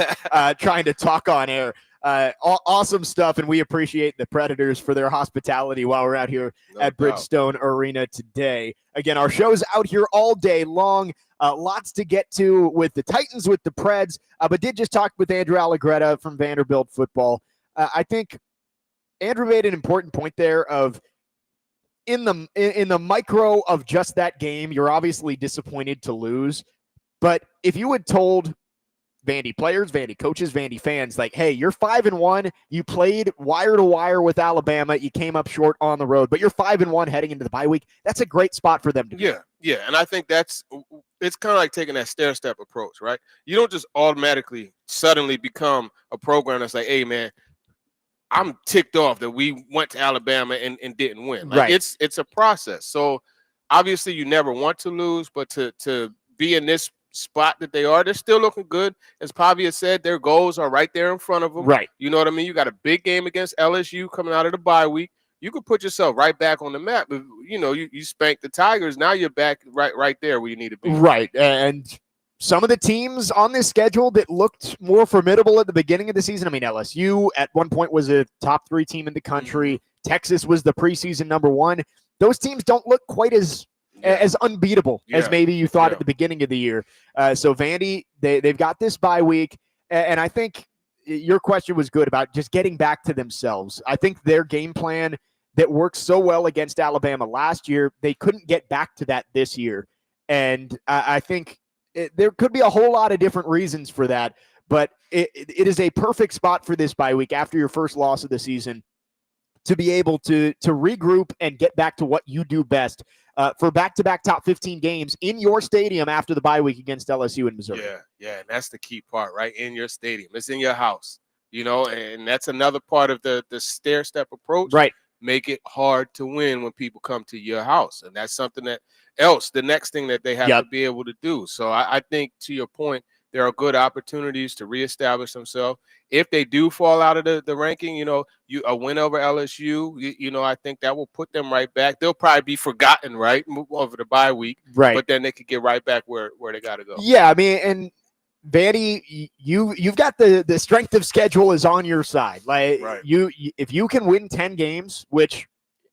trying to talk on air. Awesome stuff, and we appreciate the Predators for their hospitality while we're out here at Bridgestone Arena today. Again, our show's out here all day long. Lots to get to with the Titans, with the Preds, but did just talk with Andrew Allegretta from Vanderbilt Football. I think Andrew made an important point there of in the micro of just that game, you're obviously disappointed to lose. But if you had told Vandy players, Vandy coaches, Vandy fans, like, hey, you're 5-1. You played wire to wire with Alabama. You came up short on the road, but you're 5-1 heading into the bye week. That's a great spot for them to be. Yeah, and I think it's kind of like taking that stair-step approach, right? You don't just automatically suddenly become a program that's like, hey, man, I'm ticked off that we went to Alabama and didn't win. Like, right. It's a process. So obviously you never want to lose, but to be in this spot that they're still looking good. As Pavia said, their goals are right there in front of them. Right. You know what I mean? You got a big game against LSU coming out of the bye week. You could put yourself right back on the map. You know, you spanked the Tigers. Now you're back right there where you need to be. Right. And some of the teams on this schedule that looked more formidable at the beginning of the season. I mean, LSU at one point was a top 3 team in the country. Texas was the preseason number 1. Those teams don't look quite as unbeatable as maybe you thought at the beginning of the year. So Vandy, they've got this bye week. And I think your question was good about just getting back to themselves. I think their game plan that worked so well against Alabama last year, they couldn't get back to that this year. And I think there could be a whole lot of different reasons for that. But it is a perfect spot for this bye week after your first loss of the season to be able to regroup and get back to what you do best. for back-to-back top 15 games in your stadium after the bye week against LSU in Missouri. Yeah, and that's the key part, right? In your stadium. It's in your house, and that's another part of the stair-step approach. Right. Make it hard to win when people come to your house. And that's something the next thing that they have to be able to do. So I think, to your point, there are good opportunities to reestablish themselves. If they do fall out of the ranking, a win over LSU, I think that will put them right back. They'll probably be forgotten, right, over the bye week. Right. But then they could get right back where they got to go. Yeah, I mean, and Vandy, you've got the strength of schedule is on your side. Like right. If you can win 10 games, which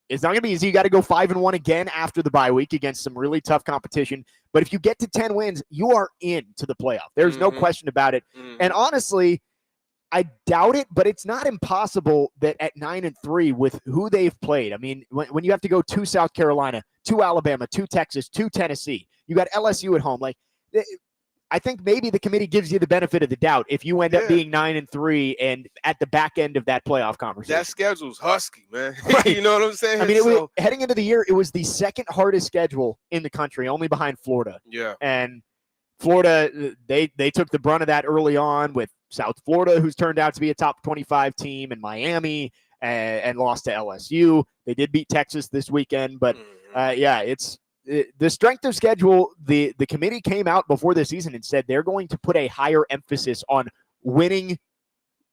is not going to be easy, you got to go 5-1 again after the bye week against some really tough competition. But if you get to 10 wins, you are into the playoff. There's no question about it. And honestly, I doubt it, but it's not impossible that at 9-3 with who they've played. I mean, when you have to go to South Carolina, to Alabama, to Texas, to Tennessee, you got LSU at home. Like, I think maybe the committee gives you the benefit of the doubt if you end up being 9-3 and at the back end of that playoff conversation. That schedule's husky, man. Right. You know what I'm saying? I mean, heading into the year, it was the second hardest schedule in the country, only behind Florida. Yeah. And Florida, they took the brunt of that early on with South Florida, who's turned out to be a top 25 team, and Miami, and lost to LSU. They did beat Texas this weekend, but it's the strength of schedule. The committee came out before the season and said they're going to put a higher emphasis on winning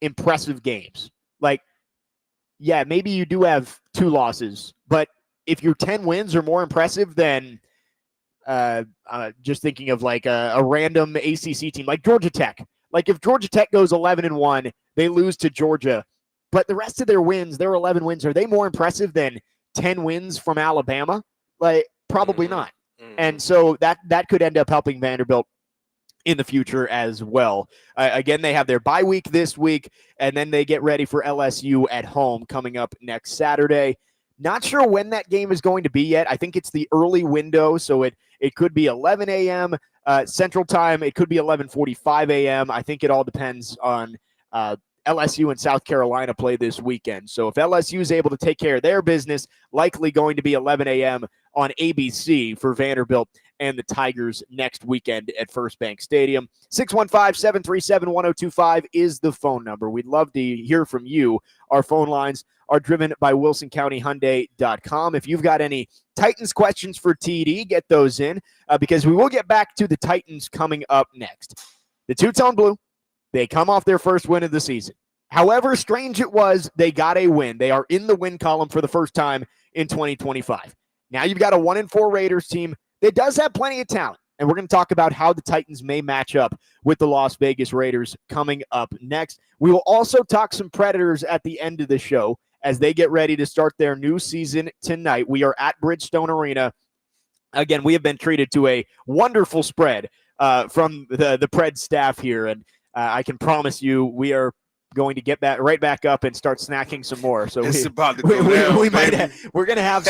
impressive games. Like, yeah, maybe you do have 2 losses, but if your 10 wins are more impressive than just thinking of like a random ACC team like Georgia Tech. Like if Georgia Tech goes 11-1, they lose to Georgia, but the rest of their wins, their 11 wins, are they more impressive than 10 wins from Alabama? Like probably not. And so that could end up helping Vanderbilt in the future as well. Again, they have their bye week this week, and then they get ready for LSU at home coming up next Saturday. Not sure when that game is going to be yet. I think it's the early window, so it could be 11 a.m. Central Time. It could be 11:45 a.m. I think it all depends on LSU and South Carolina play this weekend. So if LSU is able to take care of their business, likely going to be 11 a.m. on ABC for Vanderbilt and the Tigers next weekend at First Bank Stadium. 615-737-1025 is the phone number. We'd love to hear from you. Our phone lines are driven by WilsonCountyHyundai.com. If you've got any Titans questions for TD, get those in because we will get back to the Titans coming up next. The Two-Tone Blue, they come off their first win of the season. However strange it was, they got a win. They are in the win column for the first time in 2025. Now you've got a 1-4 Raiders team that does have plenty of talent. And we're going to talk about how the Titans may match up with the Las Vegas Raiders coming up next. We will also talk some Predators at the end of the show as they get ready to start their new season tonight. We are at Bridgestone Arena. Again, we have been treated to a wonderful spread from the Pred staff here. And I can promise you we are going to get that right back up and start snacking some more. So it's about to go down, we're going to have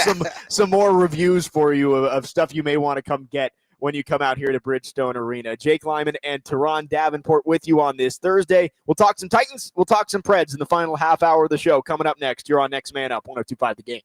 some more reviews for you of stuff you may want to come get when you come out here to Bridgestone Arena. Jake Lyman and Turron Davenport with you on this Thursday. We'll talk some Titans. We'll talk some Preds in the final half hour of the show. Coming up next, you're on Next Man Up, 102.5 The Game.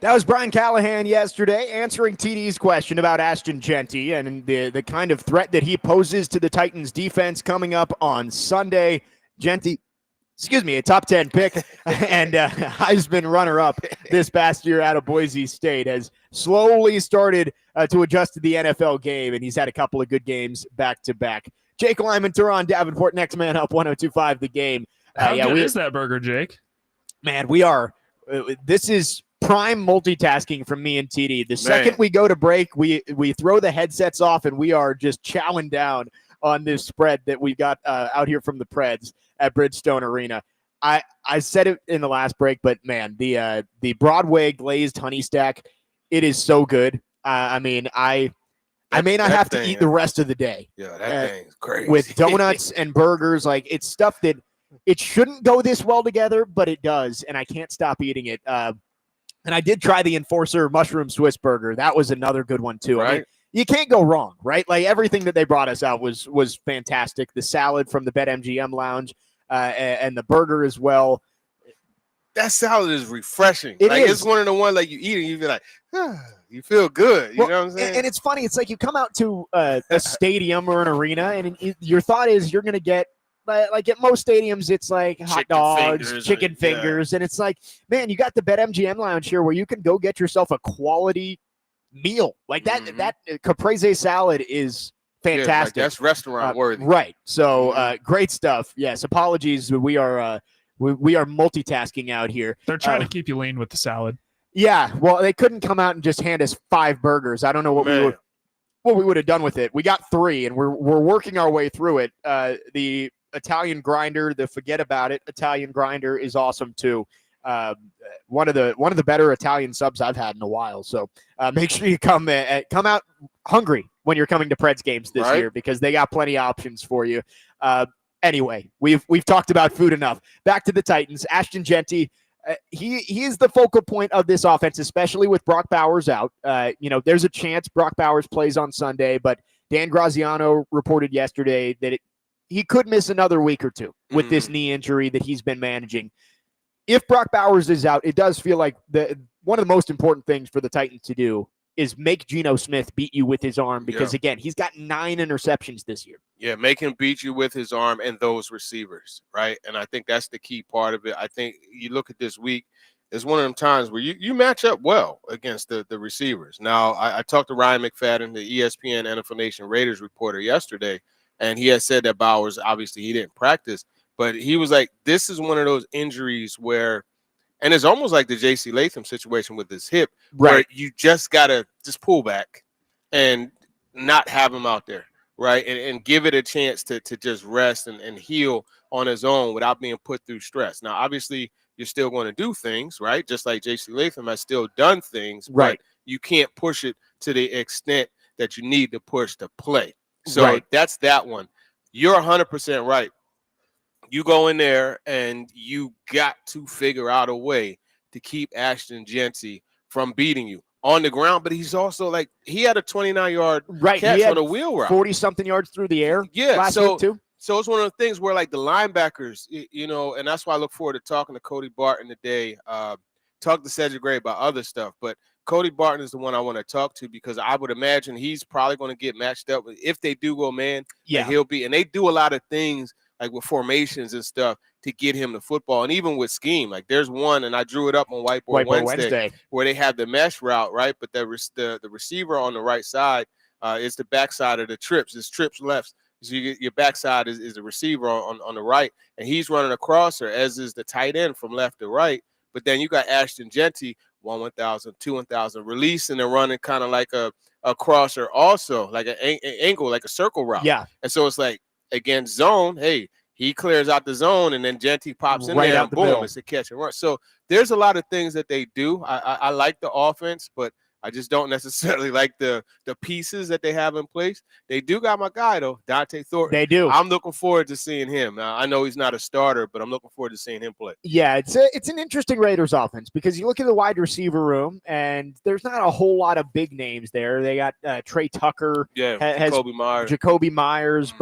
That was Brian Callahan yesterday answering TD's question about Ashton Genty and the kind of threat that he poses to the Titans defense coming up on Sunday. Genty, a top 10 pick and Heisman runner-up this past year out of Boise State, has slowly started to adjust to the NFL game, and he's had a couple of good games back-to-back. Jake Lyman, Turron Davenport, next man up, 102.5 The Game. How good is that burger, Jake? Man, we are this is prime multitasking from me and TD. The second we go to break, we throw the headsets off, and we are just chowing down on this spread that we got out here from the Preds at Bridgestone Arena. I said it in the last break, but man, the Broadway glazed honey stack, it is so good. I may not have to eat the rest of the day. Yeah, that thing's crazy. With donuts and burgers, like it's stuff that it shouldn't go this well together, but it does, and I can't stop eating it. And I did try the Enforcer Mushroom Swiss Burger. That was another good one too. Right. I mean, you can't go wrong, right? Like everything that they brought us out was fantastic. The salad from the BetMGM Lounge and the burger as well. That salad is refreshing. It's one of the ones like you eat and you feel like, you feel good. You know what I'm saying? And it's funny. It's like you come out to a stadium or an arena, and your thought is you're going to get, like at most stadiums, it's like hot dogs, chicken fingers. And it's like, man, you got the BetMGM Lounge here where you can go get yourself a quality meal. Like that caprese salad is fantastic. Yeah, like that's restaurant worthy. Right. So great stuff. Yes. Apologies. We are multitasking out here. They're trying to keep you lean with the salad. Yeah. Well, they couldn't come out and just hand us 5 burgers. I don't know what we would have done with it. We got 3, and we're working our way through it. The Italian grinder, the forget about it Italian grinder is awesome too. One of the better Italian subs I've had in a while. So make sure you come out hungry when you're coming to Preds games this year, because they got plenty of options for you. Anyway, we've talked about food enough. Back to the Titans. Ashton Genty, he is the focal point of this offense, especially with Brock Bowers out. There's a chance Brock Bowers plays on Sunday, but Dan Graziano reported yesterday that he could miss another week or two with this knee injury that he's been managing. If Brock Bowers is out, it does feel like one of the most important things for the Titans to do is make Geno Smith beat you with his arm, because again, he's got 9 interceptions this year. Yeah, make him beat you with his arm and those receivers, right? And I think that's the key part of it. I think you look at this week, it's one of them times where you match up well against the receivers. Now, I talked to Ryan McFadden, the ESPN NFL Nation Raiders reporter yesterday, and he had said that Bowers, obviously he didn't practice, but he was like, this is one of those injuries where, and it's almost like the J.C. Latham situation with his hip, where you just got to just pull back and not have him out there, right? And give it a chance to just rest and heal on his own without being put through stress. Now, obviously, you're still going to do things, right? Just like J.C. Latham has still done things, but you can't push it to the extent that you need to push to play. So that's that one. You're 100% right. You go in there and you got to figure out a way to keep Ashton Genty from beating you on the ground. But he's also like, he had a 29-yard catch on a wheel route. 40-something yards through the air. Yeah. Last week too. So it's one of the things where like the linebackers, and that's why I look forward to talking to Cody Barton today. Talk to Cedric Gray about other stuff. But Cody Barton is the one I want to talk to, because I would imagine he's probably going to get matched up with, if they do go man, he'll be. And they do a lot of things like with formations and stuff to get him the football. And even with scheme, like there's one, and I drew it up on Whiteboard Wednesday, where they have the mesh route, right? But the receiver on the right side is the backside of the trips. It's trips left. So your backside is the receiver on the right, and he's running across her, as is the tight end from left to right. But then you got Ashton Genty, 1,000, 2,000, releasing and running kind of like a crosser also, like an angle, like a circle route. Yeah. And so it's like, against zone, hey, he clears out the zone, and then Genty pops in there, and boom, it's a catch and run. So there's a lot of things that they do. I like the offense, but I just don't necessarily like the pieces that they have in place. They do got my guy, though, Dante Thornton. They do. I'm looking forward to seeing him. Now, I know he's not a starter, but I'm looking forward to seeing him play. Yeah, it's an interesting Raiders offense, because you look at the wide receiver room, and there's not a whole lot of big names there. They got Trey Tucker, Jacoby Myers.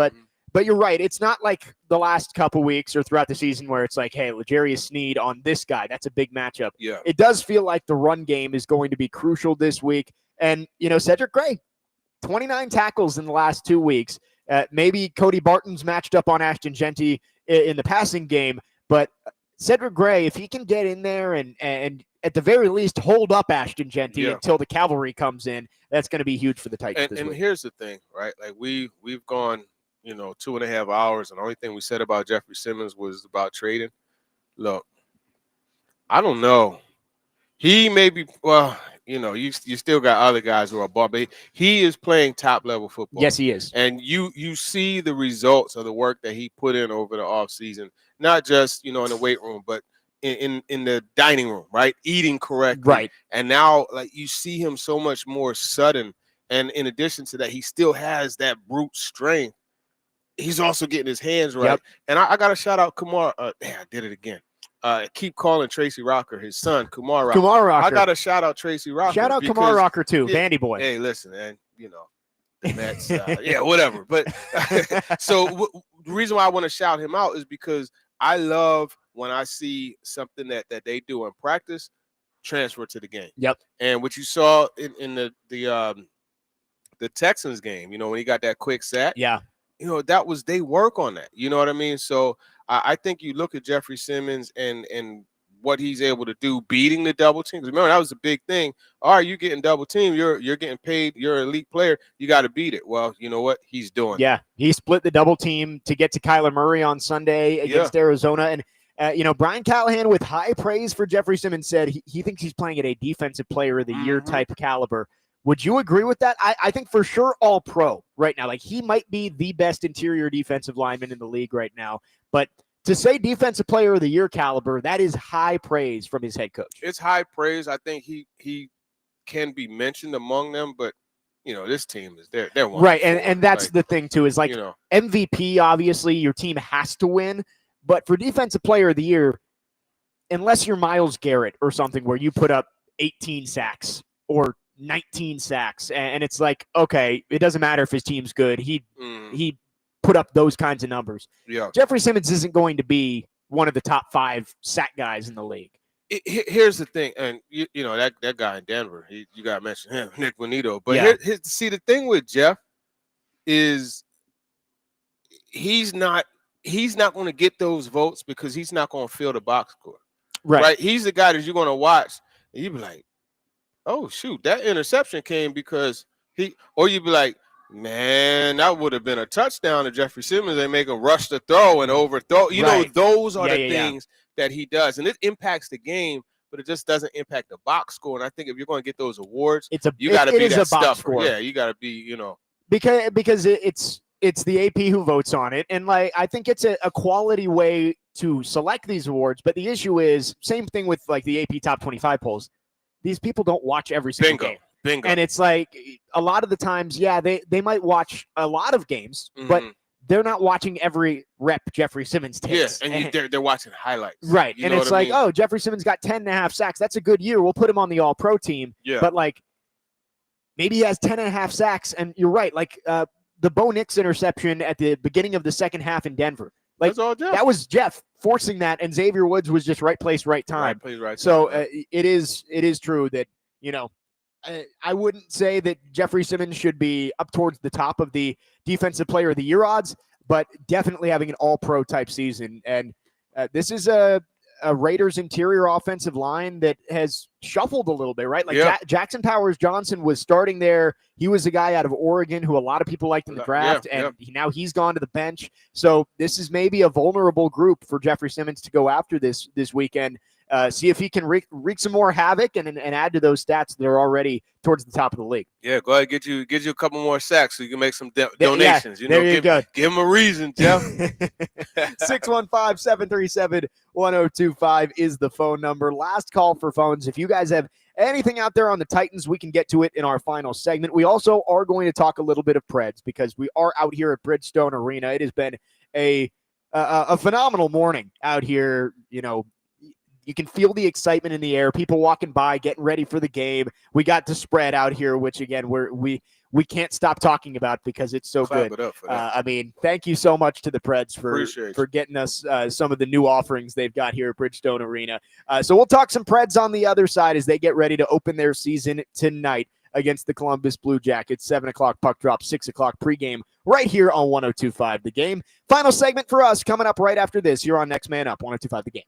But But you're right. It's not like the last couple weeks or throughout the season where it's like, hey, L'Jarius Sneed on this guy. That's a big matchup. Yeah. It does feel like the run game is going to be crucial this week. And, Cedric Gray, 29 tackles in the last 2 weeks. Maybe Cody Barton's matched up on Ashton Genty in the passing game, but Cedric Gray, if he can get in there and at the very least hold up Ashton Genty until the cavalry comes in, that's going to be huge for the Titans this and week. Here's the thing, right? Like we've gone, 2.5 hours, and the only thing we said about Jeffrey Simmons was about trading. Look, I don't know. He may be, you still got other guys who are above, but he is playing top level football. Yes, he is. And you see the results of the work that he put in over the offseason, not just, in the weight room, but in the dining room, right? Eating correctly. Right. And now, like, you see him so much more sudden. And in addition to that, he still has that brute strength. He's also getting his hands right. Yep. And I got to shout out Kumar. I did it again. Keep calling Tracy Rocker, his son, Kumar Rocker. Kumar Rocker. I got to shout out Tracy Rocker. Shout out Kumar Rocker, too. Vandy boy. Hey, listen, man, the Mets, whatever. But so the reason why I want to shout him out is because I love when I see something that they do in practice transfer to the game. Yep. And what you saw in the Texans game, when he got that quick sack. Yeah. They work on that. You know what I mean? So I think you look at Jeffrey Simmons and what he's able to do, beating the double teams. Remember, that was a big thing. All right, you're getting double team. You're getting paid. You're an elite player. You got to beat it. Well, you know what? He's doing. Yeah, he split the double team to get to Kyler Murray on Sunday against Arizona. And, Brian Callahan, with high praise for Jeffrey Simmons, said he thinks he's playing at a defensive player of the year type caliber. Would you agree with that? I think for sure all pro right now. Like, he might be the best interior defensive lineman in the league right now. But to say defensive player of the year caliber, that is high praise from his head coach. It's high praise. I think he can be mentioned among them, but this team is they're wonderful. Right, and that's the thing too, is like MVP, obviously your team has to win, but for defensive player of the year, unless you're Myles Garrett or something where you put up 18 sacks or 19 sacks, and it's like, okay, it doesn't matter if his team's good. He put up those kinds of numbers. Yeah. Jeffrey Simmons isn't going to be one of the top 5 sack guys in the league. Here's the thing, and that guy in Denver, you got to mention him, Nick Bonito. But see, the thing with Jeff is he's not going to get those votes because he's not going to fill the box score. Right? He's the guy that you're going to watch, and you be like, oh, shoot, that interception came because or you'd be like, man, that would have been a touchdown to Jeffrey Simmons. They make him rush the throw and overthrow. Those are the things that he does. And it impacts the game, but it just doesn't impact the box score. And I think if you're going to get those awards, you got to be that stuffer. Yeah, you got to be, Because it's the AP who votes on it. And I think it's a quality way to select these awards. But the issue is, same thing with the AP top 25 polls. These people don't watch every single game. Bingo. And it's like a lot of the times, they might watch a lot of games, but they're not watching every rep Jeffrey Simmons takes. Yeah, and they're watching highlights. Right. And it's like, oh, Jeffrey Simmons got 10.5 sacks. That's a good year. We'll put him on the all-pro team. Yeah. But maybe he has 10.5 sacks. And you're right. The Bo Nix interception at the beginning of the second half in Denver. That's all Jeff. That was Jeff forcing that, and Xavier Woods was just right place, right time. Right place, right time. So it is true that, I wouldn't say that Jeffrey Simmons should be up towards the top of the defensive player of the year odds, but definitely having an all-pro type season. And this is a Raiders interior offensive line that has shuffled a little bit, right? Jackson Powers Johnson was starting there. He was a guy out of Oregon who a lot of people liked in the draft, and now he's gone to the bench. So this is maybe a vulnerable group for Jeffrey Simmons to go after this weekend. See if he can wreak some more havoc and add to those stats that are already towards the top of the league. Yeah, go ahead, get you a couple more sacks so you can make some donations. There you go. Give him a reason, Jeff. 615-737-1025 is the phone number. Last call for phones. If you guys have anything out there on the Titans, we can get to it in our final segment. We also are going to talk a little bit of Preds because we are out here at Bridgestone Arena. It has been a phenomenal morning out here, You can feel the excitement in the air, people walking by, getting ready for the game. We got the spread out here, which again, we can't stop talking about because it's so Clap good. it up for that. I mean, thank you so much to the Preds Appreciate for getting us some of the new offerings they've got here at Bridgestone Arena. So we'll talk some Preds on the other side as they get ready to open their season tonight against the Columbus Blue Jackets. 7 o'clock puck drop, 6 o'clock pregame right here on 102.5 The Game. Final segment for us coming up right after this. You're on Next Man Up, 102.5 The Game.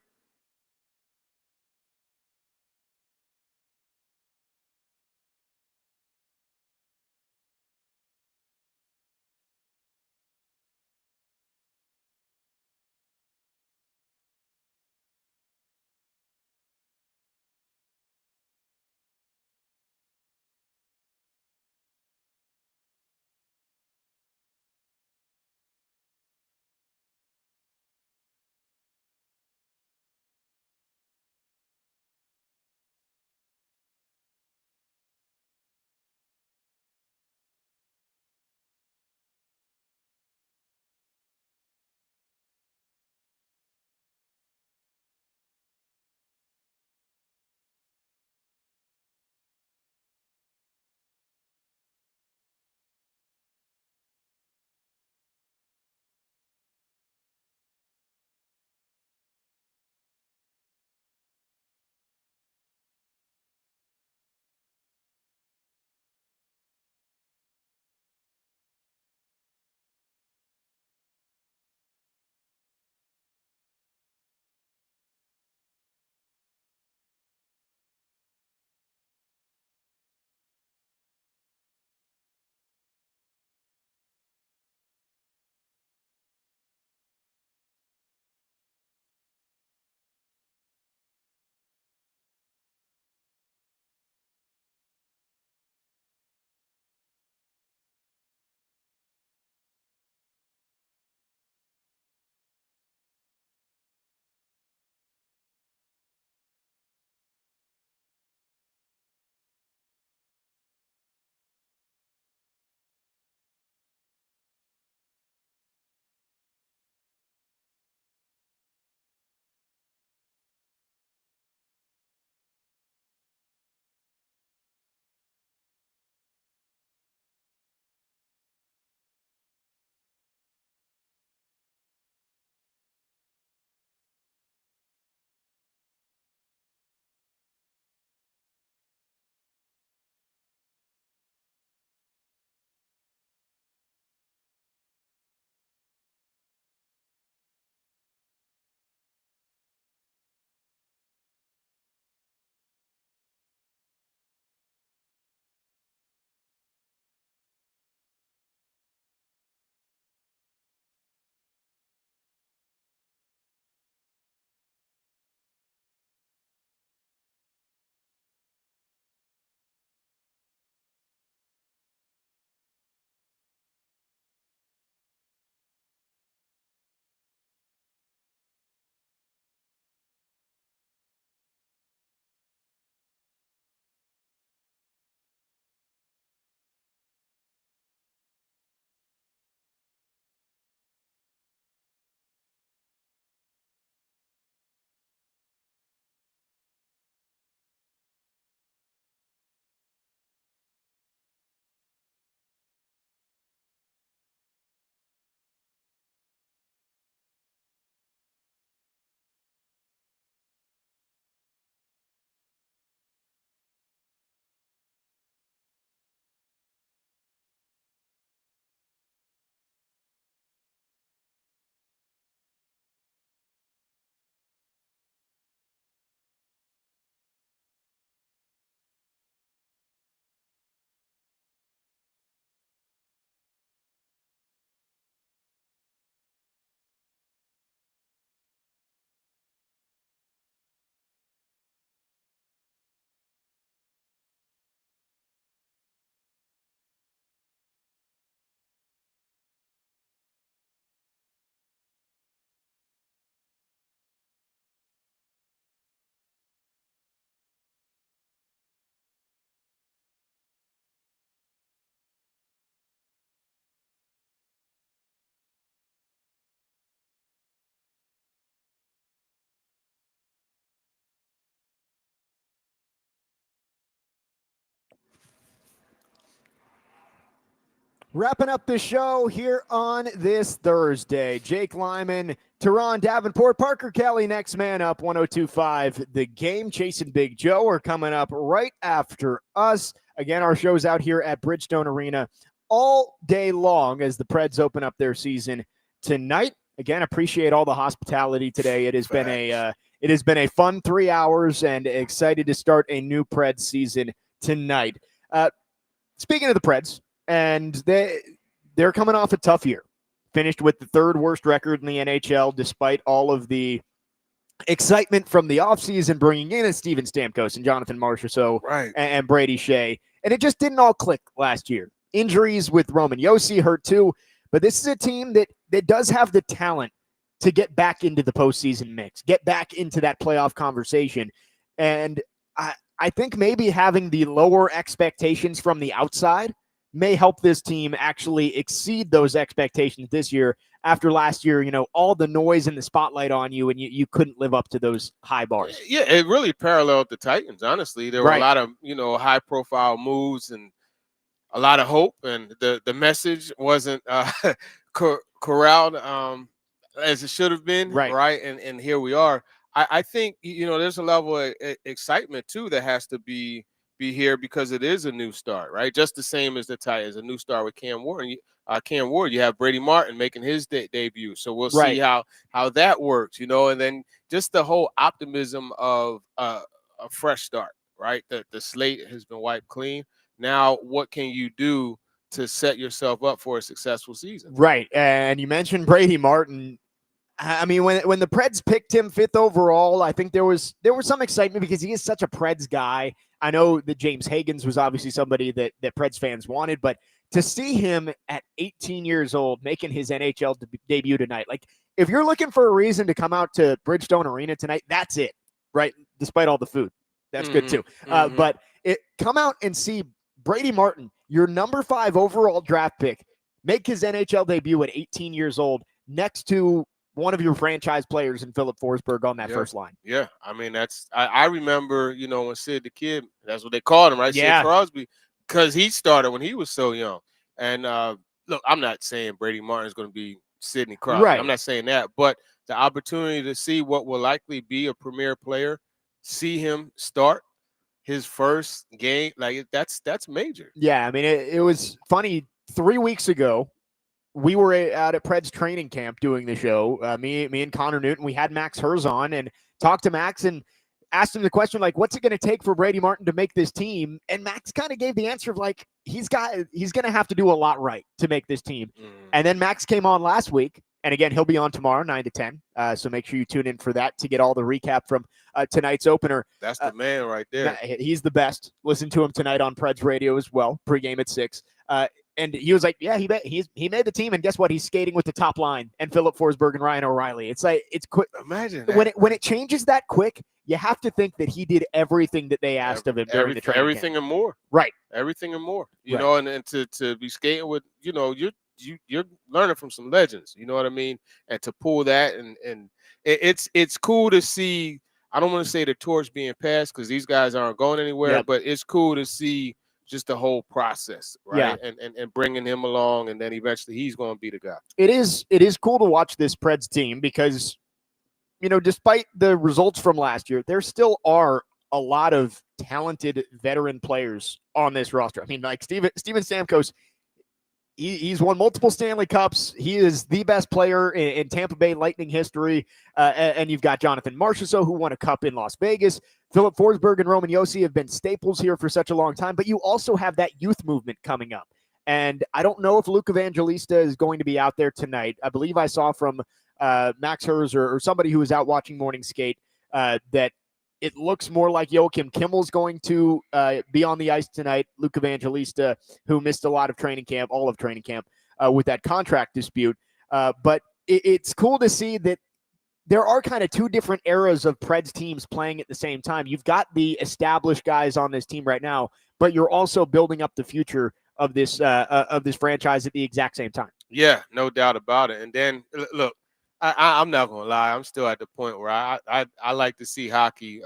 Wrapping up the show here on this Thursday. Jake Lyman, Turron Davenport, Parker Kelly, next man up, 102.5 The Game. Chase and Big Joe are coming up right after us. Again, our show's out here at Bridgestone Arena all day long as the Preds open up their season tonight. Again, appreciate all the hospitality today. It has been a fun 3 hours and excited to start a new Preds season tonight. Speaking of the Preds, and they're coming off a tough year. Finished with the third worst record in the NHL, despite all of the excitement from the offseason, bringing in a Steven Stamkos and Jonathan Marchessault and Brady Shea. And it just didn't all click last year. Injuries with Roman Josi hurt too. But this is a team that does have the talent to get back into the postseason mix, get back into that playoff conversation. And I think maybe having the lower expectations from the outside may help this team actually exceed those expectations this year after last year, all the noise and the spotlight on you, and you couldn't live up to those high bars. Yeah, it really paralleled the Titans, honestly. There were a lot of, high-profile moves and a lot of hope, and the message wasn't corralled as it should have been, right? And here we are. I think, there's a level of excitement, too, that has to be here because it is a new start, right? Just the same as the Titans, a new start with Cam Ward. You have Brady Martin making his debut. So we'll see how that works, and then just the whole optimism of a fresh start, right? The slate has been wiped clean. Now, what can you do to set yourself up for a successful season? Right. And you mentioned Brady Martin. I mean, when the Preds picked him 5th overall, I think there was some excitement because he is such a Preds guy. I know that James Higgins was obviously somebody that Preds fans wanted, but to see him at 18 years old making his NHL debut tonight, like if you're looking for a reason to come out to Bridgestone Arena tonight, that's it, right? Despite all the food, that's good too. But come out and see Brady Martin, your number 5 overall draft pick, make his NHL debut at 18 years old next to one of your franchise players in Philip Forsberg on that first line. Yeah, I mean, I remember, when Sid the Kid, that's what they called him, right? Yeah. Sid Crosby, because he started when he was so young. And look, I'm not saying Brady Martin is going to be Sidney Crosby. Right. I'm not saying that. But the opportunity to see what will likely be a premier player, see him start his first game, like that's major. Yeah, I mean, it was funny. 3 weeks ago, we were out at Preds training camp doing the show. Me and Connor Newton, we had Max Herz on and talked to Max and asked him the question, like, what's it going to take for Brady Martin to make this team? And Max kind of gave the answer of, like, he's going to have to do a lot right to make this team. And then Max came on last week. And again, he'll be on tomorrow, 9 to 10. So make sure you tune in for that to get all the recap from tonight's opener. That's the man right there. He's the best. Listen to him tonight on Preds Radio as well, pregame at 6. And he was like, yeah, he made the team, and guess what? He's skating with the top line and Philip Forsberg and Ryan O'Reilly. It's like, it's quick. Imagine that. When it changes that quick, you have to think that he did everything that they asked of him during the training everything camp. and more. Right. Everything and more. You know, and to be skating with, you're learning from some legends. You know what I mean? And to pull that and it's cool to see. I don't want to say the torch being passed because these guys aren't going anywhere, but it's cool to see just the whole process, right? And bringing him along, and then eventually he's going to be the guy. It is cool to watch this Preds team because, despite the results from last year, there still are a lot of talented veteran players on this roster. I mean, like Steven Stamkos, he's won multiple Stanley Cups. He is the best player in Tampa Bay Lightning history. And you've got Jonathan Marchessault, who won a cup in Las Vegas. Philip Forsberg and Roman Josi have been staples here for such a long time. But you also have that youth movement coming up. And I don't know if Luke Evangelista is going to be out there tonight. I believe I saw from Max Herz or somebody who was out watching morning skate that it looks more like Joachim Kimmel's going to be on the ice tonight. Luke Evangelista, who missed a lot of training camp, all of training camp, with that contract dispute. But it's cool to see that there are kind of two different eras of Preds teams playing at the same time. You've got the established guys on this team right now, but you're also building up the future of this franchise at the exact same time. Yeah, no doubt about it. And then, look, I'm not going to lie. I'm still at the point where I like to see hockey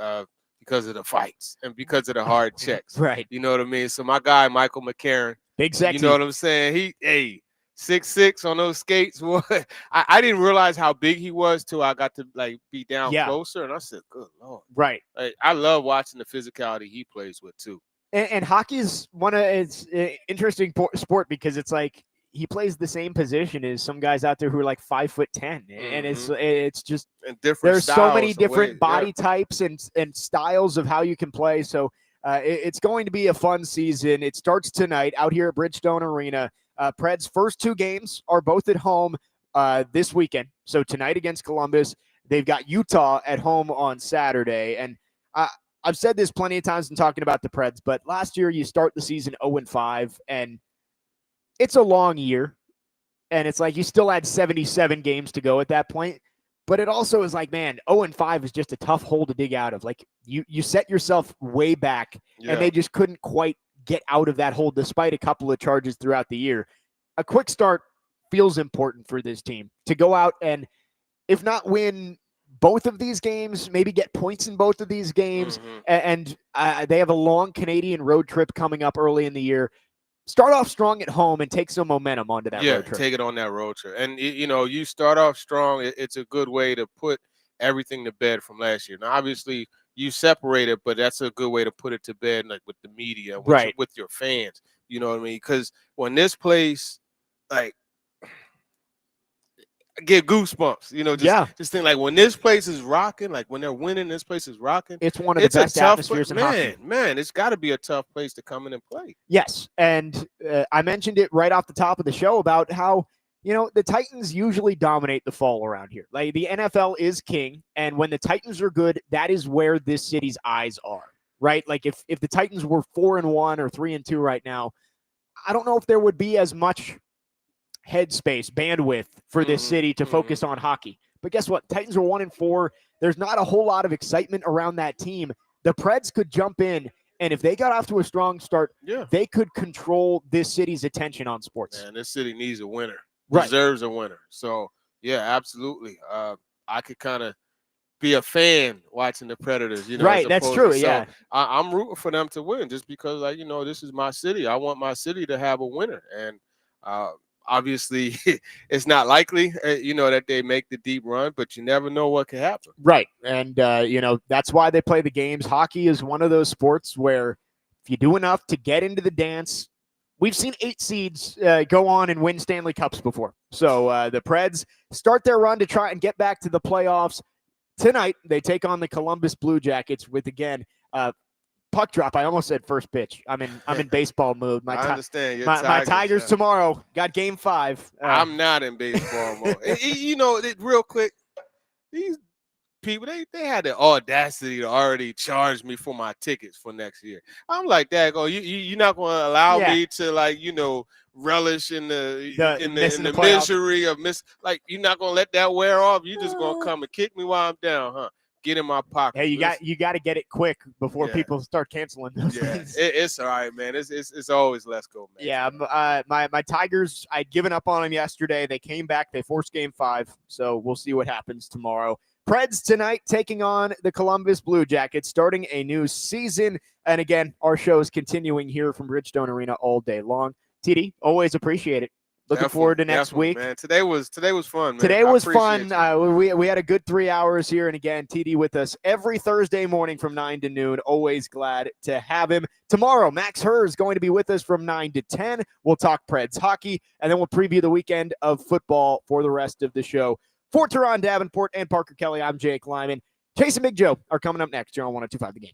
because of the fights and because of the hard checks. Right. You know what I mean? So my guy, Michael McCarron, Big sexy. You know what I'm saying? 6'6" on those skates. What? I didn't realize how big he was till I got to like be down closer, and I said, "Good Lord!" Right. Like, I love watching the physicality he plays with too. And hockey is it's an interesting sport because it's like he plays the same position as some guys out there who are like 5'10", and it's just and different. There's so many different ways, body types and styles of how you can play. So it's going to be a fun season. It starts tonight out here at Bridgestone Arena. Preds' first 2 games are both at home this weekend. So tonight against Columbus, they've got Utah at home on Saturday. And I've said this plenty of times in talking about the Preds, but last year you start the season 0-5, and it's a long year. And it's like you still had 77 games to go at that point. But it also is like, man, 0-5 is just a tough hole to dig out of. Like you set yourself way back, and they just couldn't quite get out of that hole despite a couple of charges throughout the year. A quick start feels important for this team to go out and, if not win both of these games, maybe get points in both of these games. And they have a long Canadian road trip coming up early in the year. Start off strong at home and take some momentum onto that road trip. Take it on that road trip. And, you start off strong. It's a good way to put everything to bed from last year. Now, obviously, you separate it, but that's a good way to put it to bed, like with the media, with your fans. You know what I mean? Because when this place, like, I get goosebumps, just think like when this place is rocking, like when they're winning, this place is rocking. It's one of the best atmospheres in hockey. Man, it's got to be a tough place to come in and play. Yes, and I mentioned it right off the top of the show about how, the Titans usually dominate the fall around here. Like the NFL is king, and when the Titans are good, that is where this city's eyes are, right? Like if the Titans were 4-1 or 3-2 right now, I don't know if there would be as much headspace, bandwidth for this city to focus on hockey. But guess what? Titans are 1-4. There's not a whole lot of excitement around that team. The Preds could jump in, and if they got off to a strong start, they could control this city's attention on sports. Man, this city needs a winner. Right. Deserves a winner. So, yeah, absolutely. I could kind of be a fan watching the Predators. Right, that's true, so I'm rooting for them to win just because, this is my city. I want my city to have a winner. And obviously, it's not likely, that they make the deep run, but you never know what could happen. Right, and, that's why they play the games. Hockey is one of those sports where if you do enough to get into the dance, we've seen 8 seeds go on and win Stanley Cups before. So the Preds start their run to try and get back to the playoffs. Tonight, they take on the Columbus Blue Jackets with, again, puck drop. I almost said first pitch. I'm in baseball mood. I understand. My Tigers tomorrow got Game 5. I'm not in baseball mode. Real quick, these people, they had the audacity to already charge me for my tickets for next year. I'm like, you're not going to allow me to relish in the misery of you're not going to let that wear off. You're just going to come and kick me while I'm down, huh? Get in my pocket. Hey, you got to get it quick before people start canceling those things. It's all right, man. It's always let's go, man. Yeah, my Tigers, I'd given up on them yesterday. They came back. They forced Game 5, so we'll see what happens tomorrow. Preds tonight taking on the Columbus Blue Jackets, starting a new season. And again, our show is continuing here from Bridgestone Arena all day long. TD, always appreciate it. Looking forward to next week. Man. Today was fun, man. Today was fun. We had a good 3 hours here. And again, TD with us every Thursday morning from 9 to noon. Always glad to have him. Tomorrow, Max Herr is going to be with us from 9 to 10. We'll talk Preds hockey, and then we'll preview the weekend of football for the rest of the show. For Turron Davenport and Parker Kelly, I'm Jake Lyman. Chase and Big Joe are coming up next here on 102.5 The Game.